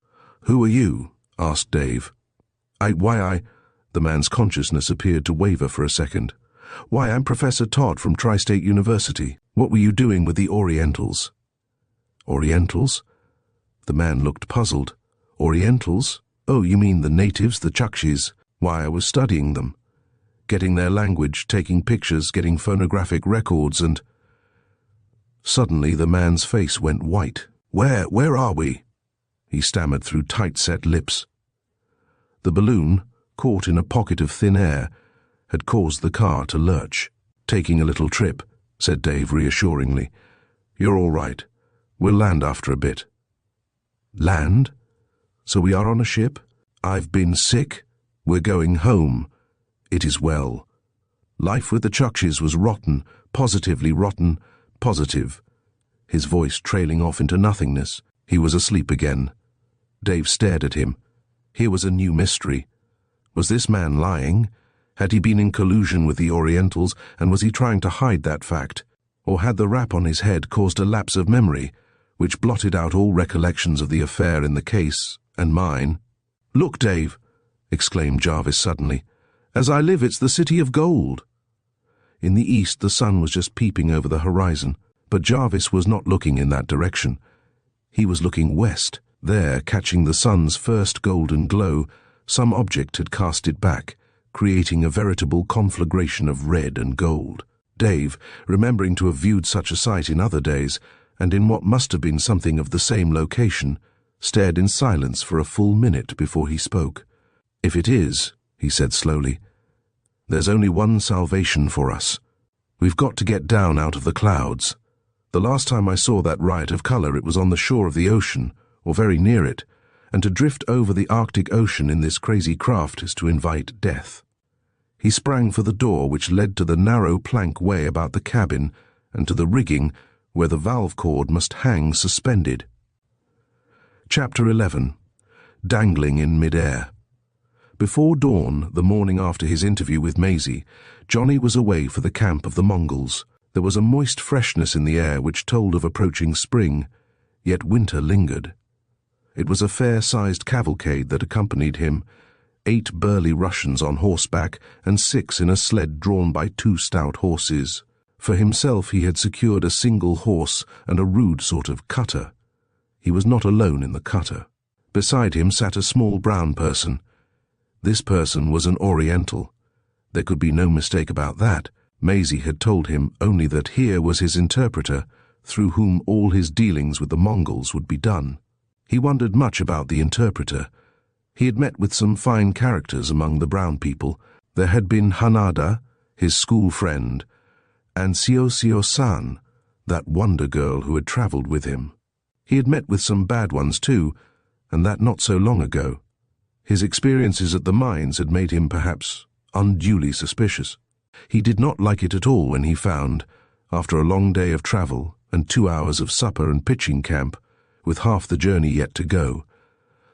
Who are you? Asked Dave. The man's consciousness appeared to waver for a second. Why, I'm Professor Todd from Tri-State University. What were you doing with the Orientals? Orientals? The man looked puzzled. Orientals? Oh, you mean the natives, the Chukchis. Why, I was studying them. Getting their language, taking pictures, getting phonographic records, and... Suddenly the man's face went white. Where are we? He stammered through tight-set lips. The balloon, caught in a pocket of thin air, had caused the car to lurch. Taking a little trip, said Dave reassuringly. You're all right. We'll land after a bit. Land? So we are on a ship? I've been sick. We're going home. It is well. Life with the Chukchis was rotten, positively rotten, positive. His voice trailing off into nothingness. He was asleep again. Dave stared at him. Here was a new mystery. Was this man lying? Had he been in collusion with the Orientals, and was he trying to hide that fact? Or had the rap on his head caused a lapse of memory, which blotted out all recollections of the affair in the case, and mine? Look, Dave, exclaimed Jarvis suddenly. As I live, it's the city of gold. In the east the sun was just peeping over the horizon, but Jarvis was not looking in that direction. He was looking west. There, catching the sun's first golden glow, some object had cast it back, creating a veritable conflagration of red and gold. Dave, remembering to have viewed such a sight in other days, and in what must have been something of the same location, stared in silence for a full minute before he spoke. If it is, he said slowly, there's only one salvation for us. We've got to get down out of the clouds. The last time I saw that riot of color, it was on the shore of the ocean, or very near it, and to drift over the Arctic Ocean in this crazy craft is to invite death. He sprang for the door which led to the narrow plank way about the cabin and to the rigging where the valve cord must hang suspended. Chapter 11. Dangling in mid-air. Before dawn, the morning after his interview with Maisie, Johnny was away for the camp of the Mongols. There was a moist freshness in the air which told of approaching spring, yet winter lingered. It was a fair-sized cavalcade that accompanied him, 8 burly Russians on horseback and 6 in a sled drawn by 2 stout horses. For himself he had secured a single horse and a rude sort of cutter. He was not alone in the cutter. Beside him sat a small brown person. This person was an Oriental. There could be no mistake about that. Maisie had told him only that here was his interpreter, through whom all his dealings with the Mongols would be done. He wondered much about the interpreter. He had met with some fine characters among the brown people. There had been Hanada, his school friend, and Sio-Sio-san, that wonder girl who had travelled with him. He had met with some bad ones too, and that not so long ago. His experiences at the mines had made him perhaps unduly suspicious. He did not like it at all when he found, after a long day of travel and 2 hours of supper and pitching camp, with half the journey yet to go,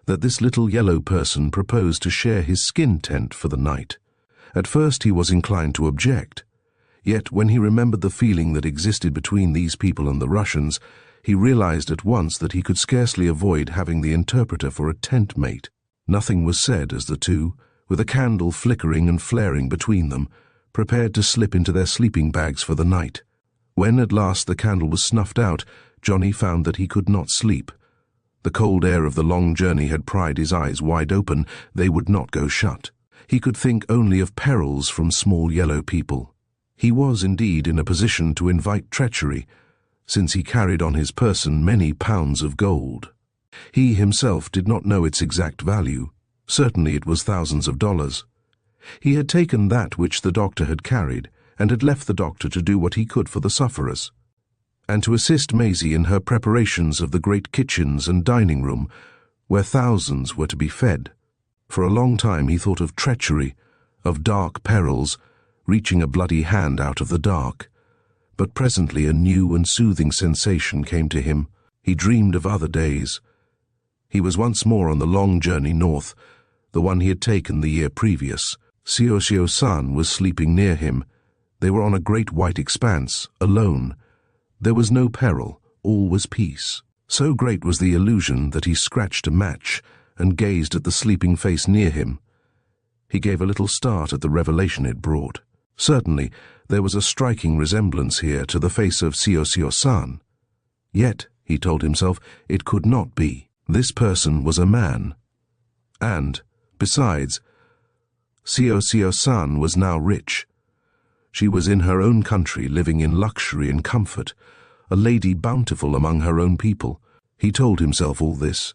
that this little yellow person proposed to share his skin tent for the night. At first he was inclined to object, yet when he remembered the feeling that existed between these people and the Russians, he realized at once that he could scarcely avoid having the interpreter for a tent mate. Nothing was said as the two, with a candle flickering and flaring between them, prepared to slip into their sleeping bags for the night. When at last the candle was snuffed out, Johnny found that he could not sleep. The cold air of the long journey had pried his eyes wide open. They would not go shut. He could think only of perils from small yellow people. He was indeed in a position to invite treachery, since he carried on his person many pounds of gold. He himself did not know its exact value. Certainly it was thousands of dollars. He had taken that which the doctor had carried, and had left the doctor to do what he could for the sufferers, and to assist Maisie in her preparations of the great kitchens and dining room, where thousands were to be fed. For a long time he thought of treachery, of dark perils, reaching a bloody hand out of the dark. But presently a new and soothing sensation came to him. He dreamed of other days. He was once more on the long journey north, the one he had taken the year previous. Xiao-Xiao-San was sleeping near him. They were on a great white expanse, alone. There was no peril, all was peace. So great was the illusion that he scratched a match and gazed at the sleeping face near him. He gave a little start at the revelation it brought. Certainly, there was a striking resemblance here to the face of Xiao-Xiao-San. Yet, he told himself, it could not be. This person was a man. And, besides, Xiao-Xiao-San was now rich. She was in her own country, living in luxury and comfort, a lady bountiful among her own people. He told himself all this,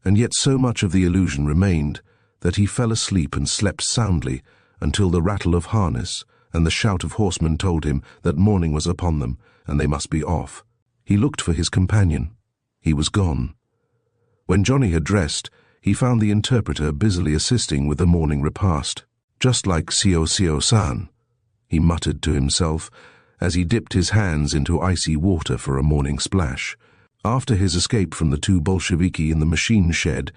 and yet so much of the illusion remained that he fell asleep and slept soundly until the rattle of harness and the shout of horsemen told him that morning was upon them and they must be off. He looked for his companion. He was gone. When Johnny had dressed, he found the interpreter busily assisting with the morning repast. Just like Xiao-Xiao-San, he muttered to himself as he dipped his hands into icy water for a morning splash. After his escape from the two Bolsheviki in the machine shed,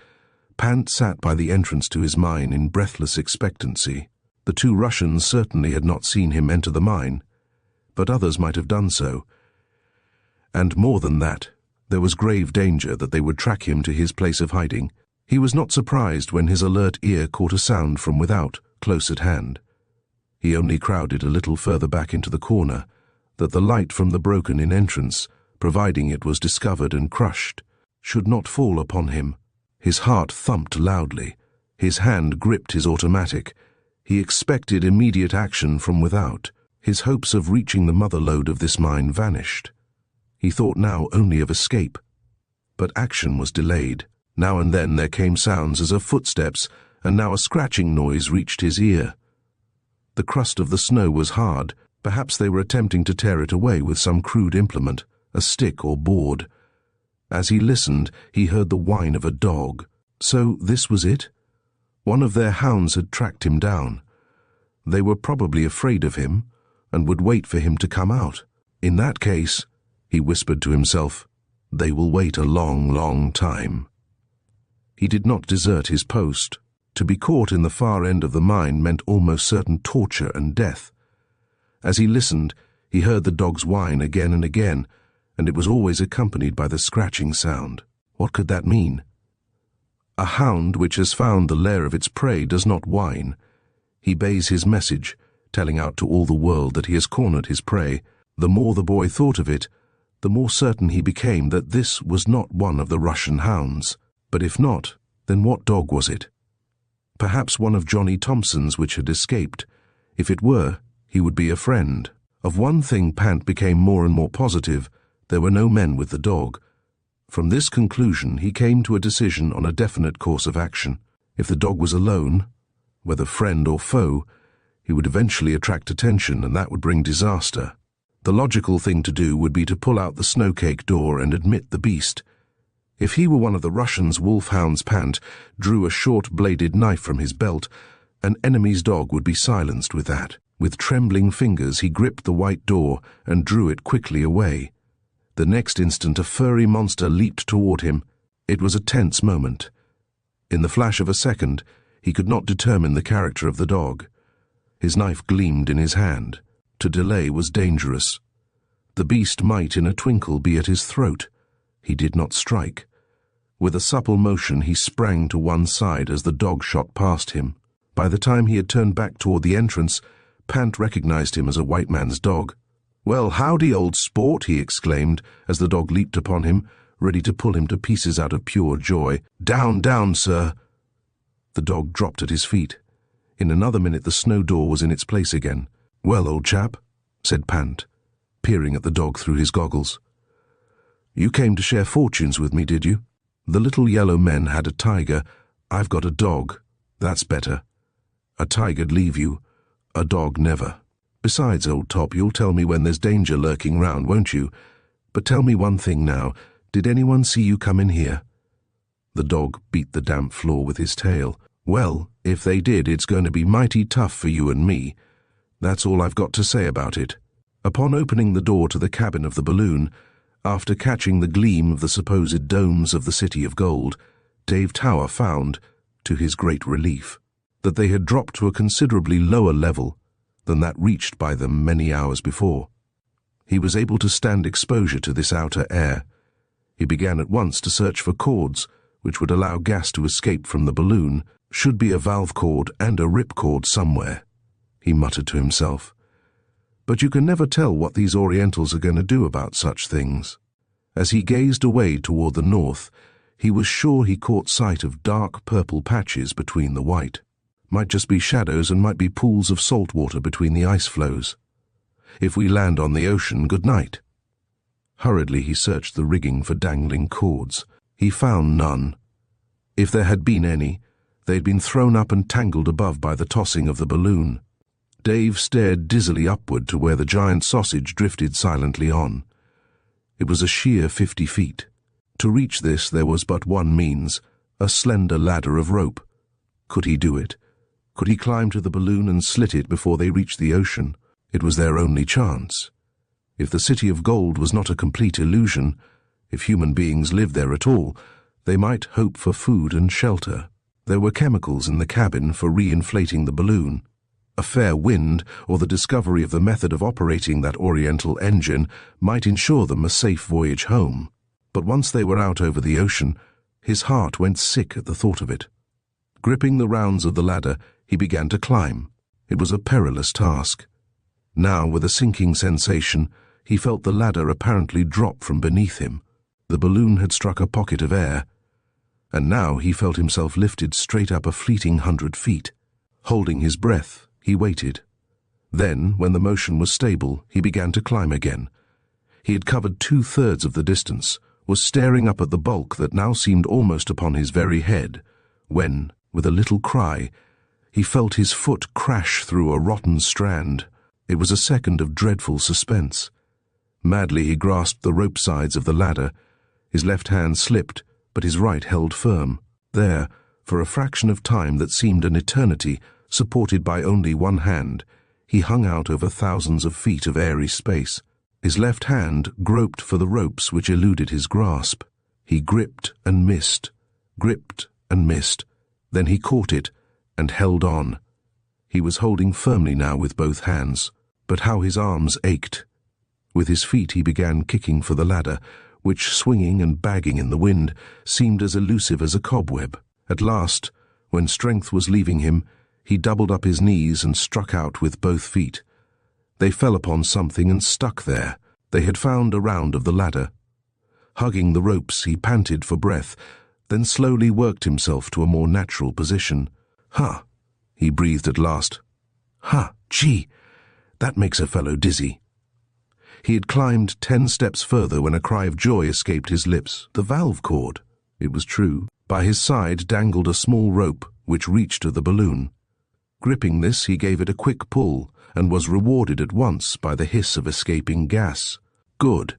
Pant sat by the entrance to his mine in breathless expectancy. The two Russians certainly had not seen him enter the mine, but others might have done so. And more than that, there was grave danger that they would track him to his place of hiding. He was not surprised when his alert ear caught a sound from without, close at hand. He only crowded a little further back into the corner, that the light from the broken-in entrance, providing it was discovered and crushed, should not fall upon him. His heart thumped loudly. His hand gripped his automatic. He expected immediate action from without. His hopes of reaching the mother lode of this mine vanished. He thought now only of escape. But action was delayed. Now and then there came sounds as of footsteps, and now a scratching noise reached his ear. The crust of the snow was hard. Perhaps they were attempting to tear it away with some crude implement, a stick or board. As he listened, he heard the whine of a dog. So this was it? One of their hounds had tracked him down. They were probably afraid of him, and would wait for him to come out. In that case, he whispered to himself, they will wait a long, long time. He did not desert his post. To be caught in the far end of the mine meant almost certain torture and death. As he listened, he heard the dog's whine again and again, and it was always accompanied by the scratching sound. What could that mean? A hound which has found the lair of its prey does not whine. He bays his message, telling out to all the world that he has cornered his prey. The more the boy thought of it, the more certain he became that this was not one of the Russian hounds. But if not, then what dog was it? Perhaps one of Johnny Thompson's which had escaped. If it were, he would be a friend. Of one thing Pant became more and more positive: there were no men with the dog. From this conclusion he came to a decision on a definite course of action. If the dog was alone, whether friend or foe, he would eventually attract attention, and that would bring disaster. The logical thing to do would be to pull out the snowcake door and admit the beast. If he were one of the Russians, wolfhounds, Pant drew a short-bladed knife from his belt. An enemy's dog would be silenced with that. With trembling fingers he gripped the white door and drew it quickly away. The next instant a furry monster leaped toward him. It was a tense moment. In the flash of a second, he could not determine the character of the dog. His knife gleamed in his hand. To delay was dangerous. The beast might in a twinkle be at his throat. He did not strike. With a supple motion he sprang to one side as the dog shot past him. By the time he had turned back toward the entrance, Pant recognized him as a white man's dog. "Well, howdy, old sport," he exclaimed as the dog leaped upon him, ready to pull him to pieces out of pure joy. "Down, down, sir." The dog dropped at his feet. In another minute the snow door was in its place again. "Well, old chap," said Pant, peering at the dog through his goggles. "You came to share fortunes with me, did you? The little yellow men had a tiger. I've got a dog. That's better. A tiger'd leave you. A dog never. Besides, old top, you'll tell me when there's danger lurking round, won't you? But tell me one thing now. Did anyone see you come in here?" The dog beat the damp floor with his tail. "Well, if they did, it's going to be mighty tough for you and me. That's all I've got to say about it." Upon opening the door to the cabin of the balloon, after catching the gleam of the supposed domes of the City of Gold, Dave Tower found, to his great relief, that they had dropped to a considerably lower level than that reached by them many hours before. He was able to stand exposure to this outer air. He began at once to search for cords which would allow gas to escape from the balloon. Should be a valve cord and a rip cord somewhere, he muttered to himself. But you can never tell what these Orientals are going to do about such things. As he gazed away toward the north, he was sure he caught sight of dark purple patches between the white. Might just be shadows and might be pools of salt water between the ice floes. If we land on the ocean, good night. Hurriedly he searched the rigging for dangling cords. He found none. If there had been any, they'd been thrown up and tangled above by the tossing of the balloon. Dave stared dizzily upward to where the giant sausage drifted silently on. It was a sheer 50 feet. To reach this there was but one means, a slender ladder of rope. Could he do it? Could he climb to the balloon and slit it before they reached the ocean? It was their only chance. If the City of Gold was not a complete illusion, if human beings lived there at all, they might hope for food and shelter. There were chemicals in the cabin for re-inflating the balloon. A fair wind or the discovery of the method of operating that Oriental engine might ensure them a safe voyage home. But once they were out over the ocean, his heart went sick at the thought of it. Gripping the rounds of the ladder, he began to climb. It was a perilous task. Now, with a sinking sensation, he felt the ladder apparently drop from beneath him. The balloon had struck a pocket of air, and now he felt himself lifted straight up a fleeting 100 feet. Holding his breath, he waited. Then, when the motion was stable, he began to climb again. He had covered 2/3 of the distance, was staring up at the bulk that now seemed almost upon his very head, when, with a little cry, he felt his foot crash through a rotten strand. It was a second of dreadful suspense. Madly he grasped the rope sides of the ladder. His left hand slipped, but his right held firm. There, for a fraction of time that seemed an eternity, supported by only one hand, he hung out over thousands of feet of airy space. His left hand groped for the ropes which eluded his grasp. He gripped and missed, then he caught it and held on. He was holding firmly now with both hands, but how his arms ached. With his feet he began kicking for the ladder, which, swinging and bagging in the wind, seemed as elusive as a cobweb. At last, when strength was leaving him, he doubled up his knees and struck out with both feet. They fell upon something and stuck there. They had found a round of the ladder. Hugging the ropes, he panted for breath, then slowly worked himself to a more natural position. "Huh," he breathed at last. "Huh, gee, that makes a fellow dizzy." He had climbed 10 steps further when a cry of joy escaped his lips. The valve cord. It was true. By his side dangled a small rope which reached to the balloon. Gripping this, he gave it a quick pull and was rewarded at once by the hiss of escaping gas. "Good,"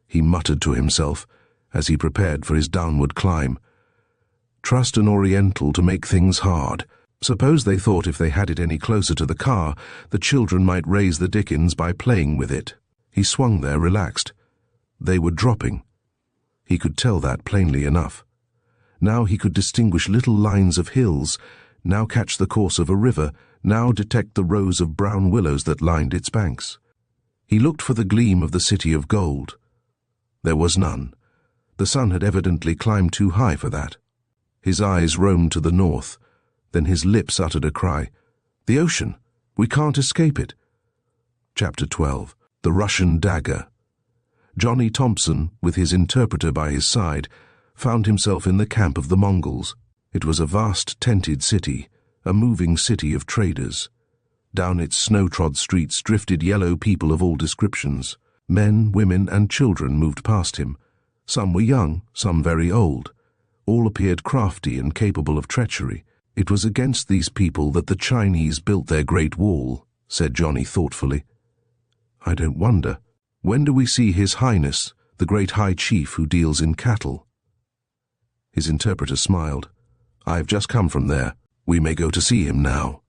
he muttered to himself as he prepared for his downward climb. Trust an Oriental to make things hard. Suppose they thought if they had it any closer to the car, the children might raise the dickens by playing with it. He swung there, relaxed. They were dropping. He could tell that plainly enough. Now he could distinguish little lines of hills, now catch the course of a river, now detect the rows of brown willows that lined its banks. He looked for the gleam of the city of gold. There was none. The sun had evidently climbed too high for that. His eyes roamed to the north. Then his lips uttered a cry. "The ocean! We can't escape it!" Chapter 12. The Russian Dagger. Johnny Thompson, with his interpreter by his side, found himself in the camp of the Mongols. It was a vast tented city, a moving city of traders. Down its snow-trod streets drifted yellow people of all descriptions. Men, women, and children moved past him. Some were young, some very old. All appeared crafty and capable of treachery. "It was against these people that the Chinese built their Great Wall," said Johnny thoughtfully. "I don't wonder. When do we see His Highness, the great High Chief who deals in cattle?" His interpreter smiled. "I've just come from there. We may go to see him now."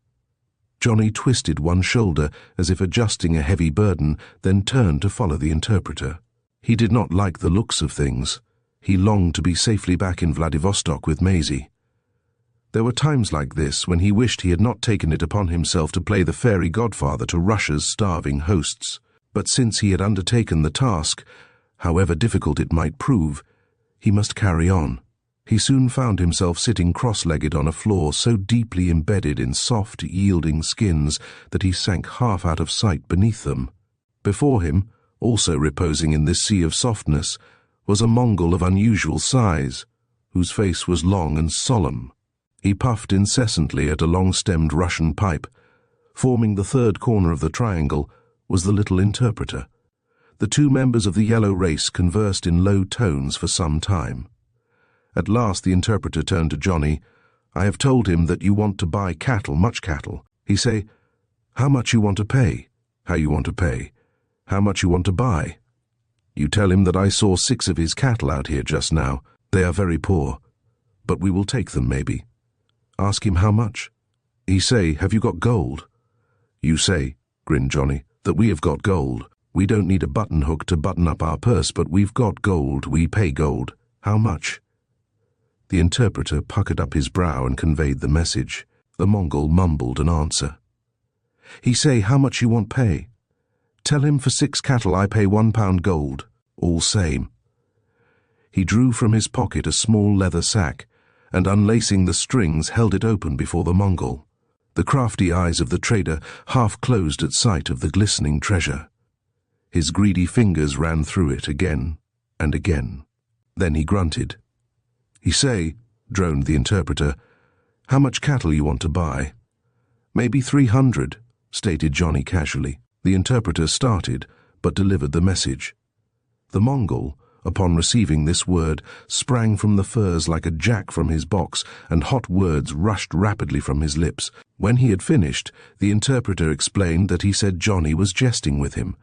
Johnny twisted one shoulder as if adjusting a heavy burden, then turned to follow the interpreter. He did not like the looks of things. He longed to be safely back in Vladivostok with Maisie. There were times like this when he wished he had not taken it upon himself to play the fairy godfather to Russia's starving hosts. But since he had undertaken the task, however difficult it might prove, he must carry on. He soon found himself sitting cross-legged on a floor so deeply embedded in soft, yielding skins that he sank half out of sight beneath them. Before him, also reposing in this sea of softness, was a Mongol of unusual size, whose face was long and solemn. He puffed incessantly at a long-stemmed Russian pipe. Forming the third corner of the triangle was the little interpreter. The two members of the yellow race conversed in low tones for some time. At last the interpreter turned to Johnny. "I have told him that you want to buy cattle, much cattle. He say, how much you want to pay, how you want to pay, how much you want to buy. You tell him that I saw 6 of his cattle out here just now. They are very poor, but we will take them maybe. Ask him how much. He say, have you got gold? You say," grinned Johnny, "that we have got gold. We don't need a button hook to button up our purse, but we've got gold, we pay gold. How much?" The interpreter puckered up his brow and conveyed the message. The Mongol mumbled an answer. He say, how much you want pay? Tell him for 6 cattle I pay £1 gold, all same. He drew from his pocket a small leather sack, and unlacing the strings held it open before the Mongol. The crafty eyes of the trader half closed at sight of the glistening treasure. His greedy fingers ran through it again and again. Then he grunted. He say, droned the interpreter, how much cattle you want to buy? Maybe 300, stated Johnny casually. The interpreter started, but delivered the message. The Mongol, upon receiving this word, sprang from the furs like a jack from his box, and hot words rushed rapidly from his lips. When he had finished, the interpreter explained that he said Johnny was jesting with him.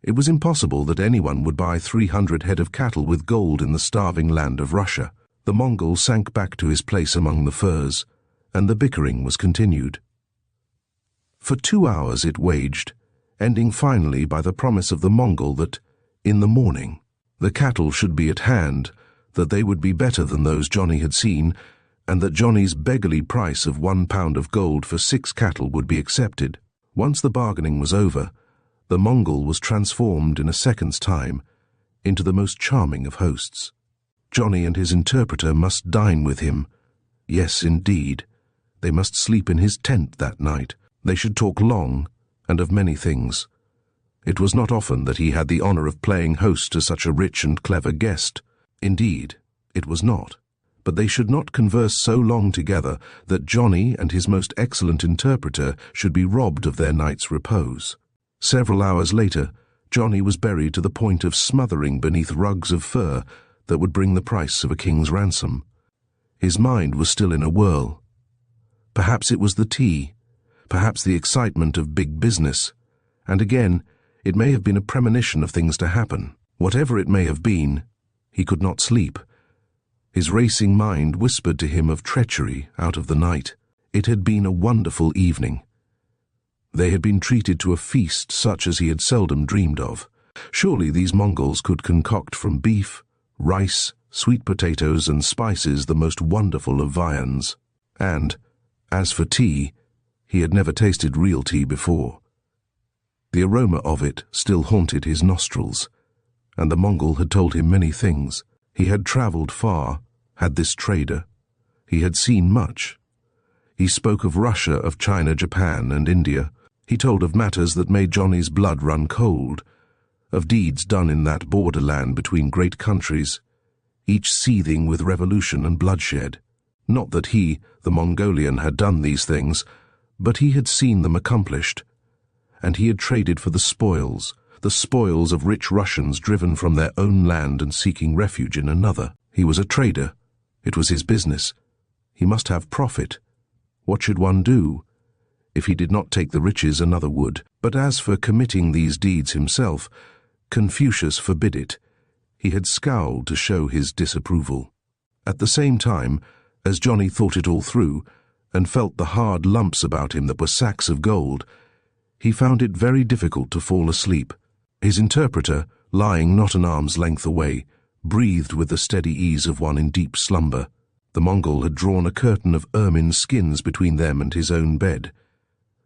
It was impossible that anyone would buy 300 head of cattle with gold in the starving land of Russia. The Mongol sank back to his place among the furs, and the bickering was continued. For 2 hours it waged, ending finally by the promise of the Mongol that, in the morning, the cattle should be at hand, that they would be better than those Johnny had seen, and that Johnny's beggarly price of £1 of gold for 6 cattle would be accepted. Once the bargaining was over, the Mongol was transformed in a second's time into the most charming of hosts. Johnny and his interpreter must dine with him. Yes, indeed. They must sleep in his tent that night. They should talk long, and of many things. It was not often that he had the honor of playing host to such a rich and clever guest. Indeed, it was not. But they should not converse so long together that Johnny and his most excellent interpreter should be robbed of their night's repose. Several hours later, Johnny was buried to the point of smothering beneath rugs of fur that would bring the price of a king's ransom. His mind was still in a whirl. Perhaps it was the tea, perhaps the excitement of big business, and again, it may have been a premonition of things to happen. Whatever it may have been, he could not sleep. His racing mind whispered to him of treachery out of the night. It had been a wonderful evening. They had been treated to a feast such as he had seldom dreamed of. Surely these Mongols could concoct from beef, rice, sweet potatoes and spices the most wonderful of viands. And, as for tea, he had never tasted real tea before. The aroma of it still haunted his nostrils, and the Mongol had told him many things. He had travelled far, had this trader. He had seen much. He spoke of Russia, of China, Japan, and India. He told of matters that made Johnny's blood run cold, of deeds done in that borderland between great countries, each seething with revolution and bloodshed. Not that he, the Mongolian, had done these things, but he had seen them accomplished, and he had traded for the spoils of rich Russians driven from their own land and seeking refuge in another. He was a trader. It was his business. He must have profit. What should one do? If he did not take the riches, another would. But as for committing these deeds himself, Confucius forbid it. He had scowled to show his disapproval. At the same time, as Johnny thought it all through, and felt the hard lumps about him that were sacks of gold, he found it very difficult to fall asleep. His interpreter, lying not an arm's length away, breathed with the steady ease of one in deep slumber. The Mongol had drawn a curtain of ermine skins between them and his own bed.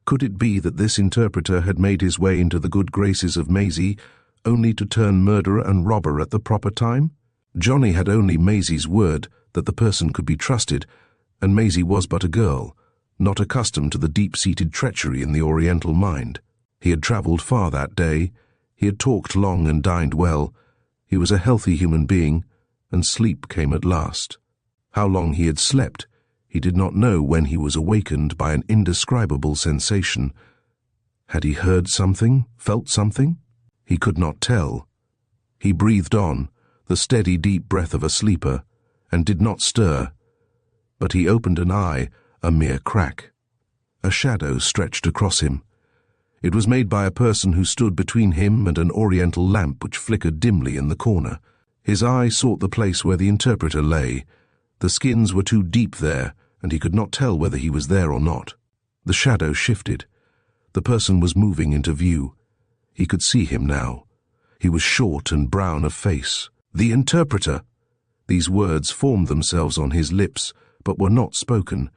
Could it be that this interpreter had made his way into the good graces of Maisie, only to turn murderer and robber at the proper time? Johnny had only Maisie's word that the person could be trusted, and Maisie was but a girl, not accustomed to the deep-seated treachery in the Oriental mind. He had travelled far that day. He had talked long and dined well. He was a healthy human being, and sleep came at last. How long he had slept, he did not know when he was awakened by an indescribable sensation. Had he heard something, felt something? He could not tell. He breathed on, the steady deep breath of a sleeper, and did not stir. But he opened an eye, a mere crack. A shadow stretched across him. It was made by a person who stood between him and an oriental lamp which flickered dimly in the corner. His eye sought the place where the interpreter lay. The skins were too deep there, and he could not tell whether he was there or not. The shadow shifted. The person was moving into view. He could see him now. He was short and brown of face. The interpreter! These words formed themselves on his lips, but were not spoken.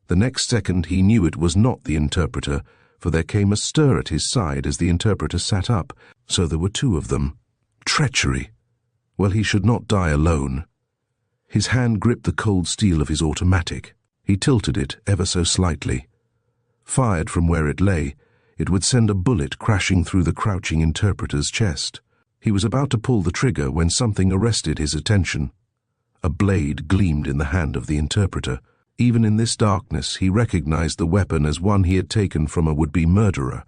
The next second he knew it was not the interpreter, for there came a stir at his side as the interpreter sat up. So there were two of them. Treachery! Well, he should not die alone. His hand gripped the cold steel of his automatic. He tilted it ever so slightly. Fired from where it lay, it would send a bullet crashing through the crouching interpreter's chest. He was about to pull the trigger when something arrested his attention. A blade gleamed in the hand of the interpreter. Even in this darkness, he recognized the weapon as one he had taken from a would-be murderer,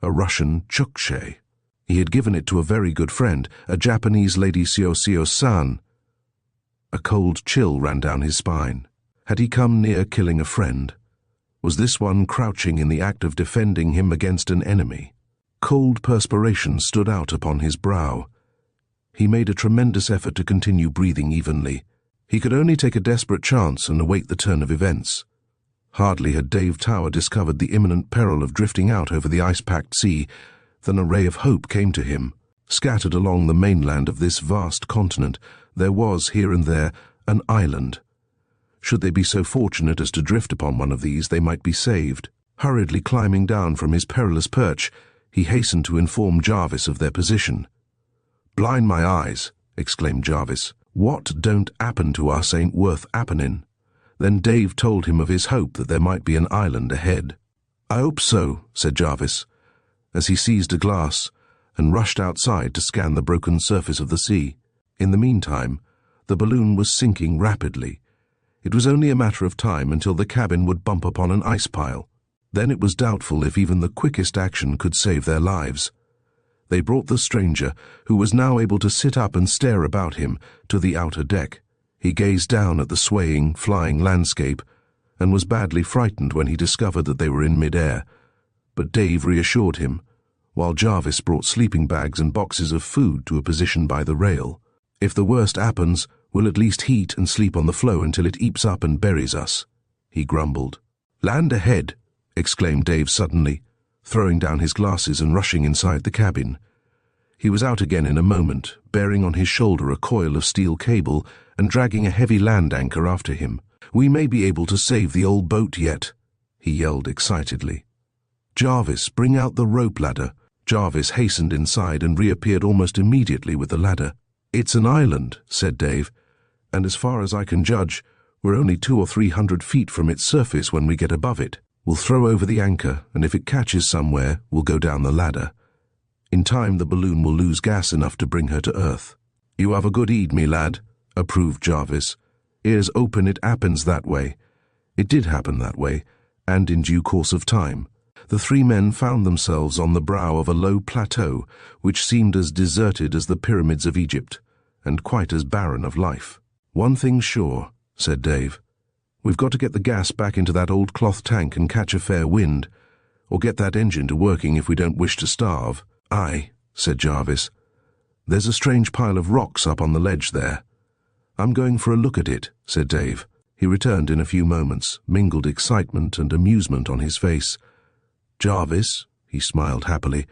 a Russian Chukche. He had given it to a very good friend, a Japanese lady Sio-Sio-san. A cold chill ran down his spine. Had he come near killing a friend? Was this one crouching in the act of defending him against an enemy? Cold perspiration stood out upon his brow. He made a tremendous effort to continue breathing evenly. He could only take a desperate chance and await the turn of events. Hardly had Dave Tower discovered the imminent peril of drifting out over the ice-packed sea than a ray of hope came to him. Scattered along the mainland of this vast continent, there was, here and there, an island. Should they be so fortunate as to drift upon one of these, they might be saved. Hurriedly climbing down from his perilous perch, he hastened to inform Jarvis of their position. "Blind my eyes," exclaimed Jarvis. "What don't 'appen to us ain't worth 'appening." Then Dave told him of his hope that there might be an island ahead. "I hope so," said Jarvis, as he seized a glass and rushed outside to scan the broken surface of the sea. In the meantime, the balloon was sinking rapidly. It was only a matter of time until the cabin would bump upon an ice pile. Then it was doubtful if even the quickest action could save their lives. They brought the stranger, who was now able to sit up and stare about him, to the outer deck. He gazed down at the swaying, flying landscape, and was badly frightened when he discovered that they were in mid-air. But Dave reassured him, while Jarvis brought sleeping bags and boxes of food to a position by the rail. "If the worst happens, we'll at least heat and sleep on the floe until it eats up and buries us," he grumbled. "Land ahead," exclaimed Dave suddenly, throwing down his glasses and rushing inside the cabin. He was out again in a moment, bearing on his shoulder a coil of steel cable and dragging a heavy land anchor after him. "We may be able to save the old boat yet," he yelled excitedly. "Jarvis, bring out the rope ladder." Jarvis hastened inside and reappeared almost immediately with the ladder. "It's an island," said Dave, "and as far as I can judge, we're only 200 or 300 feet from its surface when we get above it. We'll throw over the anchor, and if it catches somewhere, we'll go down the ladder. In time, the balloon will lose gas enough to bring her to Earth." "You have a good heed, me lad," approved Jarvis. "Ears open, it happens that way." It did happen that way, and in due course of time. The three men found themselves on the brow of a low plateau, which seemed as deserted as the pyramids of Egypt, and quite as barren of life. "One thing's sure," said Dave. "We've got to get the gas back into that old cloth tank and catch a fair wind, or get that engine to working if we don't wish to starve." "Aye," said Jarvis. "There's a strange pile of rocks up on the ledge there." "I'm going for a look at it," said Dave. He returned in a few moments, mingled excitement and amusement on his face. "Jarvis," he smiled happily,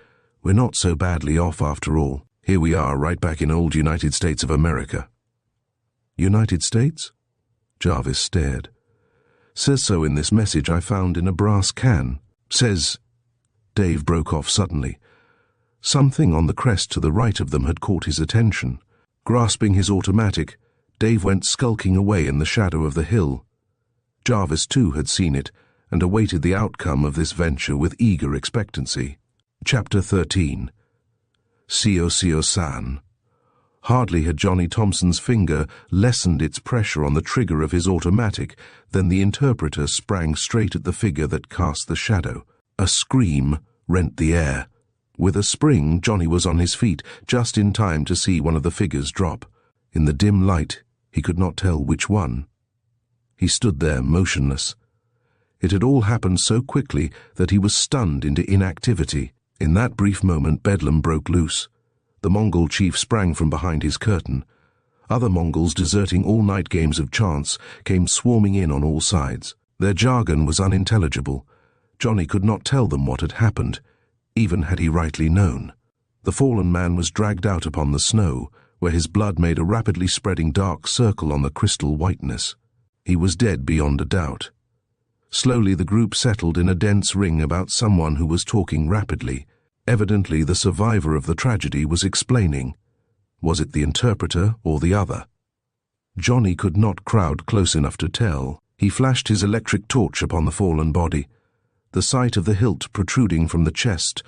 "we're not so badly off after all. Here we are, right back in old United States of America." "United States?" Jarvis stared. "Says so in this message I found in a brass can. Says—" Dave broke off suddenly. Something on the crest to the right of them had caught his attention. Grasping his automatic, Dave went skulking away in the shadow of the hill. Jarvis, too, had seen it, and awaited the outcome of this venture with eager expectancy. Chapter 13. Sio-Sio-San. Hardly had Johnny Thompson's finger lessened its pressure on the trigger of his automatic than the interpreter sprang straight at the figure that cast the shadow. A scream rent the air. With a spring, Johnny was on his feet, just in time to see one of the figures drop. In the dim light, he could not tell which one. He stood there, motionless. It had all happened so quickly that he was stunned into inactivity. In that brief moment, bedlam broke loose. The Mongol chief sprang from behind his curtain. Other Mongols, deserting all night games of chance, came swarming in on all sides. Their jargon was unintelligible. Johnny could not tell them what had happened, even had he rightly known. The fallen man was dragged out upon the snow, where his blood made a rapidly spreading dark circle on the crystal whiteness. He was dead beyond a doubt. Slowly the group settled in a dense ring about someone who was talking rapidly. Evidently the survivor of the tragedy was explaining. Was it the interpreter or the other? Johnny could not crowd close enough to tell. He flashed his electric torch upon the fallen body. The sight of the hilt protruding from the chest,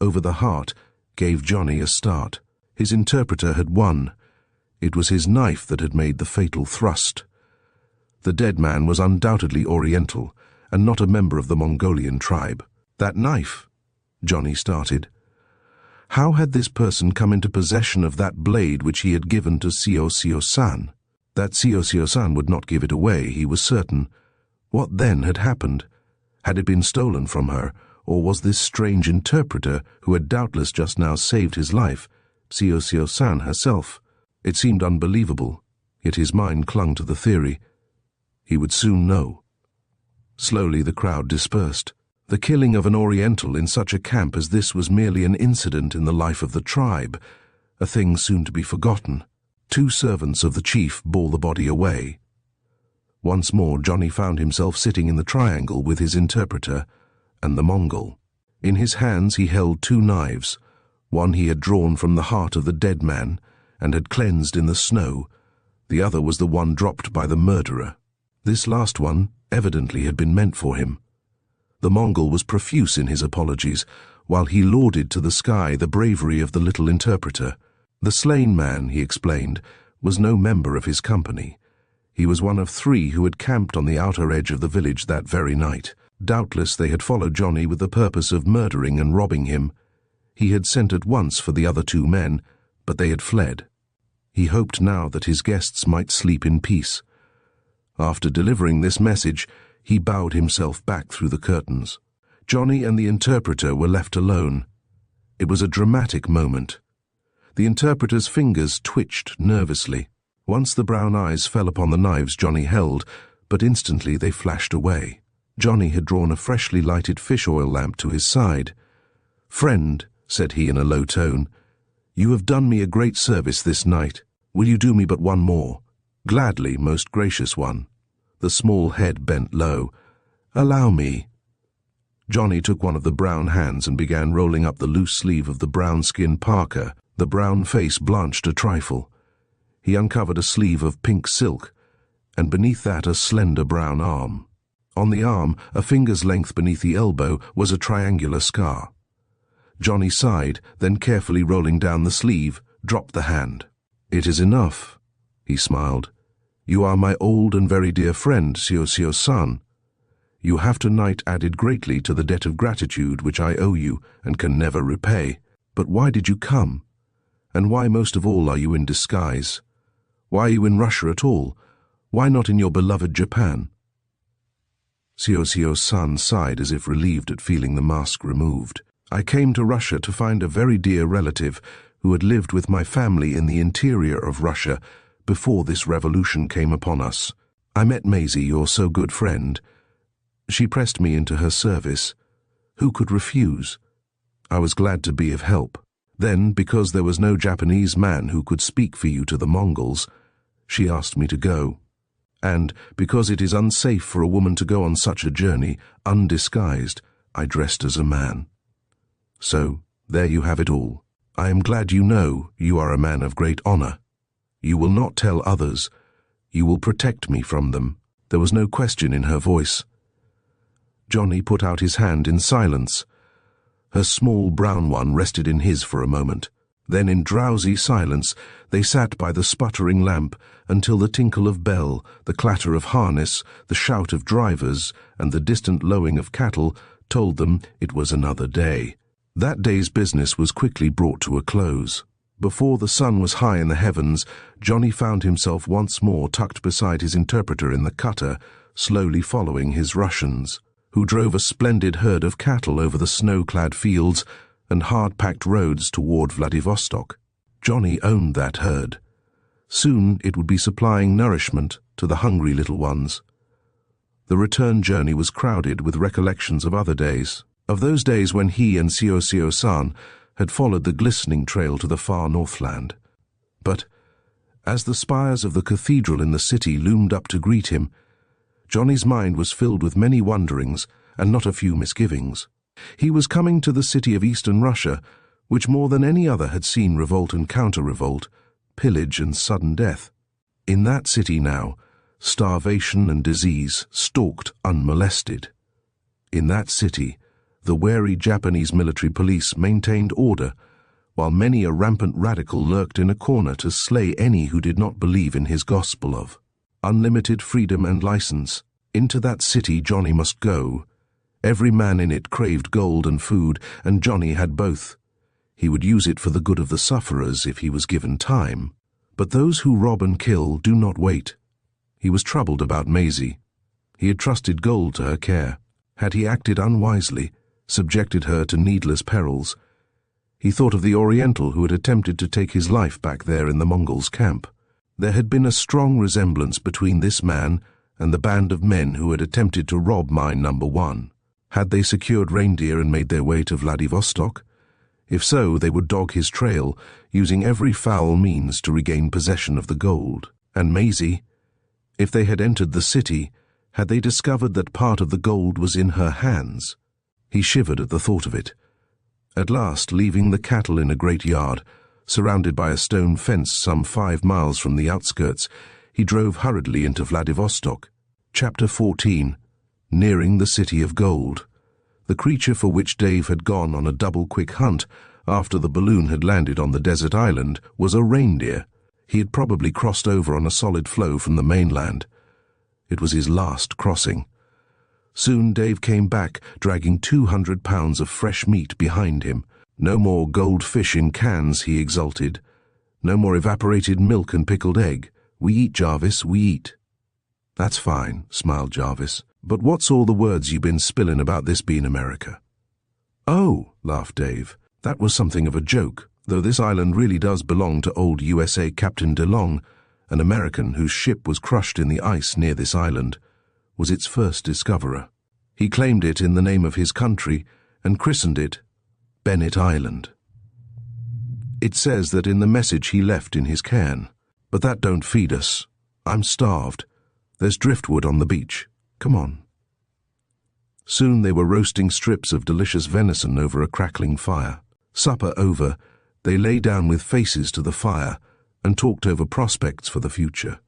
over the heart, gave Johnny a start. His interpreter had won. It was his knife that had made the fatal thrust. The dead man was undoubtedly Oriental, and not a member of the Mongolian tribe. That knife? Johnny started. How had this person come into possession of that blade which he had given to Sio-Sio-San? That Sio-Sio-San would not give it away, he was certain. What then had happened? Had it been stolen from her, or was this strange interpreter, who had doubtless just now saved his life, Sio-Sio-San herself? It seemed unbelievable, yet his mind clung to the theory. He would soon know. Slowly the crowd dispersed. The killing of an Oriental in such a camp as this was merely an incident in the life of the tribe, a thing soon to be forgotten. 2 servants of the chief bore the body away. Once more Johnny found himself sitting in the triangle with his interpreter and the Mongol. In his hands he held 2 knives, one he had drawn from the heart of the dead man and had cleansed in the snow. The other was the one dropped by the murderer. This last one evidently had been meant for him. The Mongol was profuse in his apologies, while he lauded to the sky the bravery of the little interpreter. The slain man, he explained, was no member of his company. He was one of 3 who had camped on the outer edge of the village that very night. Doubtless they had followed Johnny with the purpose of murdering and robbing him. He had sent at once for the other 2 men, but they had fled. He hoped now that his guests might sleep in peace. After delivering this message, he bowed himself back through the curtains. Johnny and the interpreter were left alone. It was a dramatic moment. The interpreter's fingers twitched nervously. Once the brown eyes fell upon the knives Johnny held, but instantly they flashed away. Johnny had drawn a freshly lighted fish oil lamp to his side. "Friend," said he in a low tone, You have done me a great service this night. Will you do me but one more? Gladly, most gracious one. The small head bent low. Allow me. Johnny took one of the brown hands and began rolling up the loose sleeve of the brown-skin parka. The brown face blanched a trifle. He uncovered a sleeve of pink silk, and beneath that a slender brown arm. On the arm, a finger's length beneath the elbow, was a triangular scar. Johnny sighed, then carefully rolling down the sleeve, dropped the hand. It is enough, he smiled. You are my old and very dear friend, Sio-Sio-san. You have tonight added greatly to the debt of gratitude which I owe you and can never repay. But why did you come? And why most of all are you in disguise? Why are you in Russia at all? Why not in your beloved Japan? Sio-Sio-san sighed as if relieved at feeling the mask removed. I came to Russia to find a very dear relative who had lived with my family in the interior of Russia before this revolution came upon us. I met Maisie, your so good friend. She pressed me into her service. Who could refuse? I was glad to be of help. Then, because there was no Japanese man who could speak for you to the Mongols, she asked me to go. And, because it is unsafe for a woman to go on such a journey, undisguised, I dressed as a man. So, there you have it all. I am glad you know you are a man of great honor. You will not tell others. You will protect me from them. There was no question in her voice. Johnny put out his hand in silence. Her small brown one rested in his for a moment. Then in drowsy silence they sat by the sputtering lamp until the tinkle of bell, the clatter of harness, the shout of drivers, and the distant lowing of cattle told them it was another day. That day's business was quickly brought to a close. Before the sun was high in the heavens, Johnny found himself once more tucked beside his interpreter in the cutter, slowly following his Russians, who drove a splendid herd of cattle over the snow-clad fields and hard-packed roads toward Vladivostok. Johnny owned that herd. Soon it would be supplying nourishment to the hungry little ones. The return journey was crowded with recollections of other days, of those days when he and Sio-Sio-san had followed the glistening trail to the far Northland. But, as the spires of the cathedral in the city loomed up to greet him, Johnny's mind was filled with many wonderings and not a few misgivings. He was coming to the city of Eastern Russia, which more than any other had seen revolt and counter-revolt, pillage and sudden death. In that city now, starvation and disease stalked unmolested. In that city, the wary Japanese military police maintained order, while many a rampant radical lurked in a corner to slay any who did not believe in his gospel of unlimited freedom and license. Into that city Johnny must go. Every man in it craved gold and food, and Johnny had both. He would use it for the good of the sufferers if he was given time. But those who rob and kill do not wait. He was troubled about Maisie. He had trusted gold to her care. Had he acted unwisely, subjected her to needless perils? He thought of the Oriental who had attempted to take his life back there in the Mongols' camp. There had been a strong resemblance between this man and the band of men who had attempted to rob mine number 1. Had they secured reindeer and made their way to Vladivostok? If so, they would dog his trail, using every foul means to regain possession of the gold. And Maisie? If they had entered the city, had they discovered that part of the gold was in her hands? He shivered at the thought of it. At last, leaving the cattle in a great yard, surrounded by a stone fence some 5 miles from the outskirts, he drove hurriedly into Vladivostok. Chapter 14. Nearing the City of Gold. The creature for which Dave had gone on a double-quick hunt after the balloon had landed on the desert island was a reindeer. He had probably crossed over on a solid floe from the mainland. It was his last crossing. Soon Dave came back, dragging 200 pounds of fresh meat behind him. No more goldfish in cans, he exulted. No more evaporated milk and pickled egg. We eat, Jarvis, we eat. That's fine, smiled Jarvis. But what's all the words you been spilling about this being America? Oh, laughed Dave, that was something of a joke, though this island really does belong to old USA Captain DeLong, an American whose ship was crushed in the ice near this island, was its first discoverer. He claimed it in the name of his country and christened it Bennett Island. It says that in the message he left in his cairn. But that don't feed us. I'm starved. There's driftwood on the beach. Come on. Soon they were roasting strips of delicious venison over a crackling fire. Supper over, they lay down with faces to the fire and talked over prospects for the future.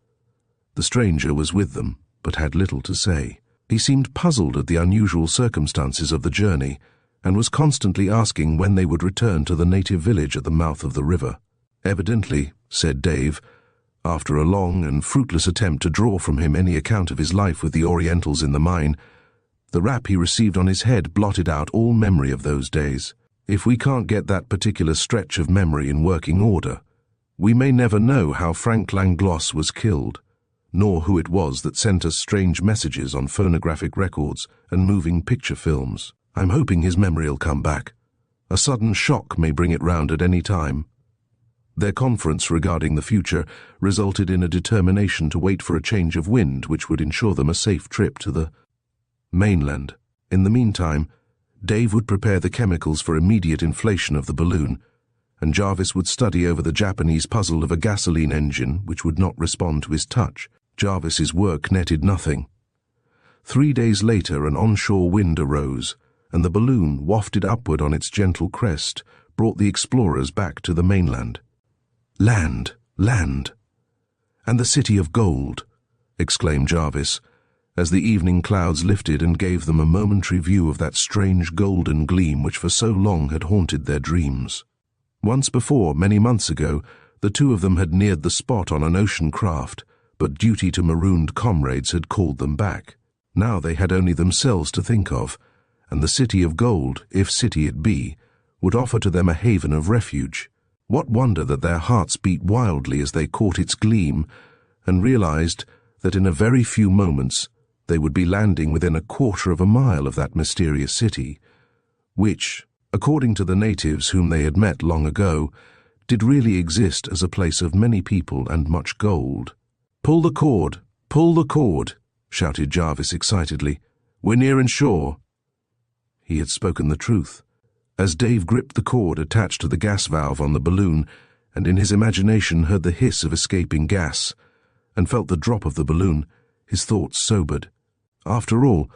The stranger was with them, but had little to say. He seemed puzzled at the unusual circumstances of the journey and was constantly asking when they would return to the native village at the mouth of the river. Evidently, said Dave, after a long and fruitless attempt to draw from him any account of his life with the Orientals in the mine, the rap he received on his head blotted out all memory of those days. If we can't get that particular stretch of memory in working order, we may never know how Frank Langlois was killed, nor who it was that sent us strange messages on phonographic records and moving picture films. I'm hoping his memory'll come back. A sudden shock may bring it round at any time. Their conference regarding the future resulted in a determination to wait for a change of wind which would ensure them a safe trip to the mainland. In the meantime, Dave would prepare the chemicals for immediate inflation of the balloon, and Jarvis would study over the Japanese puzzle of a gasoline engine which would not respond to his touch. Jarvis's work netted nothing. 3 days later, an onshore wind arose, and the balloon, wafted upward on its gentle crest, brought the explorers back to the mainland. Land, land, and the city of gold, exclaimed Jarvis, as the evening clouds lifted and gave them a momentary view of that strange golden gleam which for so long had haunted their dreams. Once before, many months ago, the two of them had neared the spot on an ocean craft, but duty to marooned comrades had called them back. Now they had only themselves to think of, and the city of gold, if city it be, would offer to them a haven of refuge. What wonder that their hearts beat wildly as they caught its gleam and realized that in a very few moments they would be landing within a quarter of a mile of that mysterious city, which, according to the natives whom they had met long ago, did really exist as a place of many people and much gold. "Pull the cord! Pull the cord!" shouted Jarvis excitedly. "We're near and sure." He had spoken the truth. As Dave gripped the cord attached to the gas valve on the balloon, and in his imagination heard the hiss of escaping gas, and felt the drop of the balloon, his thoughts sobered. After all,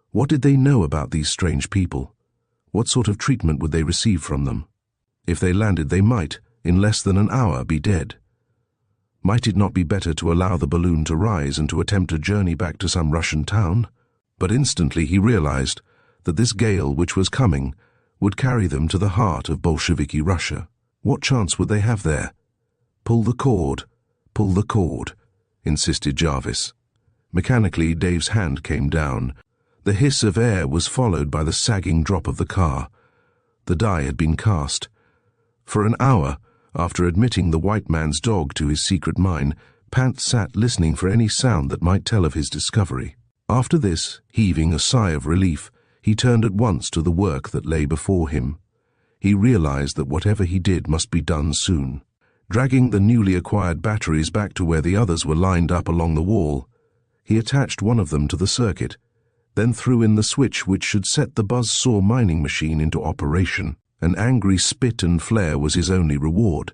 what did they know about these strange people? What sort of treatment would they receive from them? If they landed, they might, in less than an hour, be dead. Might it not be better to allow the balloon to rise and to attempt a journey back to some Russian town? But instantly he realized that this gale which was coming would carry them to the heart of Bolsheviki Russia. What chance would they have there? "Pull the cord, pull the cord," insisted Jarvis. Mechanically, Dave's hand came down. The hiss of air was followed by the sagging drop of the car. The die had been cast. For an hour, after admitting the white man's dog to his secret mine, Pant sat listening for any sound that might tell of his discovery. After this, heaving a sigh of relief, he turned at once to the work that lay before him. He realized that whatever he did must be done soon. Dragging the newly acquired batteries back to where the others were lined up along the wall, he attached one of them to the circuit, then threw in the switch which should set the buzz-saw mining machine into operation. An angry spit and flare was his only reward.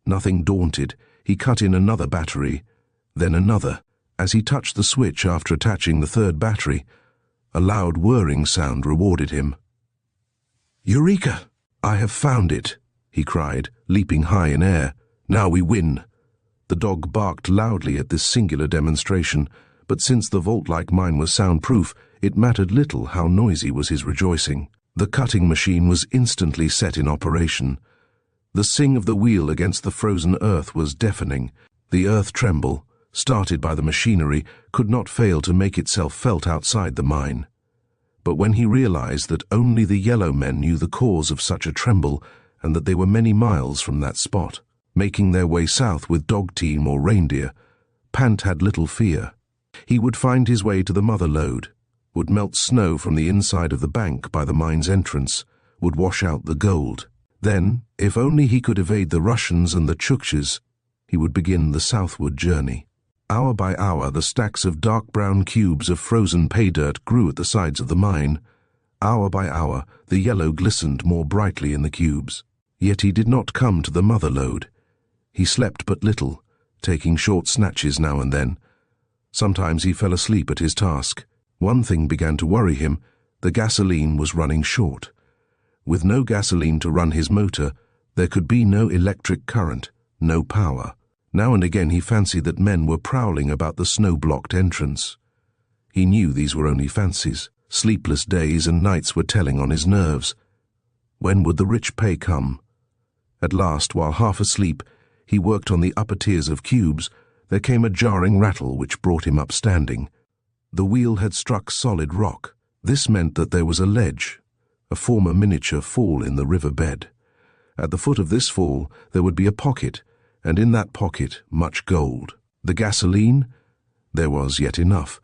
Nothing daunted, he cut in another battery, then another. As he touched the switch after attaching the third battery, a loud whirring sound rewarded him. "Eureka! I have found it!" he cried, leaping high in air. "Now we win!" The dog barked loudly at this singular demonstration, but since the vault-like mine was soundproof, it mattered little how noisy was his rejoicing. The cutting machine was instantly set in operation. The sing of the wheel against the frozen earth was deafening. The earth tremble, started by the machinery, could not fail to make itself felt outside the mine. But when he realized that only the yellow men knew the cause of such a tremble, and that they were many miles from that spot, making their way south with dog team or reindeer, Pant had little fear. He would find his way to the mother lode, would melt snow from the inside of the bank by the mine's entrance, would wash out the gold. Then, if only he could evade the Russians and the Chukches, he would begin the southward journey. Hour by hour, the stacks of dark brown cubes of frozen pay dirt grew at the sides of the mine. Hour by hour, the yellow glistened more brightly in the cubes. Yet he did not come to the mother lode. He slept but little, taking short snatches now and then. Sometimes he fell asleep at his task. One thing began to worry him: the gasoline was running short. With no gasoline to run his motor, there could be no electric current, no power. Now and again he fancied that men were prowling about the snow-blocked entrance. He knew these were only fancies. Sleepless days and nights were telling on his nerves. When would the rich pay come? At last, while half asleep, he worked on the upper tiers of cubes. There came a jarring rattle which brought him up standing. The wheel had struck solid rock. This meant that there was a ledge, a former miniature fall in the river bed. At the foot of this fall there would be a pocket, and in that pocket much gold. The gasoline? There was yet enough.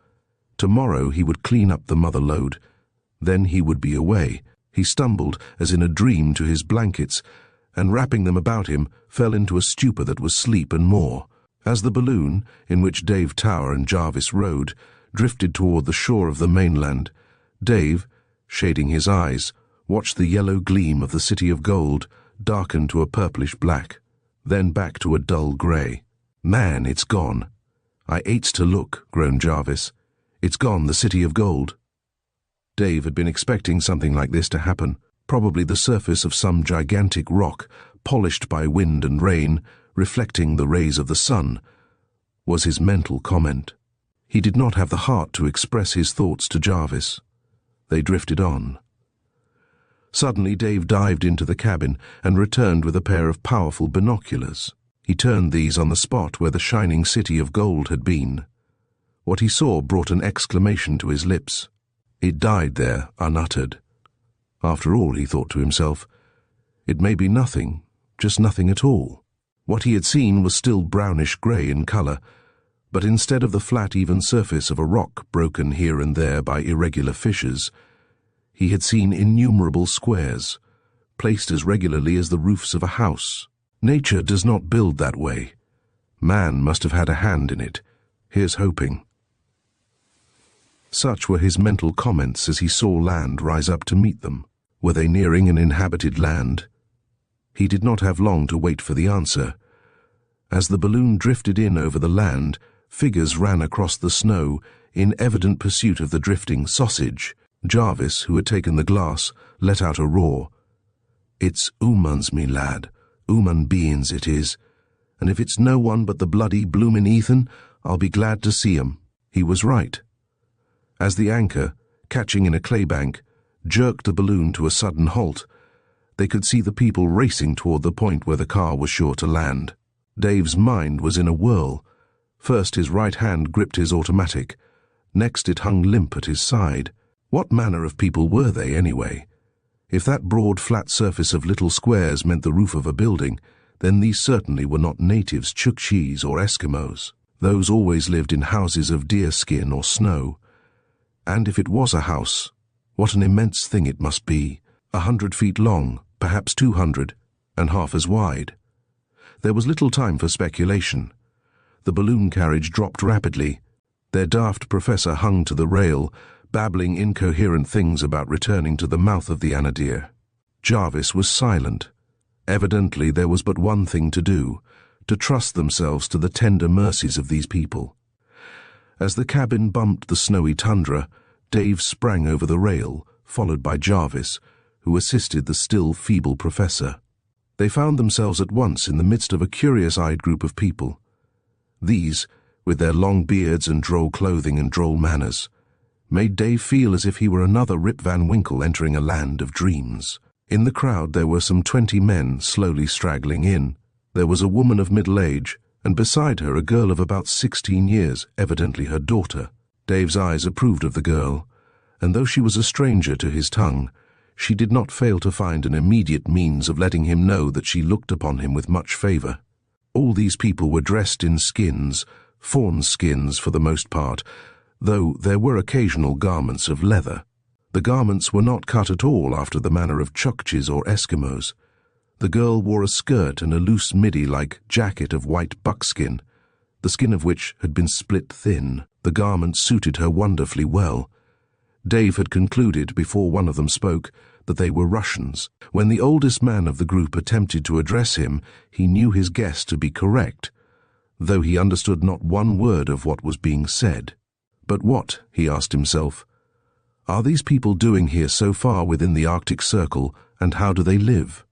Tomorrow he would clean up the mother lode. Then he would be away. He stumbled, as in a dream, to his blankets, and wrapping them about him, fell into a stupor that was sleep and more. As the balloon, in which Dave Tower and Jarvis rode, drifted toward the shore of the mainland, Dave, shading his eyes, watched the yellow gleam of the city of gold darken to a purplish black, then back to a dull grey. "Man, it's gone." "I ates to look," groaned Jarvis. "It's gone, the city of gold." Dave had been expecting something like this to happen. Probably the surface of some gigantic rock, polished by wind and rain, reflecting the rays of the sun, was his mental comment. He did not have the heart to express his thoughts to Jarvis. They drifted on. Suddenly Dave dived into the cabin and returned with a pair of powerful binoculars. He turned these on the spot where the shining city of gold had been. What he saw brought an exclamation to his lips. It died there, unuttered. After all, he thought to himself, it may be nothing, just nothing at all. What he had seen was still brownish-grey in colour, but instead of the flat, even surface of a rock broken here and there by irregular fissures, he had seen innumerable squares, placed as regularly as the roofs of a house. Nature does not build that way. Man must have had a hand in it. Here's hoping. Such were his mental comments as he saw land rise up to meet them. Were they nearing an inhabited land? He did not have long to wait for the answer. As the balloon drifted in over the land, figures ran across the snow in evident pursuit of the drifting sausage. Jarvis, who had taken the glass, let out a roar. "It's Oomans, me lad. Ooman beings it is. And if it's no one but the bloody bloomin' Ethan, I'll be glad to see 'em." He was right. As the anchor, catching in a claybank, jerked the balloon to a sudden halt, they could see the people racing toward the point where the car was sure to land. Dave's mind was in a whirl. First his right hand gripped his automatic. Next it hung limp at his side. What manner of people were they, anyway? If that broad, flat surface of little squares meant the roof of a building, then these certainly were not natives, Chukchis or Eskimos. Those always lived in houses of deerskin or snow. And if it was a house, what an immense thing it must be, 100 feet long, perhaps 200, and half as wide. There was little time for speculation. The balloon carriage dropped rapidly. Their daft professor hung to the rail, babbling incoherent things about returning to the mouth of the Anadir. Jarvis was silent. Evidently there was but one thing to do, to trust themselves to the tender mercies of these people. As the cabin bumped the snowy tundra, Dave sprang over the rail, followed by Jarvis, who assisted the still feeble professor. They found themselves at once in the midst of a curious-eyed group of people. These, with their long beards and droll clothing and droll manners, made Dave feel as if he were another Rip Van Winkle entering a land of dreams. In the crowd there were some 20 men slowly straggling in. There was a woman of middle age, and beside her a girl of about 16 years, evidently her daughter. Dave's eyes approved of the girl, and though she was a stranger to his tongue, she did not fail to find an immediate means of letting him know that she looked upon him with much favour. All these people were dressed in skins, fawn skins for the most part, though there were occasional garments of leather. The garments were not cut at all after the manner of Chukchis or Eskimos. The girl wore a skirt and a loose midi-like jacket of white buckskin, the skin of which had been split thin. The garment suited her wonderfully well. Dave had concluded, before one of them spoke, that they were Russians. When the oldest man of the group attempted to address him, he knew his guess to be correct, though he understood not one word of what was being said. But what, he asked himself, are these people doing here so far within the Arctic Circle, and how do they live?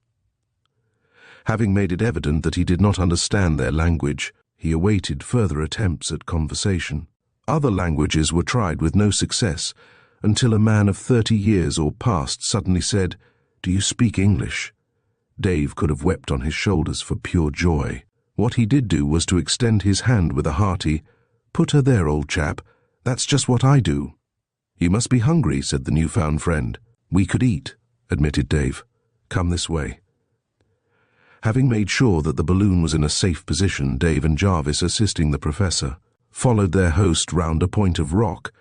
Having made it evident that he did not understand their language, he awaited further attempts at conversation. Other languages were tried with no success, until a man of 30 years or past suddenly said, "Do you speak English?" Dave could have wept on his shoulders for pure joy. What he did do was to extend his hand with a hearty, "Put her there, old chap. That's just what I do." "You must be hungry," said the newfound friend. "We could eat," admitted Dave. "Come this way." Having made sure that the balloon was in a safe position, Dave and Jarvis, assisting the professor, followed their host round a point of rock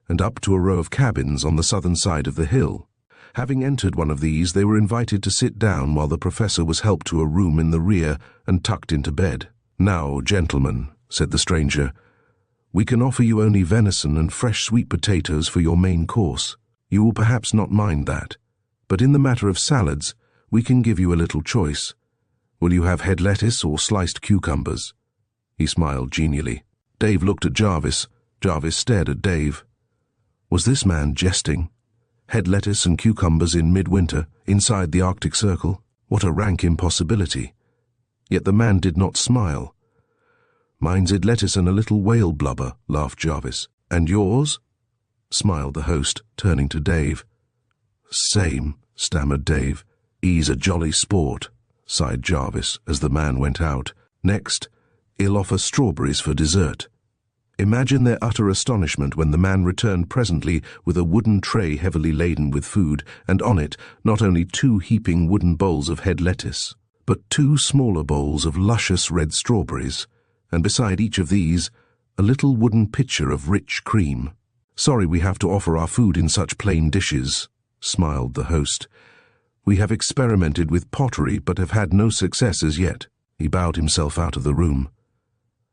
and up to a row of cabins on the southern side of the hill. Having entered one of these, they were invited to sit down while the professor was helped to a room in the rear and tucked into bed. "Now, gentlemen," said the stranger, "we can offer you only venison and fresh sweet potatoes for your main course. You will perhaps not mind that. But in the matter of salads, we can give you a little choice. Will you have head lettuce or sliced cucumbers?" He smiled genially. Dave looked at Jarvis. Jarvis stared at Dave. Was this man jesting? Head lettuce and cucumbers in midwinter, inside the Arctic Circle? What a rank impossibility. Yet the man did not smile. "Mine's head lettuce and a little whale blubber," laughed Jarvis. "And yours?" smiled the host, turning to Dave. "Same," stammered Dave. "He's a jolly sport," sighed Jarvis as the man went out. "Next, he'll offer strawberries for dessert." Imagine their utter astonishment when the man returned presently with a wooden tray heavily laden with food, and on it not only 2 heaping wooden bowls of head lettuce, but 2 smaller bowls of luscious red strawberries, and beside each of these, a little wooden pitcher of rich cream. "Sorry we have to offer our food in such plain dishes," smiled the host. "We have experimented with pottery but have had no success as yet." He bowed himself out of the room.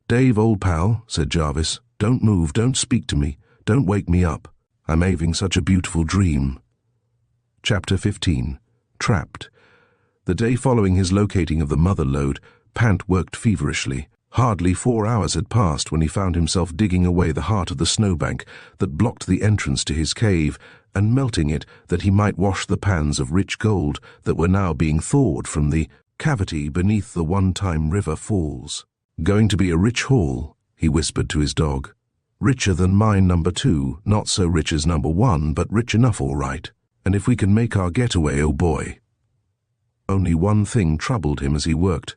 "Dave, old pal," said Jarvis, "don't move, don't speak to me, don't wake me up. I'm having such a beautiful dream." Chapter 15. Trapped. The day following his locating of the mother lode, Pant worked feverishly. Hardly 4 hours had passed when he found himself digging away the heart of the snowbank that blocked the entrance to his cave, and melting it that he might wash the pans of rich gold that were now being thawed from the cavity beneath the one-time river falls. "Going to be a rich haul," he whispered to his dog. "Richer than mine number 2, not so rich as number 1, but rich enough all right. And if we can make our getaway, oh boy." Only one thing troubled him as he worked.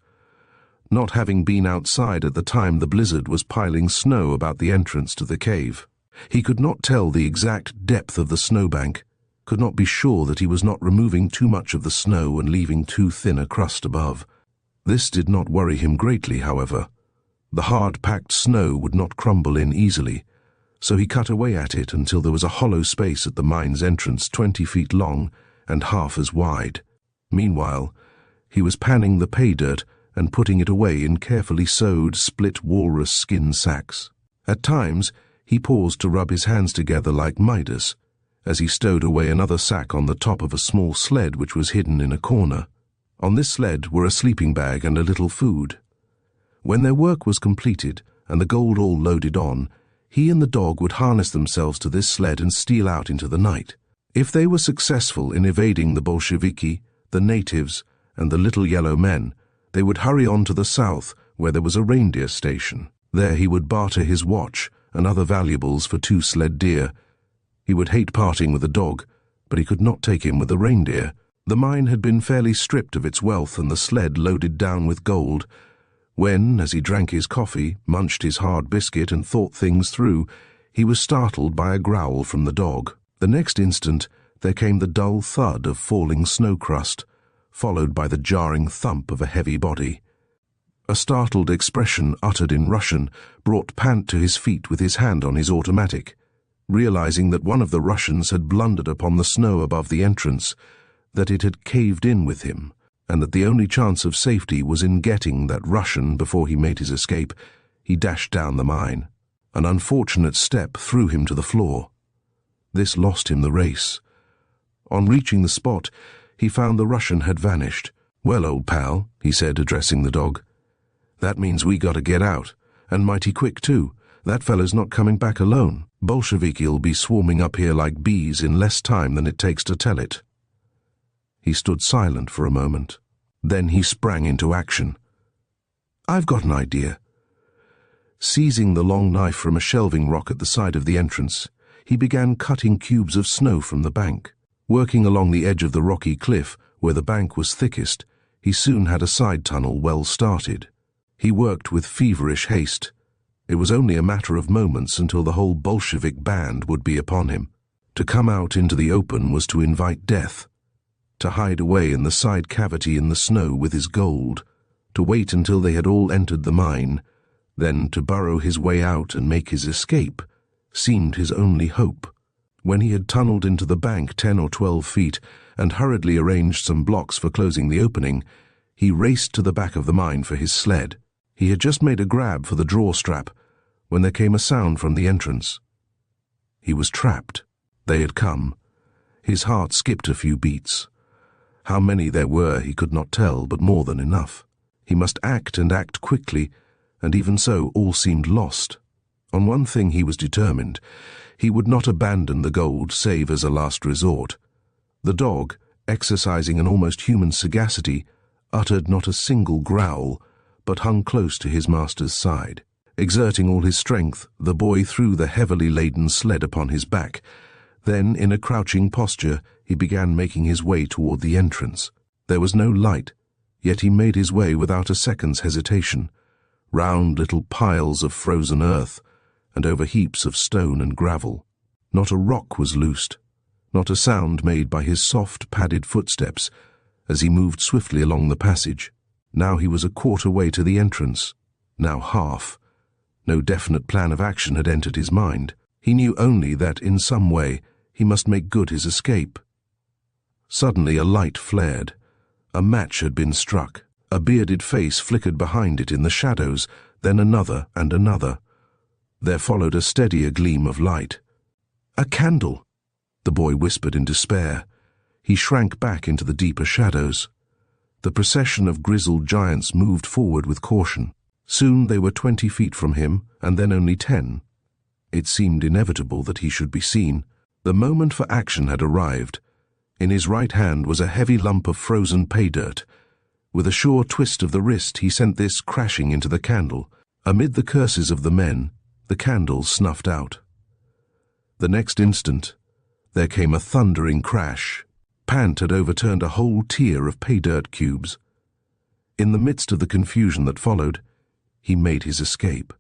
Not having been outside at the time the blizzard was piling snow about the entrance to the cave, he could not tell the exact depth of the snowbank, could not be sure that he was not removing too much of the snow and leaving too thin a crust above. This did not worry him greatly, however. The hard-packed snow would not crumble in easily, so he cut away at it until there was a hollow space at the mine's entrance 20 feet long and half as wide. Meanwhile, he was panning the pay dirt and putting it away in carefully sewed, split walrus skin sacks. At times, he paused to rub his hands together like Midas, as he stowed away another sack on the top of a small sled which was hidden in a corner. On this sled were a sleeping bag and a little food. When their work was completed and the gold all loaded on, he and the dog would harness themselves to this sled and steal out into the night. If they were successful in evading the Bolsheviki, the natives, and the little yellow men, they would hurry on to the south, where there was a reindeer station. There he would barter his watch and other valuables for 2 sled deer. He would hate parting with the dog, but he could not take him with the reindeer. The mine had been fairly stripped of its wealth and the sled loaded down with gold, when, as he drank his coffee, munched his hard biscuit and thought things through, he was startled by a growl from the dog. The next instant there came the dull thud of falling snow crust, followed by the jarring thump of a heavy body. A startled expression uttered in Russian brought Pant to his feet with his hand on his automatic. Realizing that one of the Russians had blundered upon the snow above the entrance, that it had caved in with him, and that the only chance of safety was in getting that Russian before he made his escape, he dashed down the mine. An unfortunate step threw him to the floor. This lost him the race. On reaching the spot, he found the Russian had vanished. "Well, old pal," he said, addressing the dog, "that means we gotta get out, and mighty quick too. That fellow's not coming back alone. Bolsheviki'll be swarming up here like bees in less time than it takes to tell it." He stood silent for a moment. Then he sprang into action. "I've got an idea." Seizing the long knife from a shelving rock at the side of the entrance, he began cutting cubes of snow from the bank. Working along the edge of the rocky cliff, where the bank was thickest, he soon had a side tunnel well started. He worked with feverish haste. It was only a matter of moments until the whole Bolshevik band would be upon him. To come out into the open was to invite death. To hide away in the side cavity in the snow with his gold. To wait until they had all entered the mine, then to burrow his way out and make his escape, seemed his only hope. When he had tunneled into the bank 10 or 12 feet and hurriedly arranged some blocks for closing the opening, he raced to the back of the mine for his sled. He had just made a grab for the draw strap when there came a sound from the entrance. He was trapped. They had come. His heart skipped a few beats. How many there were he could not tell, but more than enough. He must act and act quickly, and even so all seemed lost. On one thing he was determined. He would not abandon the gold save as a last resort. The dog, exercising an almost human sagacity, uttered not a single growl, but hung close to his master's side. Exerting all his strength, the boy threw the heavily laden sled upon his back. Then, in a crouching posture, he began making his way toward the entrance. There was no light, yet he made his way without a second's hesitation. Round little piles of frozen earth, and over heaps of stone and gravel. Not a rock was loosed, not a sound made by his soft, padded footsteps as he moved swiftly along the passage. Now he was a quarter way to the entrance, now half. No definite plan of action had entered his mind. He knew only that, in some way, he must make good his escape. Suddenly a light flared. A match had been struck. A bearded face flickered behind it in the shadows, then another and another. There followed a steadier gleam of light. "A candle!" the boy whispered in despair. He shrank back into the deeper shadows. The procession of grizzled giants moved forward with caution. Soon they were 20 feet from him, and then only 10. It seemed inevitable that he should be seen. The moment for action had arrived. In his right hand was a heavy lump of frozen pay dirt. With a sure twist of the wrist, he sent this crashing into the candle. Amid the curses of the men, the candle snuffed out. The next instant, there came a thundering crash. Pant had overturned a whole tier of pay dirt cubes. In the midst of the confusion that followed, he made his escape.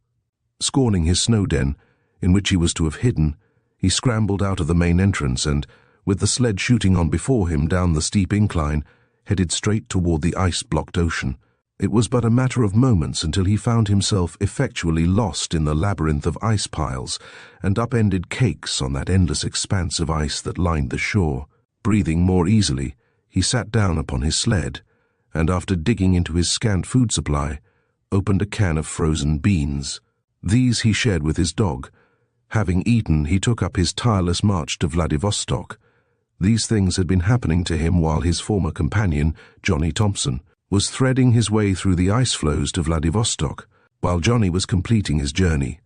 Scorning his snow den, in which he was to have hidden, he scrambled out of the main entrance and, with the sled shooting on before him down the steep incline, headed straight toward the ice-blocked ocean. It was but a matter of moments until he found himself effectually lost in the labyrinth of ice piles and upended cakes on that endless expanse of ice that lined the shore. Breathing more easily, he sat down upon his sled, and after digging into his scant food supply, opened a can of frozen beans. These he shared with his dog. Having eaten, he took up his tireless march to Vladivostok. These things had been happening to him while his former companion, Johnny Thompson, was threading his way through the ice floes to Vladivostok, while Johnny was completing his journey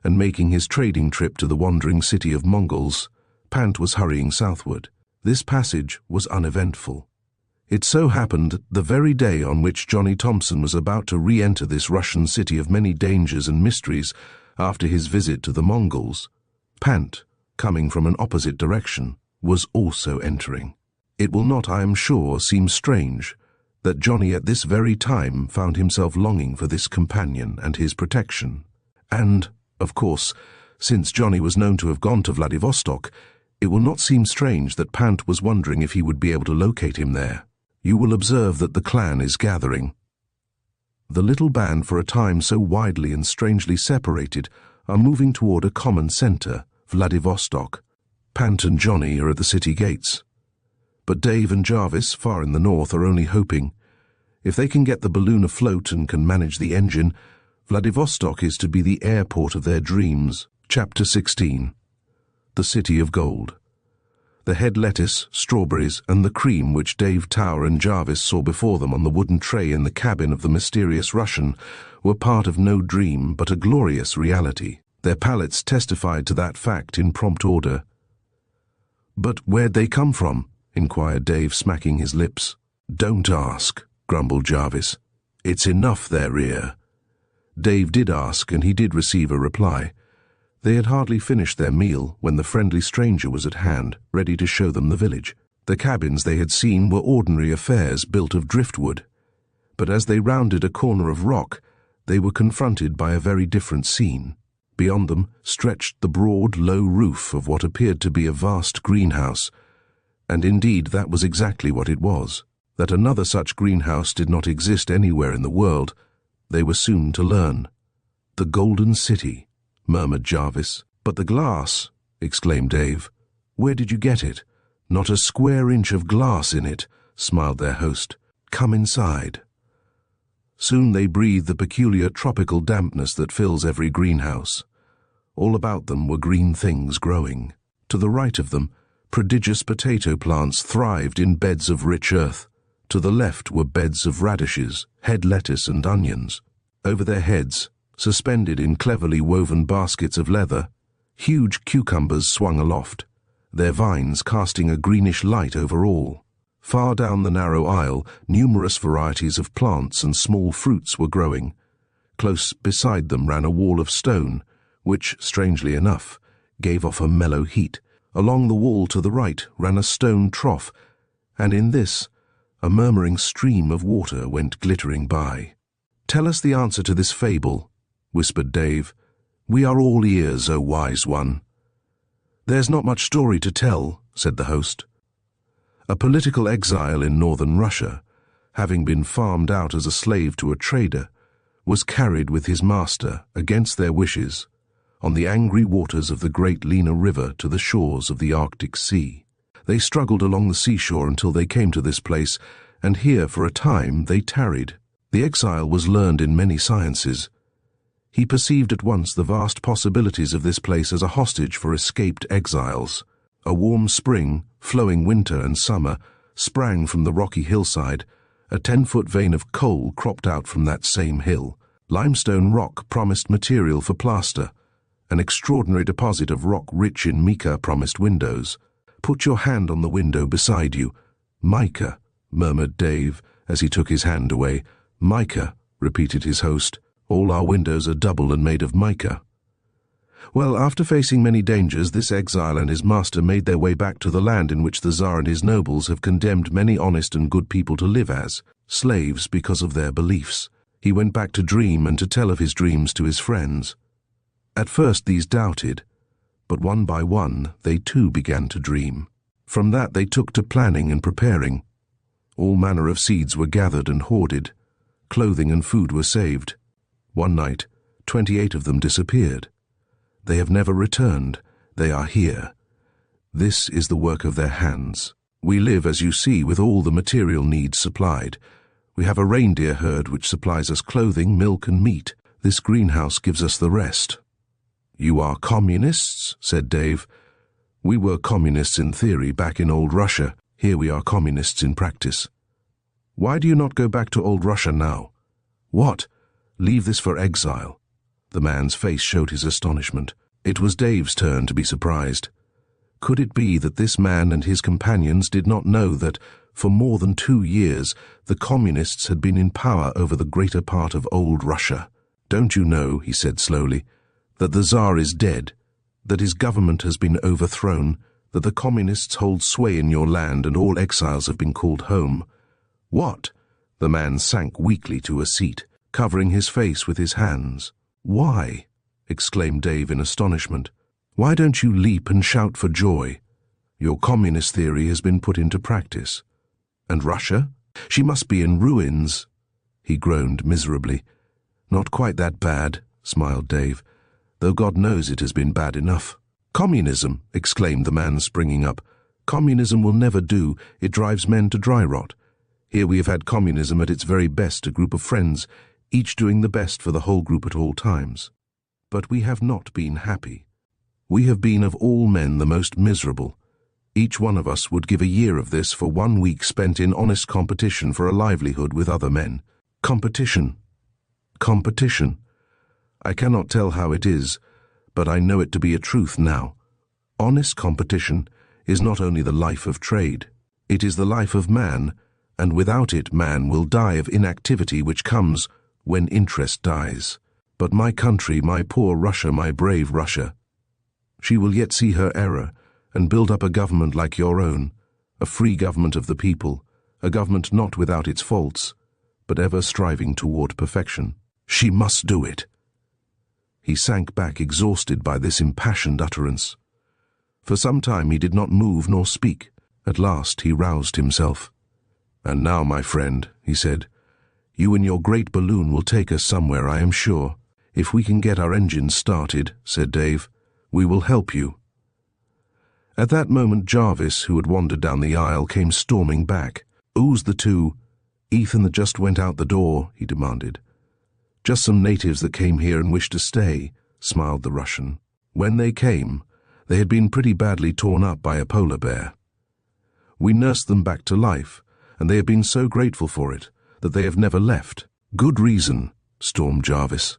and making his trading trip to the wandering city of Mongols. Pant was hurrying southward. This passage was uneventful. It so happened the very day on which Johnny Thompson was about to re-enter this Russian city of many dangers and mysteries after his visit to the Mongols, Pant, coming from an opposite direction, was also entering. It will not, I am sure, seem strange that Johnny at this very time found himself longing for this companion and his protection. And, of course, since Johnny was known to have gone to Vladivostok, it will not seem strange that Pant was wondering if he would be able to locate him there. You will observe that the clan is gathering. The little band, for a time so widely and strangely separated, are moving toward a common center, Vladivostok. Pant and Johnny are at the city gates. But Dave and Jarvis, far in the north, are only hoping. If they can get the balloon afloat and can manage the engine, Vladivostok is to be the airport of their dreams. Chapter 16. The City of Gold. The head lettuce, strawberries, and the cream which Dave, Tower, and Jarvis saw before them on the wooden tray in the cabin of the mysterious Russian were part of no dream but a glorious reality. Their palates testified to that fact in prompt order. "But where'd they come from?" inquired Dave, smacking his lips. "Don't ask," grumbled Jarvis. "It's enough they're here." Dave did ask, and he did receive a reply. They had hardly finished their meal when the friendly stranger was at hand, ready to show them the village. The cabins they had seen were ordinary affairs built of driftwood. But as they rounded a corner of rock, they were confronted by a very different scene. Beyond them stretched the broad, low roof of what appeared to be a vast greenhouse. And indeed that was exactly what it was. That another such greenhouse did not exist anywhere in the world, they were soon to learn. "The Golden City," murmured Jarvis. "But the glass," exclaimed Dave. "Where did you get it?" "Not a square inch of glass in it," smiled their host. "Come inside." Soon they breathed the peculiar tropical dampness that fills every greenhouse. All about them were green things growing. To the right of them, prodigious potato plants thrived in beds of rich earth. To the left were beds of radishes, head lettuce, and onions. Over their heads, suspended in cleverly woven baskets of leather, huge cucumbers swung aloft, their vines casting a greenish light over all. Far down the narrow aisle, numerous varieties of plants and small fruits were growing. Close beside them ran a wall of stone, which, strangely enough, gave off a mellow heat. Along the wall to the right ran a stone trough, and in this, a murmuring stream of water went glittering by. "Tell us the answer to this fable," whispered Dave. "We are all ears, O wise one." "There's not much story to tell," said the host. A political exile in northern Russia, having been farmed out as a slave to a trader, was carried with his master, against their wishes, on the angry waters of the great Lena River to the shores of the Arctic Sea. They struggled along the seashore until they came to this place, and here for a time they tarried. The exile was learned in many sciences. He perceived at once the vast possibilities of this place as a hostage for escaped exiles. A warm spring, flowing winter and summer, sprang from the rocky hillside. A 10-foot vein of coal cropped out from that same hill. Limestone rock promised material for plaster. An extraordinary deposit of rock rich in mica promised windows. "Put your hand on the window beside you." "Mica," murmured Dave as he took his hand away. "Mica," repeated his host. "All our windows are double and made of mica." Well, after facing many dangers, this exile and his master made their way back to the land in which the Tsar and his nobles have condemned many honest and good people to live as slaves because of their beliefs. He went back to dream and to tell of his dreams to his friends. At first these doubted, but one by one they too began to dream. From that they took to planning and preparing. All manner of seeds were gathered and hoarded. Clothing and food were saved. One night, 28 of them disappeared. They have never returned. They are here. This is the work of their hands. We live, as you see, with all the material needs supplied. We have a reindeer herd which supplies us clothing, milk, and meat. This greenhouse gives us the rest. "You are communists?" said Dave. "We were communists in theory back in old Russia. Here we are communists in practice." "Why do you not go back to old Russia now?" "What? Leave this for exile?" The man's face showed his astonishment. It was Dave's turn to be surprised. Could it be that this man and his companions did not know that, for more than 2 years, the communists had been in power over the greater part of old Russia? "Don't you know," he said slowly, "that the Tsar is dead, that his government has been overthrown, that the communists hold sway in your land and all exiles have been called home?" "What?" The man sank weakly to a seat, covering his face with his hands. "Why?" exclaimed Dave in astonishment. "Why don't you leap and shout for joy? Your communist theory has been put into practice. And Russia? She must be in ruins." He groaned miserably. "Not quite that bad," smiled Dave, "though God knows it has been bad enough." "Communism!" exclaimed the man, springing up. "Communism will never do. It drives men to dry rot. Here we have had communism at its very best, a group of friends, each doing the best for the whole group at all times. But we have not been happy. We have been of all men the most miserable. Each one of us would give a year of this for 1 week spent in honest competition for a livelihood with other men. Competition. Competition. I cannot tell how it is, but I know it to be a truth now. Honest competition is not only the life of trade, it is the life of man, and without it man will die of inactivity which comes when interest dies. But my country, my poor Russia, my brave Russia, she will yet see her error and build up a government like your own, a free government of the people, a government not without its faults, but ever striving toward perfection. She must do it. He sank back exhausted by this impassioned utterance. For some time he did not move nor speak. At last he roused himself. "And now, my friend," he said, "you and your great balloon will take us somewhere, I am sure." "If we can get our engines started," said Dave, "we will help you." At that moment Jarvis, who had wandered down the aisle, came storming back. "Who's the two? Ethan that just went out the door?" he demanded. "Just some natives that came here and wished to stay," smiled the Russian. "When they came, they had been pretty badly torn up by a polar bear. We nursed them back to life, and they have been so grateful for it that they have never left." "Good reason," stormed Jarvis.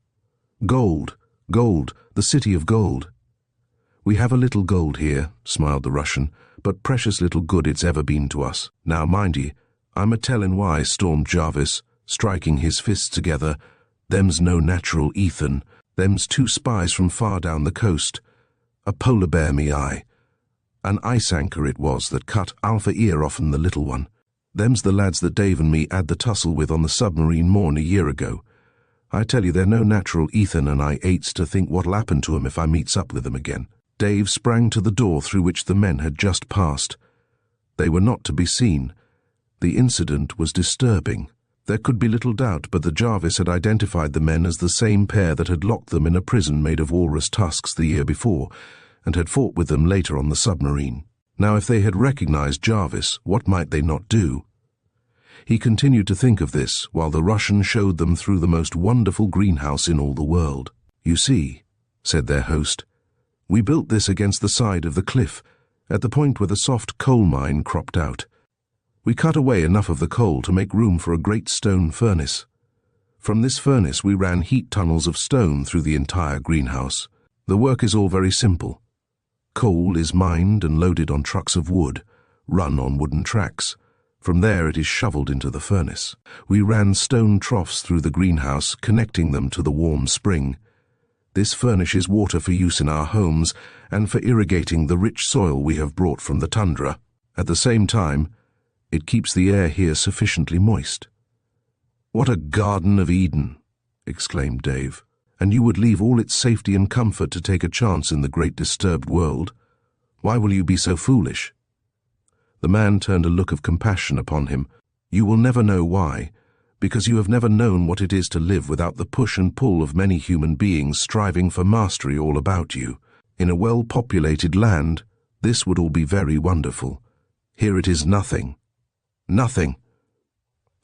"Gold, gold, the city of gold." "We have a little gold here," smiled the Russian, "but precious little good it's ever been to us. Now mind ye, I'm a-tellin' why," stormed Jarvis, striking his fists together. "Them's no natural Ethan. Them's 2 spies from far down the coast. A polar bear, me eye. An ice anchor it was that cut Alpha ear off'n the little one. Them's the lads that Dave and me had the tussle with on the submarine morn a year ago. I tell you, they're no natural Ethan, and I hates to think what'll happen to 'em if I meets up with 'em again." Dave sprang to the door through which the men had just passed. They were not to be seen. The incident was disturbing. There could be little doubt but that Jarvis had identified the men as the same pair that had locked them in a prison made of walrus tusks the year before, and had fought with them later on the submarine. Now, if they had recognized Jarvis, what might they not do? He continued to think of this while the Russian showed them through the most wonderful greenhouse in all the world. "You see," said their host, "we built this against the side of the cliff, at the point where the soft coal mine cropped out. We cut away enough of the coal to make room for a great stone furnace. From this furnace we ran heat tunnels of stone through the entire greenhouse. The work is all very simple. Coal is mined and loaded on trucks of wood, run on wooden tracks. From there it is shoveled into the furnace. We ran stone troughs through the greenhouse, connecting them to the warm spring. This furnishes water for use in our homes and for irrigating the rich soil we have brought from the tundra. At the same time, it keeps the air here sufficiently moist." "What a Garden of Eden!" exclaimed Dave. "And you would leave all its safety and comfort to take a chance in the great disturbed world? Why will you be so foolish?" The man turned a look of compassion upon him. "You will never know why, because you have never known what it is to live without the push and pull of many human beings striving for mastery all about you. In a well-populated land, this would all be very wonderful. Here it is nothing. Nothing."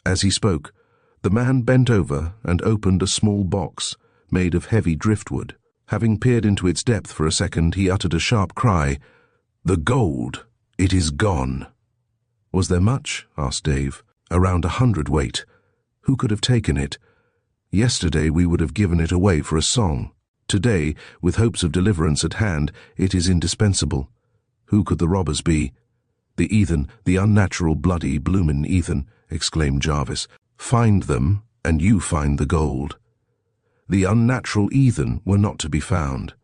As he spoke, the man bent over and opened a small box made of heavy driftwood. Having peered into its depth for a second, he uttered a sharp cry. "The gold! It is gone!" "Was there much?" asked Dave. "Around 100 weight. Who could have taken it? Yesterday we would have given it away for a song. Today, with hopes of deliverance at hand, it is indispensable. Who could the robbers be?" "The Ethan, the unnatural, bloody, bloomin' Ethan," exclaimed Jarvis. "Find them, and you find the gold." The unnatural Ethan were not to be found.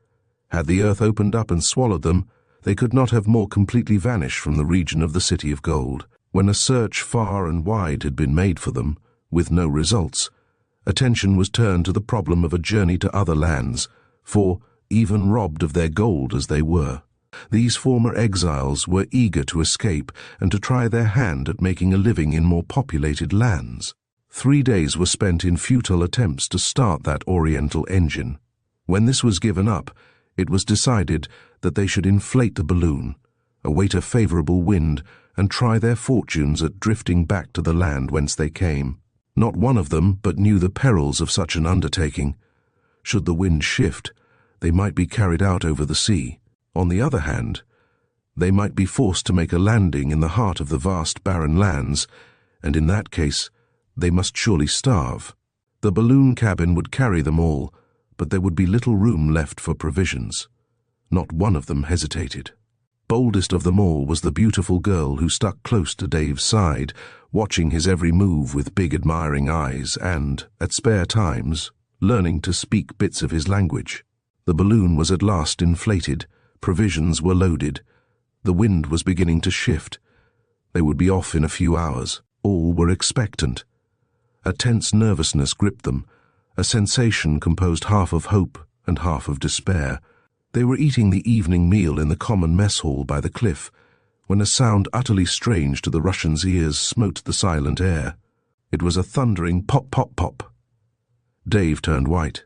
Had the earth opened up and swallowed them, they could not have more completely vanished from the region of the City of Gold. When a search far and wide had been made for them, with no results, attention was turned to the problem of a journey to other lands, for, even robbed of their gold as they were, these former exiles were eager to escape and to try their hand at making a living in more populated lands. 3 days were spent in futile attempts to start that oriental engine. When this was given up, it was decided that they should inflate the balloon, await a favorable wind, and try their fortunes at drifting back to the land whence they came. Not one of them but knew the perils of such an undertaking. Should the wind shift, they might be carried out over the sea. On the other hand, They might be forced to make a landing in the heart of the vast barren lands, and in that case, they must surely starve. The balloon cabin would carry them all, but there would be little room left for provisions. Not one of them hesitated. Boldest of them all was the beautiful girl who stuck close to Dave's side, watching his every move with big admiring eyes and, at spare times, learning to speak bits of his language. The balloon was at last inflated, provisions were loaded, the wind was beginning to shift. They would be off in a few hours. All were expectant. A tense nervousness gripped them, a sensation composed half of hope and half of despair. They were eating the evening meal in the common mess hall by the cliff, when a sound utterly strange to the Russians' ears smote the silent air. It was a thundering pop-pop-pop. Dave turned white.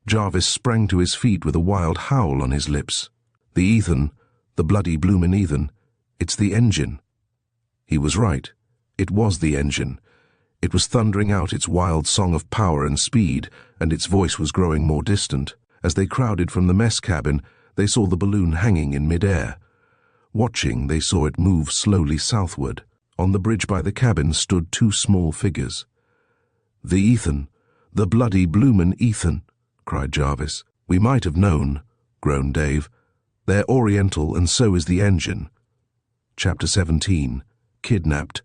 Jarvis sprang to his feet with a wild howl on his lips. The Ethan, the bloody bloomin' Ethan, it's the engine. He was right. It was the engine. It was thundering out its wild song of power and speed, and its voice was growing more distant. As they crowded from the mess cabin, they saw the balloon hanging in mid-air. Watching, they saw it move slowly southward. On the bridge by the cabin stood two small figures. "The Ethan, the bloody bloomin' Ethan," cried Jarvis. "We might have known," groaned Dave. "They're Oriental, and so is the engine." Chapter 17. Kidnapped.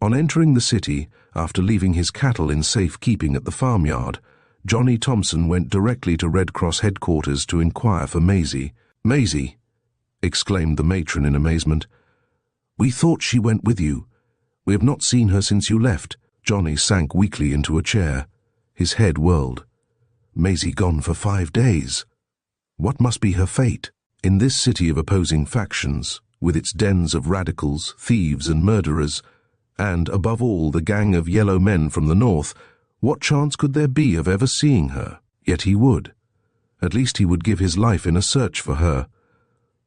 On entering the city, after leaving his cattle in safe keeping at the farmyard, Johnny Thompson went directly to Red Cross headquarters to inquire for Maisie. "Maisie!" exclaimed the matron in amazement. "We thought she went with you. We have not seen her since you left." Johnny sank weakly into a chair. His head whirled. Maisie gone for 5 days. What must be her fate? In this city of opposing factions, with its dens of radicals, thieves and murderers, and, above all, the gang of yellow men from the north, what chance could there be of ever seeing her? Yet he would. At least he would give his life in a search for her.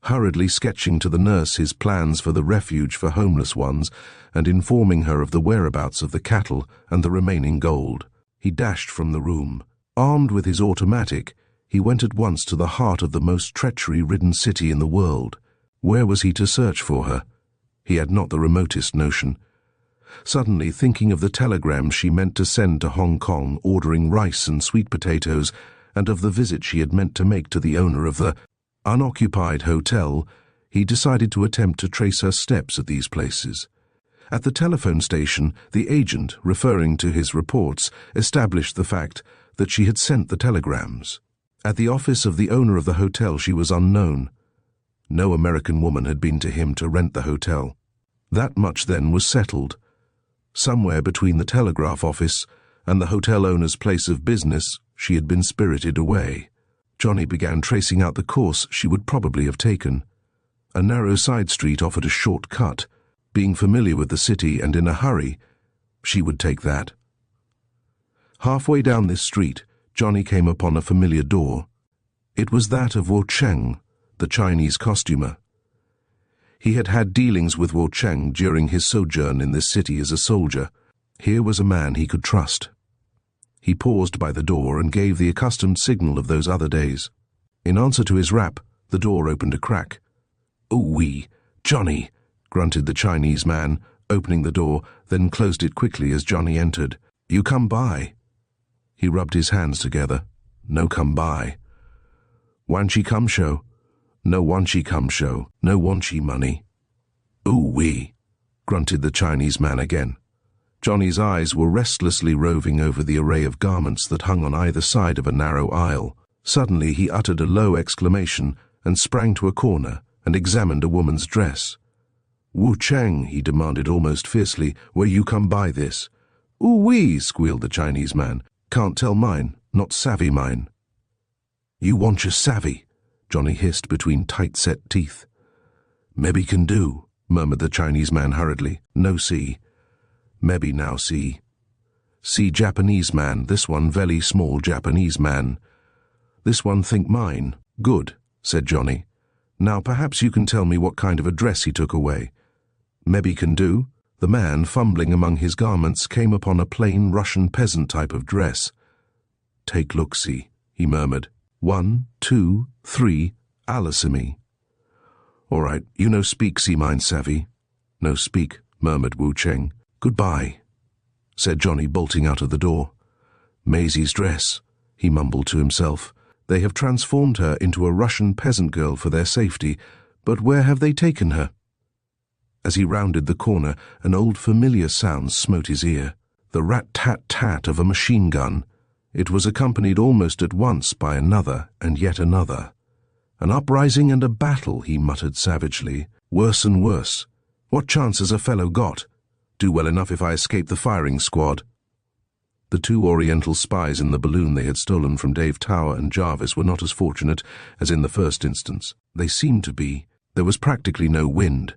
Hurriedly sketching to the nurse his plans for the refuge for homeless ones, and informing her of the whereabouts of the cattle and the remaining gold, he dashed from the room. Armed with his automatic, he went at once to the heart of the most treachery-ridden city in the world. Where was he to search for her? He had not the remotest notion. Suddenly, thinking of the telegram she meant to send to Hong Kong ordering rice and sweet potatoes, and of the visit she had meant to make to the owner of the unoccupied hotel, he decided to attempt to trace her steps at these places. At the telephone station, the agent, referring to his reports, established the fact that she had sent the telegrams. At the office of the owner of the hotel she was unknown. No American woman had been to him to rent the hotel. That much then was settled. Somewhere between the telegraph office and the hotel owner's place of business, she had been spirited away. Johnny began tracing out the course she would probably have taken. A narrow side street offered a short cut. Being familiar with the city and in a hurry, she would take that. Halfway down this street, Johnny came upon a familiar door. It was that of Wu Cheng, the Chinese costumer. He had had dealings with Wu Cheng during his sojourn in this city as a soldier. Here was a man he could trust. He paused by the door and gave the accustomed signal of those other days. In answer to his rap, the door opened a crack. "Ooh-wee, Johnny," grunted the Chinese man, opening the door, then closed it quickly as Johnny entered. "You come by." He rubbed his hands together. "No come by." "Wanchi come show?" "No wanchi come show, no wanchi money." "Ooh-wee," grunted the Chinese man again. Johnny's eyes were restlessly roving over the array of garments that hung on either side of a narrow aisle. Suddenly he uttered a low exclamation and sprang to a corner and examined a woman's dress. "Wu Cheng," he demanded almost fiercely, "where you come by this?" "Ooh-wee," squealed the Chinese man. "Can't tell mine, not savvy mine." "You want your savvy," Johnny hissed between tight-set teeth. "Maybe can do," murmured the Chinese man hurriedly. "No see. Maybe now see. See Japanese man, this one very small Japanese man. This one think mine. Good," said Johnny. "Now perhaps you can tell me what kind of a dress he took away." "Maybe can do." The man, fumbling among his garments, came upon a plain Russian peasant type of dress. "Take look-see," he murmured. "1, 2, 3, Alisimi." All right, you no speak sea mine savvy. No speak, murmured Wu Cheng. Goodbye, said Johnny, bolting out of the door. Maisie's dress, he mumbled to himself. They have transformed her into a Russian peasant girl for their safety, but where have they taken her? As he rounded the corner, an old familiar sound smote his ear. The rat-tat-tat of a machine gun. It was accompanied almost at once by another and yet another. An uprising and a battle, he muttered savagely. Worse and worse. What chance has a fellow got? Do well enough if I escape the firing squad. The two Oriental spies in the balloon they had stolen from Dave Tower and Jarvis were not as fortunate as in the first instance. They seemed to be. There was practically no wind.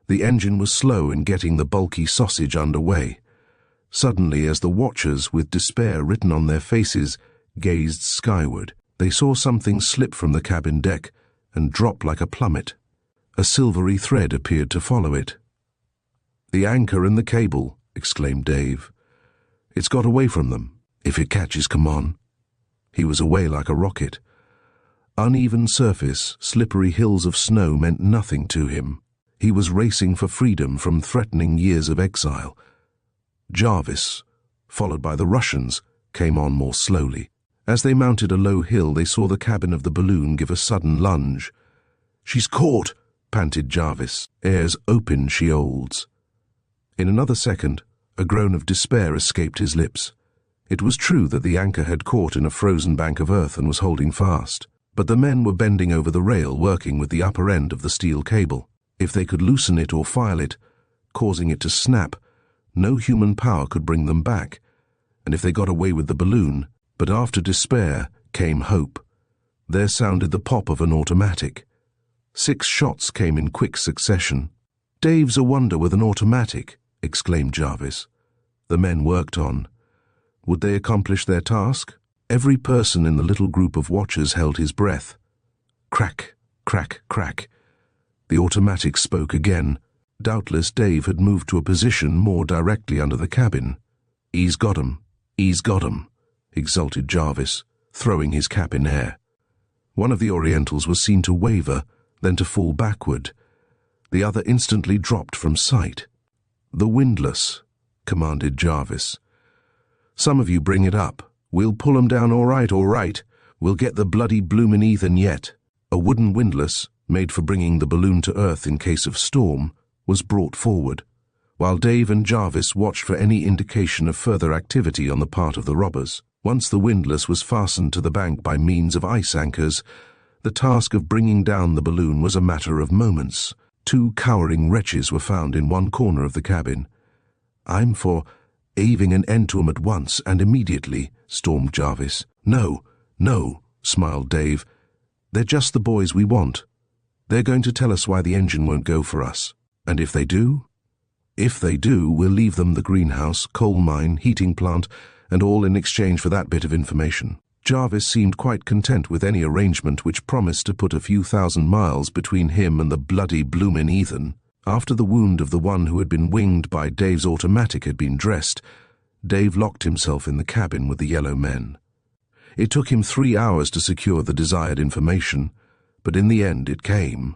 The engine was slow in getting the bulky sausage under way. Suddenly, as the watchers, with despair written on their faces, gazed skyward, they saw something slip from the cabin deck and drop like a plummet. A silvery thread appeared to follow it. "The anchor and the cable," exclaimed Dave. "It's got away from them. If it catches, come on." He was away like a rocket. Uneven surface, slippery hills of snow meant nothing to him. He was racing for freedom from threatening years of exile. Jarvis, followed by the Russians, came on more slowly. As they mounted a low hill, they saw the cabin of the balloon give a sudden lunge. "She's caught," panted Jarvis. "Airs open, she holds." In another second, a groan of despair escaped his lips. It was true that the anchor had caught in a frozen bank of earth and was holding fast, but the men were bending over the rail, working with the upper end of the steel cable. If they could loosen it or file it, causing it to snap, no human power could bring them back, and if they got away with the balloon. But after despair came hope. There sounded the pop of an automatic. 6 shots came in quick succession. "Dave's a wonder with an automatic," exclaimed Jarvis. The men worked on. Would they accomplish their task? Every person in the little group of watchers held his breath. Crack, crack, crack. The automatic spoke again. Doubtless Dave had moved to a position more directly under the cabin. "He's got 'em. He's got 'em," exulted Jarvis, throwing his cap in air. One of the Orientals was seen to waver, then to fall backward. The other instantly dropped from sight. "The windlass," commanded Jarvis. "Some of you bring it up. We'll pull 'em down all right, all right. We'll get the bloody bloomin' Ethan yet." A wooden windlass, made for bringing the balloon to earth in case of storm, was brought forward, while Dave and Jarvis watched for any indication of further activity on the part of the robbers. Once the windlass was fastened to the bank by means of ice anchors, the task of bringing down the balloon was a matter of moments. 2 cowering wretches were found in one corner of the cabin. "I'm for having an end to 'em at once and immediately," stormed Jarvis. "No, no," smiled Dave. "They're just the boys we want. They're going to tell us why the engine won't go for us. And if they do? If they do, we'll leave them the greenhouse, coal mine, heating plant, and all in exchange for that bit of information." Jarvis seemed quite content with any arrangement which promised to put a few thousand miles between him and the bloody bloomin' Ethan. After the wound of the one who had been winged by Dave's automatic had been dressed, Dave locked himself in the cabin with the yellow men. It took him 3 hours to secure the desired information, but in the end it came.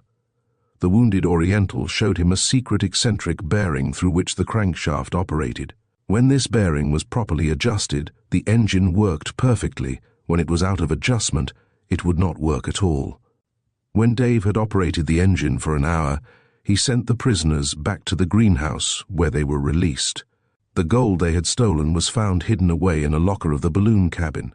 The wounded Oriental showed him a secret eccentric bearing through which the crankshaft operated. When this bearing was properly adjusted, the engine worked perfectly. When it was out of adjustment, it would not work at all. When Dave had operated the engine for an hour, he sent the prisoners back to the greenhouse, where they were released. The gold they had stolen was found hidden away in a locker of the balloon cabin.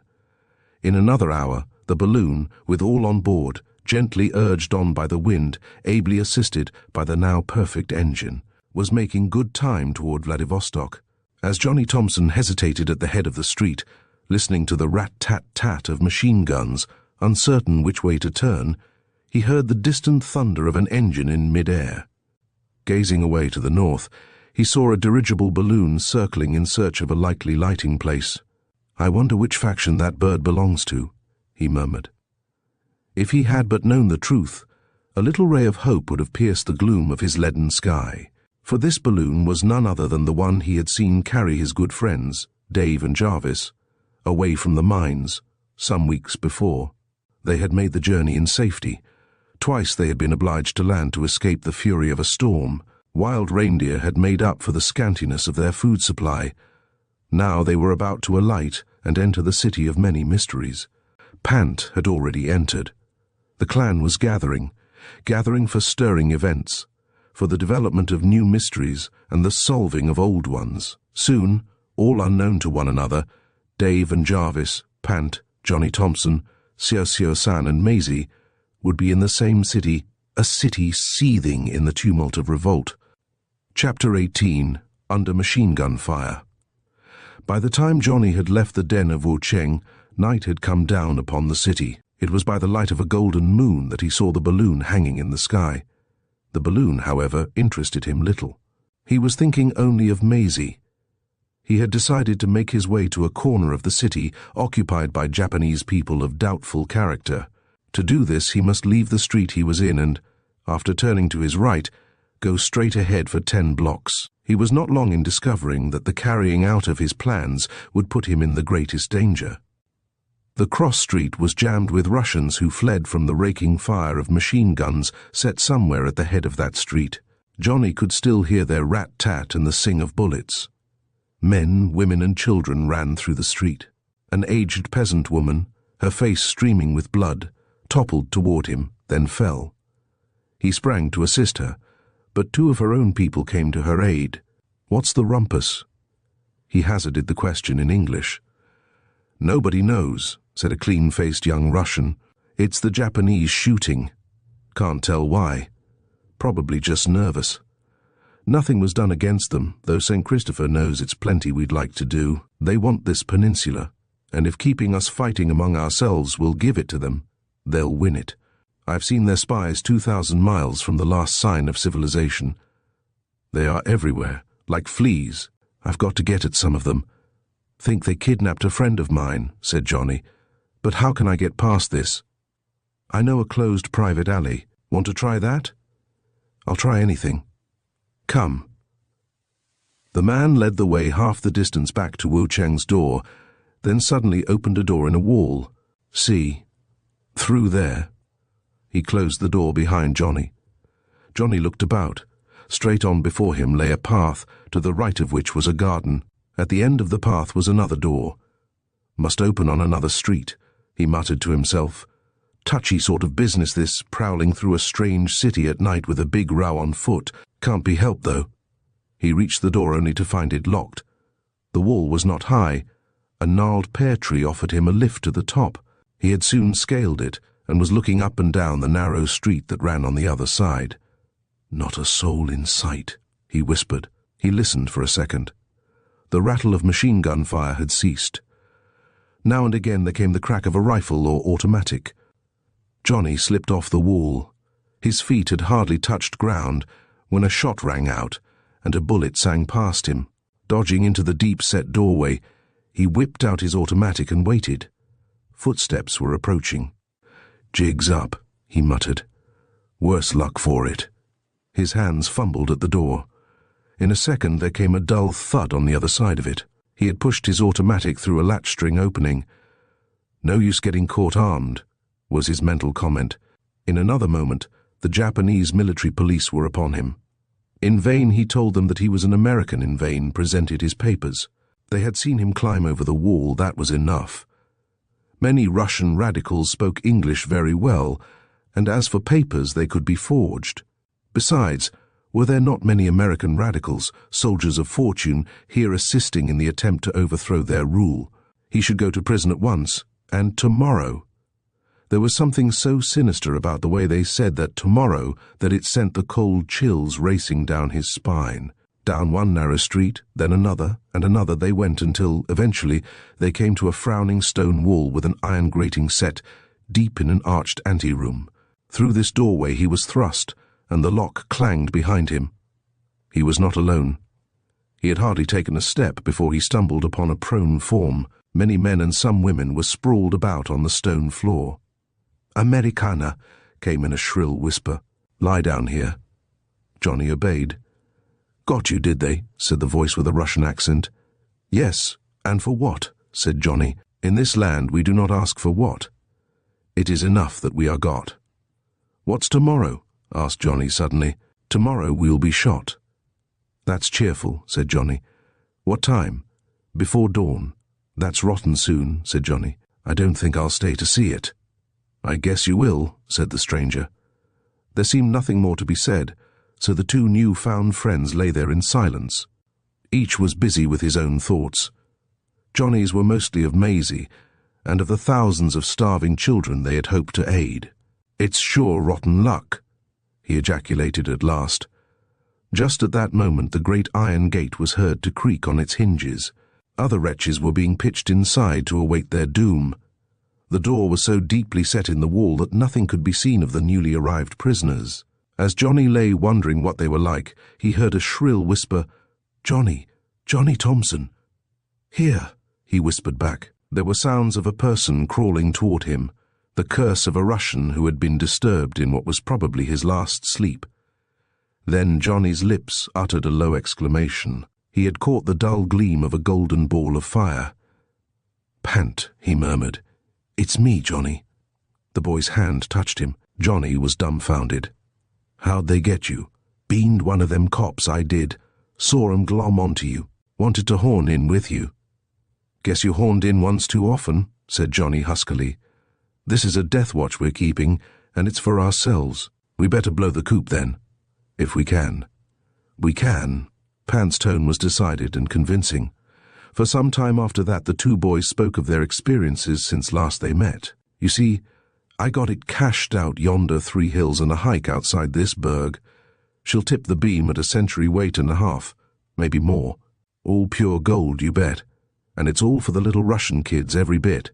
In another hour, the balloon, with all on board, gently urged on by the wind, ably assisted by the now perfect engine, was making good time toward Vladivostok. As Johnny Thompson hesitated at the head of the street, listening to the rat-tat-tat of machine guns, uncertain which way to turn, he heard the distant thunder of an engine in mid-air. Gazing away to the north, he saw a dirigible balloon circling in search of a likely lighting place. "I wonder which faction that bird belongs to," he murmured. If he had but known the truth, a little ray of hope would have pierced the gloom of his leaden sky. For this balloon was none other than the one he had seen carry his good friends, Dave and Jarvis, away from the mines some weeks before. They had made the journey in safety, Twice they had been obliged to land to escape the fury of a storm. Wild reindeer had made up for the scantiness of their food supply. Now they were about to alight and enter the city of many mysteries. Pant had already entered. The clan was gathering for stirring events, for the development of new mysteries and the solving of old ones. Soon, all unknown to one another, Dave and Jarvis, Pant, Johnny Thompson, Sio San and Maisie would be in the same city, a city seething in the tumult of revolt. Chapter 18, Under Machine Gun Fire. By the time Johnny had left the den of Wu Cheng, night had come down upon the city. It was by the light of a golden moon that he saw the balloon hanging in the sky. The balloon, however, interested him little. He was thinking only of Maisie. He had decided to make his way to a corner of the city occupied by Japanese people of doubtful character. To do this, he must leave the street he was in and, after turning to his right, go straight ahead for 10 blocks. He was not long in discovering that the carrying out of his plans would put him in the greatest danger. The cross street was jammed with Russians who fled from the raking fire of machine guns set somewhere at the head of that street. Johnny could still hear their rat-tat and the sing of bullets. Men, women and children ran through the street. An aged peasant woman, her face streaming with blood, toppled toward him, then fell. He sprang to assist her, but 2 of her own people came to her aid. "What's the rumpus?" He hazarded the question in English. "Nobody knows," said a clean-faced young Russian. "It's the Japanese shooting. Can't tell why. Probably just nervous. Nothing was done against them, though St. Christopher knows it's plenty we'd like to do. They want this peninsula, and if keeping us fighting among ourselves will give it to them, they'll win it. I've seen their spies 2,000 miles from the last sign of civilization. They are everywhere, like fleas. I've got to get at some of them." "Think they kidnapped a friend of mine," said Johnny. "But how can I get past this?" "I know a closed private alley. Want to try that?" "I'll try anything. Come." The man led the way half the distance back to Wu Cheng's door, then suddenly opened a door in a wall. "See, through there." He closed the door behind Johnny. Johnny looked about. Straight on before him lay a path, to the right of which was a garden. At the end of the path was another door. "Must open on another street," he muttered to himself. "Touchy sort of business this, prowling through a strange city at night with a big row on foot. Can't be helped, though." He reached the door only to find it locked. The wall was not high. A gnarled pear tree offered him a lift to the top. He had soon scaled it, and was looking up and down the narrow street that ran on the other side. "Not a soul in sight," he whispered. He listened for a second. The rattle of machine gun fire had ceased. Now and again there came the crack of a rifle or automatic. Johnny slipped off the wall. His feet had hardly touched ground when a shot rang out, and a bullet sang past him. Dodging into the deep-set doorway, he whipped out his automatic and waited. Footsteps were approaching. "Jig's up," he muttered. "Worse luck for it." His hands fumbled at the door. In a second there came a dull thud on the other side of it. He had pushed his automatic through a latch-string opening. "No use getting caught armed," was his mental comment. In another moment, the Japanese military police were upon him. In vain he told them that he was an American, in vain presented his papers. They had seen him climb over the wall, that was enough. Many Russian radicals spoke English very well, and as for papers, they could be forged. Besides, were there not many American radicals, soldiers of fortune, here assisting in the attempt to overthrow their rule? He should go to prison at once, and tomorrow. There was something so sinister about the way they said that tomorrow that it sent the cold chills racing down his spine. Down one narrow street, then another, and another they went until, eventually, they came to a frowning stone wall with an iron grating set, deep in an arched anteroom. Through this doorway he was thrust, and the lock clanged behind him. He was not alone. He had hardly taken a step before he stumbled upon a prone form. Many men and some women were sprawled about on the stone floor. "Americana," came in a shrill whisper. "Lie down here." Johnny obeyed. "Got you, did they?" said the voice with a Russian accent. "Yes, and for what?" said Johnny. "In this land we do not ask for what. It is enough that we are got." "What's tomorrow?" asked Johnny suddenly. "Tomorrow we'll be shot." "That's cheerful," said Johnny. "What time?" "Before dawn." "That's rotten soon," said Johnny. "I don't think I'll stay to see it." "I guess you will," said the stranger. There seemed nothing more to be said, so the two new-found friends lay there in silence. Each was busy with his own thoughts. Johnny's were mostly of Maisie, and of the thousands of starving children they had hoped to aid. "It's sure rotten luck," he ejaculated at last. Just at that moment the great iron gate was heard to creak on its hinges. Other wretches were being pitched inside to await their doom. The door was so deeply set in the wall that nothing could be seen of the newly arrived prisoners. As Johnny lay wondering what they were like, he heard a shrill whisper, "Johnny, Johnny Thompson." "Here," he whispered back. There were sounds of a person crawling toward him, the curse of a Russian who had been disturbed in what was probably his last sleep. Then Johnny's lips uttered a low exclamation. He had caught the dull gleam of a golden ball of fire. "Pant," he murmured. "It's me, Johnny." The boy's hand touched him. Johnny was dumbfounded. "How'd they get you?" "Beaned one of them cops, I did. Saw 'em glom onto you. Wanted to horn in with you." "Guess you horned in once too often," said Johnny huskily. "This is a death watch we're keeping, and it's for ourselves. We better blow the coop then. If we can." "We can." Pant's tone was decided and convincing. For some time after that the two boys spoke of their experiences since last they met. "You see, I got it cashed out yonder 3 hills and a hike outside this burg. She'll tip the beam at a century weight and a half, maybe more. All pure gold, you bet. And it's all for the little Russian kids, every bit.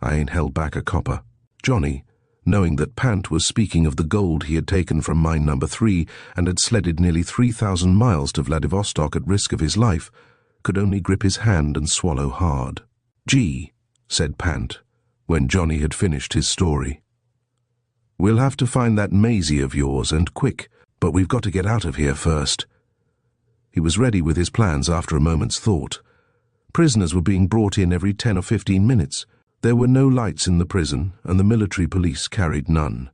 I ain't held back a copper." Johnny, knowing that Pant was speaking of the gold he had taken from mine number 3 and had sledded nearly 3,000 miles to Vladivostok at risk of his life, could only grip his hand and swallow hard. "Gee," said Pant, when Johnny had finished his story. "We'll have to find that Maisie of yours, and quick, but we've got to get out of here first." He was ready with his plans after a moment's thought. Prisoners were being brought in every 10 or 15 minutes. There were no lights in the prison, and the military police carried none.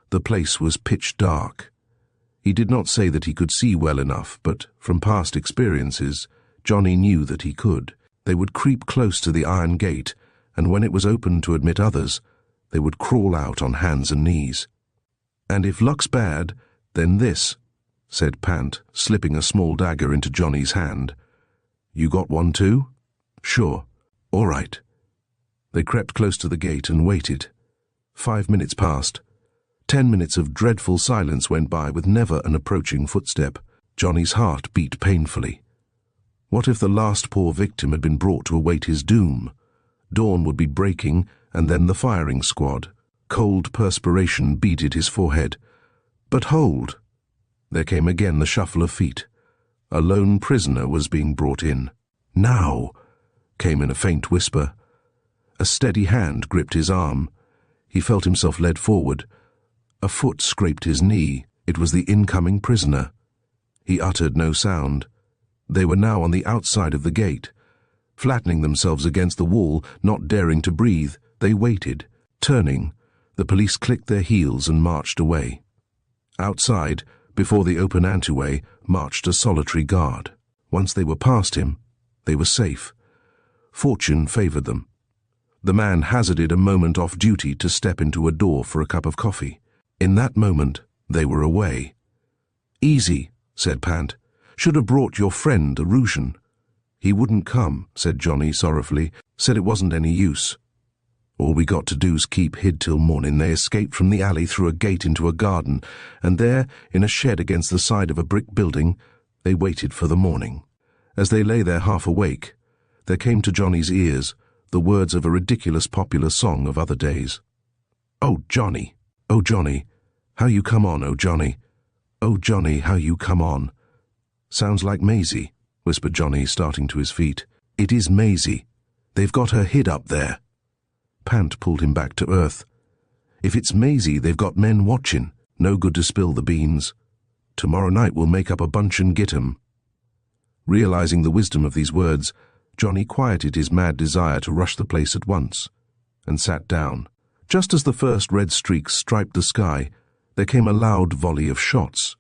The place was pitch dark. He did not say that he could see well enough, but from past experiences, Johnny knew that he could. They would creep close to the iron gate, and when it was opened to admit others, they would crawl out on hands and knees. "And if luck's bad, then this," said Pant, slipping a small dagger into Johnny's hand. "You got one too?" "Sure." "All right." They crept close to the gate and waited. 5 minutes passed. 10 minutes of dreadful silence went by with never an approaching footstep. Johnny's heart beat painfully. What if the last poor victim had been brought to await his doom? Dawn would be breaking, and then the firing squad. Cold perspiration beaded his forehead. But hold! There came again the shuffle of feet. A lone prisoner was being brought in. "Now!" came in a faint whisper. A steady hand gripped his arm. He felt himself led forward. A foot scraped his knee. It was the incoming prisoner. He uttered no sound. They were now on the outside of the gate. Flattening themselves against the wall, not daring to breathe, they waited. Turning, the police clicked their heels and marched away. Outside, before the open anteway, marched a solitary guard. Once they were past him, they were safe. Fortune favored them. The man hazarded a moment off duty to step into a door for a cup of coffee. In that moment, they were away. "Easy," said Pant. "Should have brought your friend, the Russian." "He wouldn't come," said Johnny sorrowfully. "Said it wasn't any use. All we got to do's keep hid till morning." They escaped from the alley through a gate into a garden, and there, in a shed against the side of a brick building, they waited for the morning. As they lay there half awake, there came to Johnny's ears the words of a ridiculous popular song of other days. "Oh, Johnny, oh, Johnny, how you come on, oh, Johnny. Oh, Johnny, how you come on." "Sounds like Maisie," whispered Johnny, starting to his feet. "It is Maisie. They've got her hid up there." Pant pulled him back to earth. "If it's Maisie, they've got men watching. No good to spill the beans. Tomorrow night we'll make up a bunch and get 'em." Realizing the wisdom of these words, Johnny quieted his mad desire to rush the place at once, and sat down. Just as the first red streaks striped the sky, there came a loud volley of shots.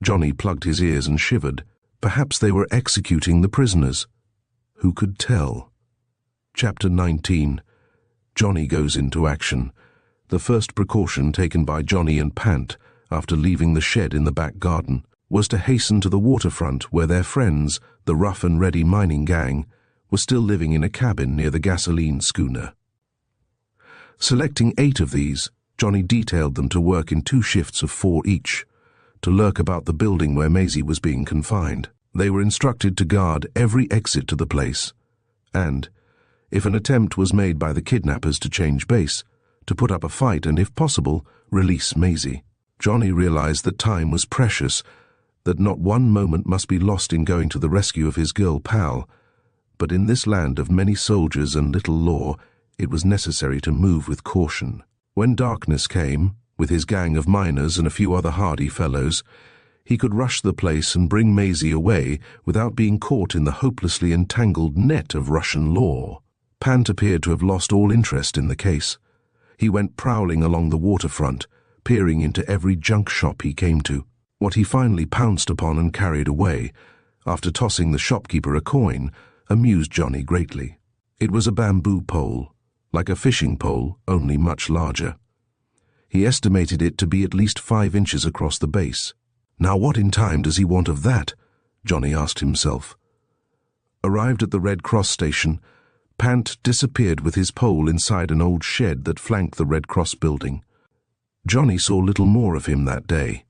Johnny plugged his ears and shivered. Perhaps they were executing the prisoners. Who could tell? Chapter 19. Johnny goes into action. The first precaution taken by Johnny and Pant after leaving the shed in the back garden was to hasten to the waterfront where their friends, the Rough and Ready mining gang, were still living in a cabin near the gasoline schooner. Selecting 8 of these, Johnny detailed them to work in 2 shifts of 4 each, to lurk about the building where Maisie was being confined. They were instructed to guard every exit to the place, and, if an attempt was made by the kidnappers to change base, to put up a fight and, if possible, release Maisie. Johnny realized that time was precious, that not one moment must be lost in going to the rescue of his girl pal, but in this land of many soldiers and little law, it was necessary to move with caution. When darkness came, with his gang of miners and a few other hardy fellows, he could rush the place and bring Maisie away without being caught in the hopelessly entangled net of Russian law. Pant appeared to have lost all interest in the case. He went prowling along the waterfront, peering into every junk shop he came to. What he finally pounced upon and carried away, after tossing the shopkeeper a coin, amused Johnny greatly. It was a bamboo pole, like a fishing pole, only much larger. He estimated it to be at least 5 inches across the base. Now what in time does he want of that? Johnny asked himself. Arrived at the Red Cross station, Pant disappeared with his pole inside an old shed that flanked the Red Cross building. Johnny saw little more of him that day.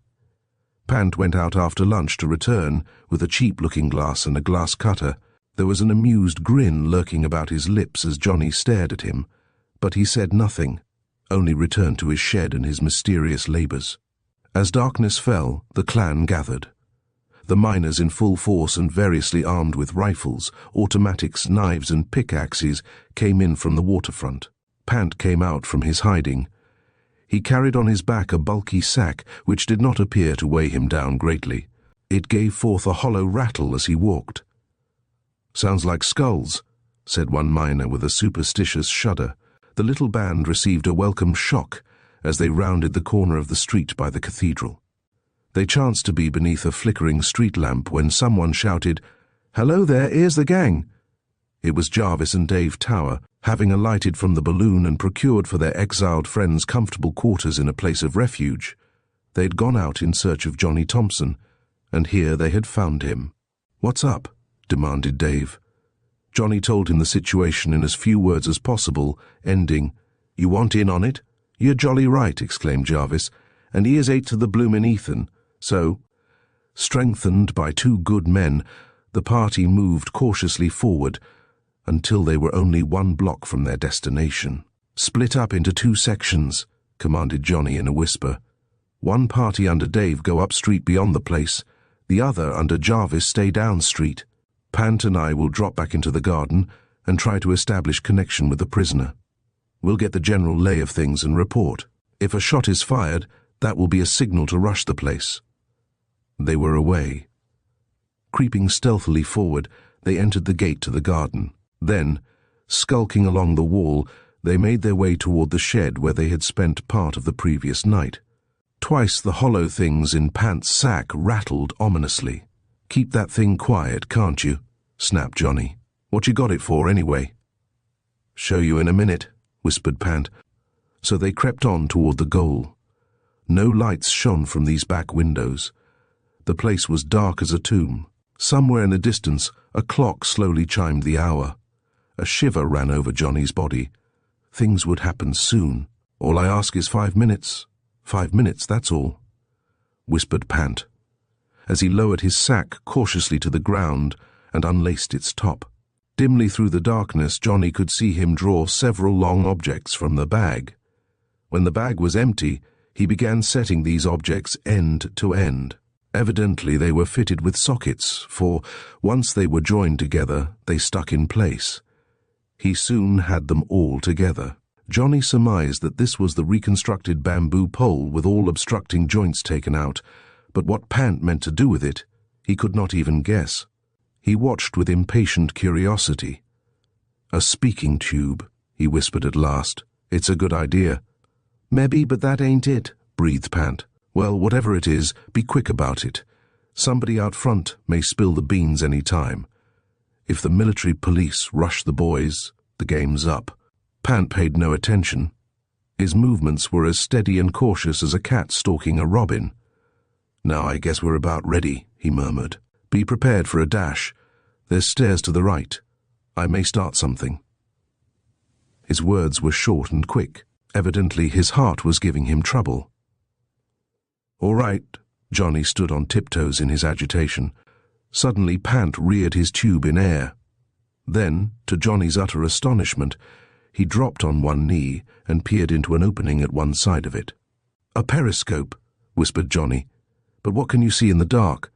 Pant went out after lunch to return with a cheap looking-glass and a glass cutter. There was an amused grin lurking about his lips as Johnny stared at him, but he said nothing, only returned to his shed and his mysterious labors. As darkness fell, the clan gathered. The miners in full force and variously armed with rifles, automatics, knives and pickaxes came in from the waterfront. Pant came out from his hiding. He carried on his back a bulky sack which did not appear to weigh him down greatly. It gave forth a hollow rattle as he walked. "Sounds like skulls," said one miner with a superstitious shudder. The little band received a welcome shock as they rounded the corner of the street by the cathedral. They chanced to be beneath a flickering street lamp when someone shouted, "Hello there, here's the gang." It was Jarvis and Dave Tower, having alighted from the balloon and procured for their exiled friends comfortable quarters in a place of refuge. They had gone out in search of Johnny Thompson, and here they had found him. "What's up?" demanded Dave. Johnny told him the situation in as few words as possible, ending, "You want in on it?" "You're jolly right," exclaimed Jarvis, "and here's 8 to the bloomin' Ethan." So, strengthened by 2 good men, the party moved cautiously forward until they were only 1 block from their destination. "Split up into 2 sections," commanded Johnny in a whisper. "One party under Dave go up street beyond the place, the other under Jarvis stay down street. Pant and I will drop back into the garden and try to establish connection with the prisoner. We'll get the general lay of things and report. If a shot is fired, that will be a signal to rush the place." They were away. Creeping stealthily forward, they entered the gate to the garden. Then, skulking along the wall, they made their way toward the shed where they had spent part of the previous night. Twice the hollow things in Pant's sack rattled ominously. "Keep that thing quiet, can't you?" snapped Johnny. "What you got it for, anyway?" "Show you in a minute," whispered Pant. So they crept on toward the goal. No lights shone from these back windows. The place was dark as a tomb. Somewhere in the distance, a clock slowly chimed the hour. A shiver ran over Johnny's body. Things would happen soon. "All I ask is 5 minutes. 5 minutes, that's all," whispered Pant, as he lowered his sack cautiously to the ground and unlaced its top. Dimly through the darkness, Johnny could see him draw several long objects from the bag. When the bag was empty, he began setting these objects end to end. Evidently they were fitted with sockets, for once they were joined together, they stuck in place. He soon had them all together. Johnny surmised that this was the reconstructed bamboo pole with all obstructing joints taken out, but what Pant meant to do with it, he could not even guess. He watched with impatient curiosity. "A speaking tube," he whispered at last. "It's a good idea." "Maybe, but that ain't it," breathed Pant. Well, whatever it is, be quick about it. Somebody out front may spill the beans any time. If the military police rush the boys, the game's up. Pant paid no attention. His movements were as steady and cautious as a cat stalking a robin. Now I guess we're about ready, he murmured. Be prepared for a dash. There's stairs to the right. I may start something. His words were short and quick. Evidently his heart was giving him trouble. All right. Johnny stood on tiptoes in his agitation. Suddenly Pant reared his tube in air. Then, to Johnny's utter astonishment, he dropped on one knee and peered into an opening at one side of it. A periscope, whispered Johnny. But what can you see in the dark?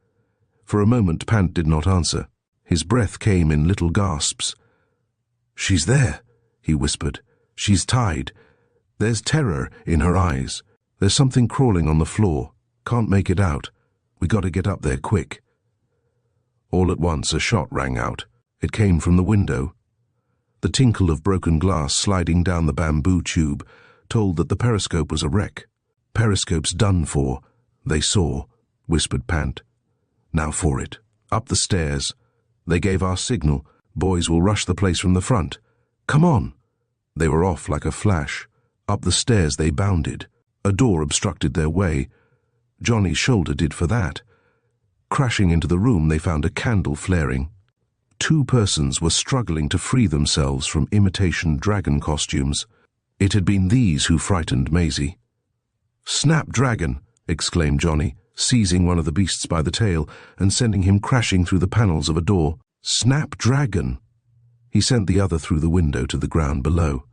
For a moment Pant did not answer. His breath came in little gasps. She's there, he whispered. She's tied. There's terror in her eyes. There's something crawling on the floor. Can't make it out. We got to get up there quick. All at once a shot rang out. It came from the window. The tinkle of broken glass sliding down the bamboo tube told that the periscope was a wreck. Periscope's done for, they saw, whispered Pant. Now for it. Up the stairs. They gave our signal. Boys will rush the place from the front. Come on. They were off like a flash. Up the stairs they bounded. A door obstructed their way. Johnny's shoulder did for that. Crashing into the room, they found a candle flaring. 2 persons were struggling to free themselves from imitation dragon costumes. It had been these who frightened Maisie. "Snapdragon!" exclaimed Johnny, seizing one of the beasts by the tail and sending him crashing through the panels of a door. "Snapdragon!" He sent the other through the window to the ground below.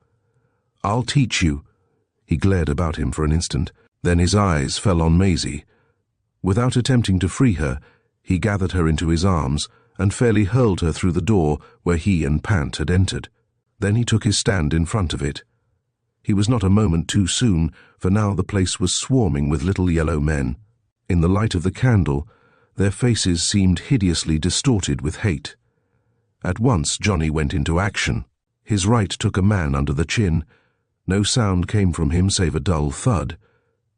"I'll teach you." He glared about him for an instant. Then his eyes fell on Maisie. Without attempting to free her, he gathered her into his arms and fairly hurled her through the door where he and Pant had entered. Then he took his stand in front of it. He was not a moment too soon, for now the place was swarming with little yellow men. In the light of the candle, their faces seemed hideously distorted with hate. At once Johnny went into action. His right took a man under the chin. No sound came from him save a dull thud.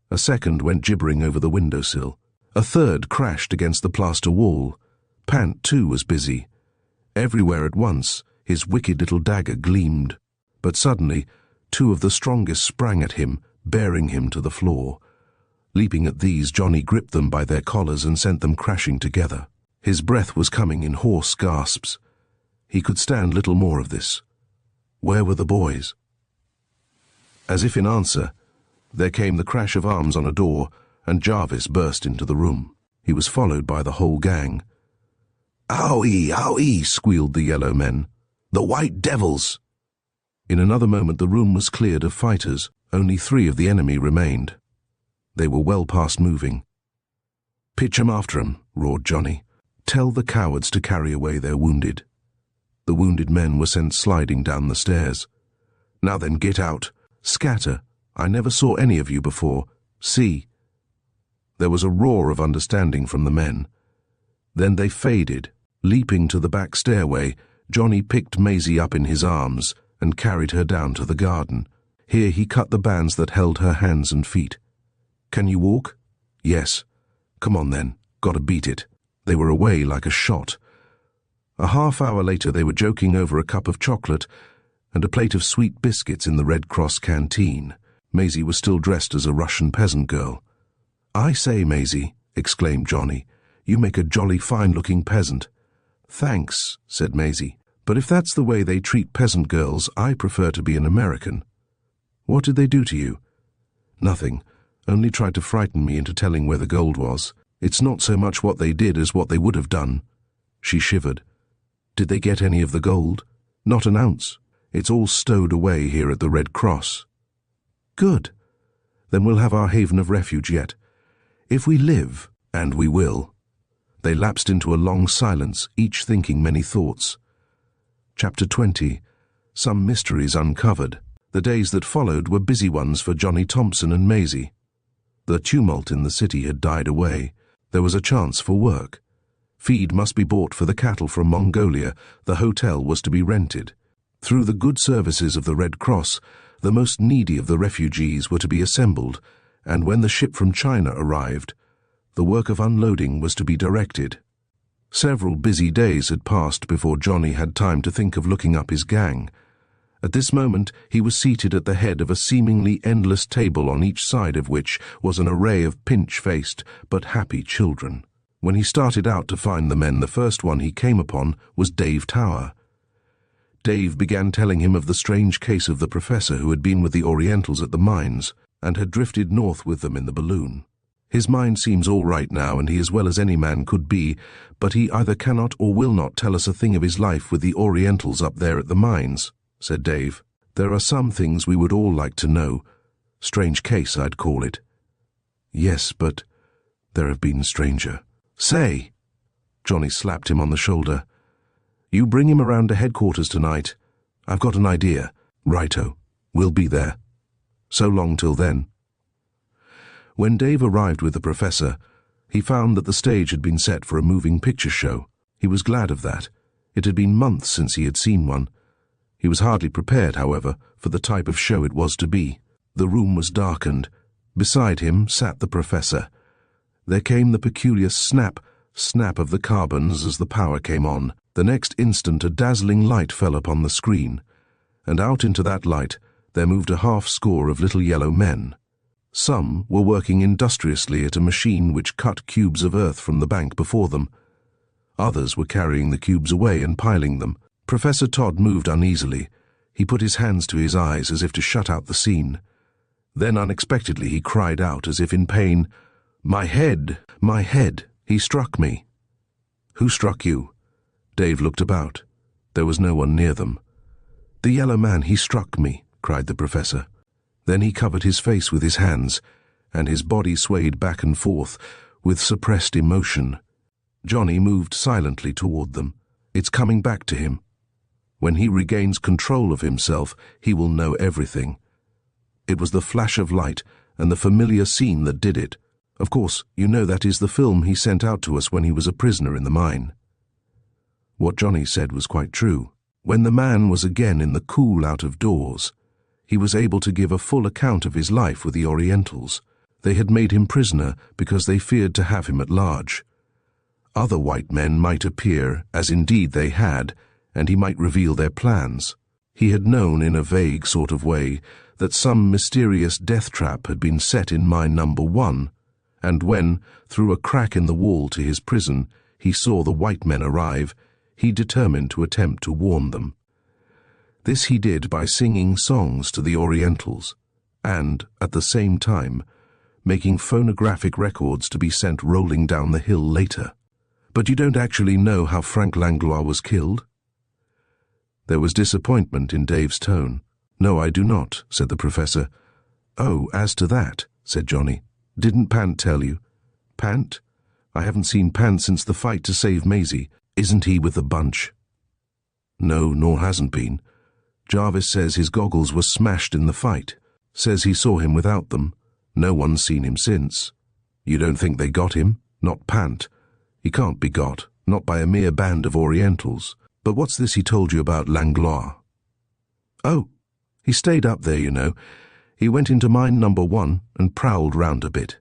A second went gibbering over the windowsill. A third crashed against the plaster wall. Pant, too, was busy. Everywhere at once, his wicked little dagger gleamed. But suddenly, 2 of the strongest sprang at him, bearing him to the floor. Leaping at these, Johnny gripped them by their collars and sent them crashing together. His breath was coming in hoarse gasps. He could stand little more of this. Where were the boys? As if in answer, there came the crash of arms on a door, and Jarvis burst into the room. He was followed by the whole gang. "Owie, owie," squealed the yellow men. "The white devils!" In another moment the room was cleared of fighters. Only 3 of the enemy remained. They were well past moving. "Pitch 'em after 'em," roared Johnny. "Tell the cowards to carry away their wounded." The wounded men were sent sliding down the stairs. "Now then, get out. Scatter. I never saw any of you before. See." There was a roar of understanding from the men. Then they faded. Leaping to the back stairway, Johnny picked Maisie up in his arms and carried her down to the garden. Here he cut the bands that held her hands and feet. "Can you walk?" "Yes." "Come on then. Gotta beat it." They were away like a shot. A half-hour later they were joking over a cup of chocolate and a plate of sweet biscuits in the Red Cross canteen. Maisie was still dressed as a Russian peasant girl. "I say, Maisie," exclaimed Johnny, "you make a jolly fine-looking peasant." "Thanks," said Maisie, "but if that's the way they treat peasant girls, I prefer to be an American." "What did they do to you?" "Nothing. Only tried to frighten me into telling where the gold was. It's not so much what they did as what they would have done." She shivered. "Did they get any of the gold?" "Not an ounce. It's all stowed away here at the Red Cross." "Good. Then we'll have our haven of refuge yet. If we live, and we will." They lapsed into a long silence, each thinking many thoughts. Chapter 20. Some Mysteries Uncovered. The days that followed were busy ones for Johnny Thompson and Maisie. The tumult in the city had died away. There was a chance for work. Feed must be bought for the cattle from Mongolia. The hotel was to be rented. Through the good services of the Red Cross, the most needy of the refugees were to be assembled, and when the ship from China arrived, the work of unloading was to be directed. Several busy days had passed before Johnny had time to think of looking up his gang. At this moment he was seated at the head of a seemingly endless table, on each side of which was an array of pinch-faced but happy children. When he started out to find the men, the first one he came upon was Dave Tower. Dave began telling him of the strange case of the professor who had been with the Orientals at the mines and had drifted north with them in the balloon. His mind seems all right now, and he is well as any man could be, but he either cannot or will not tell us a thing of his life with the Orientals up there at the mines, said Dave. There are some things we would all like to know. Strange case, I'd call it. Yes, but there have been stranger. Say! Johnny slapped him on the shoulder. You bring him around to headquarters tonight. I've got an idea. Righto. We'll be there. So long till then. When Dave arrived with the professor, he found that the stage had been set for a moving picture show. He was glad of that. It had been months since he had seen one. He was hardly prepared, however, for the type of show it was to be. The room was darkened. Beside him sat the professor. There came the peculiar snap of the carbons as the power came on. The next instant a dazzling light fell upon the screen, and out into that light there moved a half-score of little yellow men. Some were working industriously at a machine which cut cubes of earth from the bank before them. Others were carrying the cubes away and piling them. Professor Todd moved uneasily. He put his hands to his eyes as if to shut out the scene. Then unexpectedly he cried out as if in pain, "My head! My head! He struck me!" "Who struck you?" Dave looked about. There was no one near them. "The yellow man, he struck me," cried the professor. Then he covered his face with his hands, and his body swayed back and forth with suppressed emotion. Johnny moved silently toward them. It's coming back to him. When he regains control of himself, he will know everything. It was the flash of light and the familiar scene that did it. Of course, you know that is the film he sent out to us when he was a prisoner in the mine. What Johnny said was quite true. When the man was again in the cool out of doors, he was able to give a full account of his life with the Orientals. They had made him prisoner because they feared to have him at large. Other white men might appear, as indeed they had, and he might reveal their plans. He had known in a vague sort of way that some mysterious death trap had been set in mine number 1, and when, through a crack in the wall to his prison, he saw the white men arrive, he determined to attempt to warn them. This he did by singing songs to the Orientals, and, at the same time, making phonographic records to be sent rolling down the hill later. But you don't actually know how Frank Langlois was killed? There was disappointment in Dave's tone. No, I do not, said the professor. Oh, as to that, said Johnny. Didn't Pant tell you? Pant? I haven't seen Pant since the fight to save Maisie. Isn't he with the bunch? No, nor hasn't been. Jarvis says his goggles were smashed in the fight. Says he saw him without them. No one's seen him since. You don't think they got him? Not Pant. He can't be got, not by a mere band of Orientals. But what's this he told you about Langlois? Oh, he stayed up there, you know. He went into mine number 1 and prowled round a bit.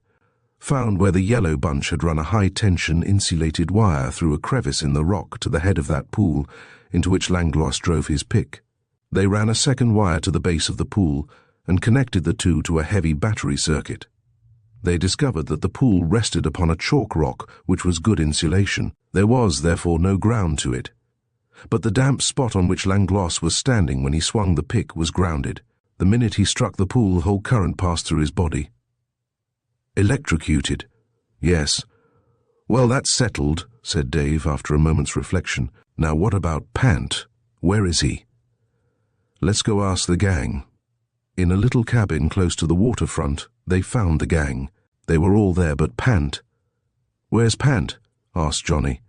Found where the yellow bunch had run a high-tension insulated wire through a crevice in the rock to the head of that pool into which Langlois drove his pick. They ran a second wire to the base of the pool and connected the two to a heavy battery circuit. They discovered that the pool rested upon a chalk rock which was good insulation. There was, therefore, no ground to it. But the damp spot on which Langlois was standing when he swung the pick was grounded. The minute he struck the pool, the whole current passed through his body. Electrocuted. Yes. Well, that's settled, said Dave after a moment's reflection. Now what about Pant? Where is he? Let's go ask the gang. In a little cabin close to the waterfront, they found the gang. They were all there but Pant. Where's Pant? Asked Johnny.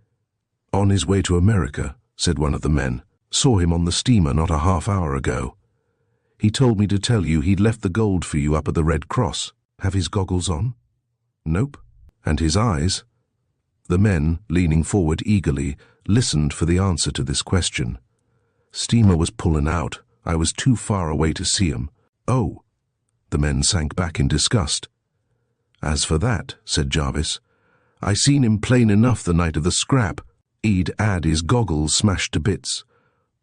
On his way to America, said one of the men. Saw him on the steamer not a half-hour ago. He told me to tell you he'd left the gold for you up at the Red Cross. Have his goggles on? Nope. And his eyes? The men, leaning forward eagerly, listened for the answer to this question. Steamer was pulling out. I was too far away to see him. Oh. The men sank back in disgust. "As for that," said Jarvis, "I seen him plain enough the night of the scrap. He'd had his goggles smashed to bits.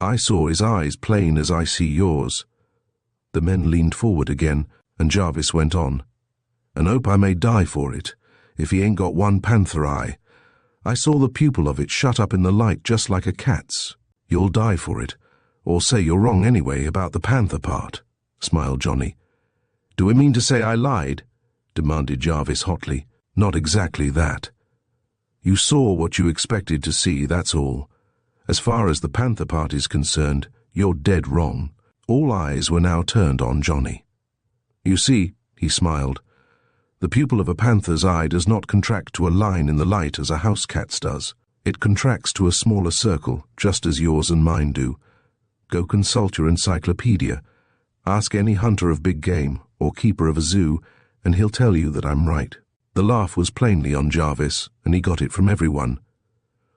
I saw his eyes plain as I see yours." The men leaned forward again, and Jarvis went on. "And hope I may die for it, if he ain't got one panther eye. I saw the pupil of it shut up in the light just like a cat's. You'll die for it, or say you're wrong anyway about the panther part," smiled Johnny. "Do we mean to say I lied?" demanded Jarvis hotly. "Not exactly that. You saw what you expected to see, that's all. As far as the panther part is concerned, you're dead wrong." All eyes were now turned on Johnny. "You see," he smiled, "the pupil of a panther's eye does not contract to a line in the light as a house cat's does. It contracts to a smaller circle, just as yours and mine do. Go consult your encyclopedia. Ask any hunter of big game or keeper of a zoo, and he'll tell you that I'm right." The laugh was plainly on Jarvis, and he got it from everyone.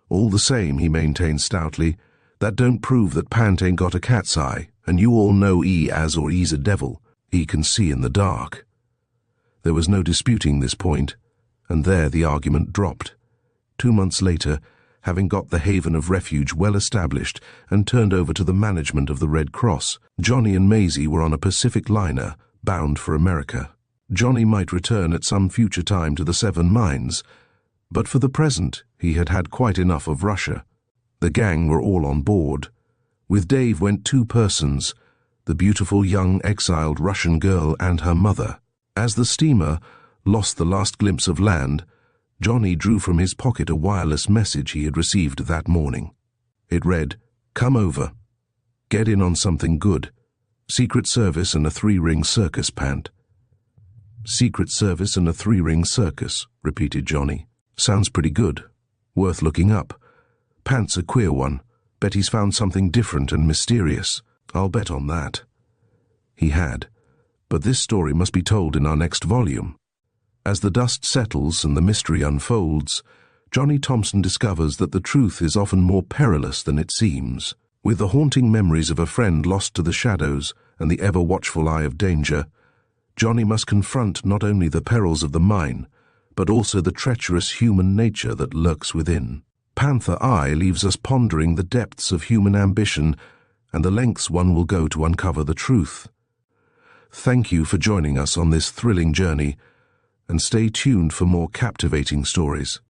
"All the same," he maintained stoutly, "that don't prove that Pant ain't got a cat's eye, and you all know he has or he's a devil. He can see in the dark." There was no disputing this point, and there the argument dropped. 2 months later, having got the haven of refuge well established and turned over to the management of the Red Cross, Johnny and Maisie were on a Pacific liner bound for America. Johnny might return at some future time to the Seven Mines, but for the present he had had quite enough of Russia. The gang were all on board. With Dave went 2 persons, the beautiful young exiled Russian girl and her mother. As the steamer lost the last glimpse of land, Johnny drew from his pocket a wireless message he had received that morning. It read, "Come over. Get in on something good. Secret Service and a 3-ring circus, Pant." "Secret Service and a 3-ring circus," repeated Johnny. "Sounds pretty good. Worth looking up. Pant's a queer one. Bet he's found something different and mysterious. I'll bet on that." He had. But this story must be told in our next volume. As the dust settles and the mystery unfolds, Johnny Thompson discovers that the truth is often more perilous than it seems. With the haunting memories of a friend lost to the shadows and the ever-watchful eye of danger, Johnny must confront not only the perils of the mine, but also the treacherous human nature that lurks within. Panther Eye leaves us pondering the depths of human ambition and the lengths one will go to uncover the truth. Thank you for joining us on this thrilling journey, and stay tuned for more captivating stories.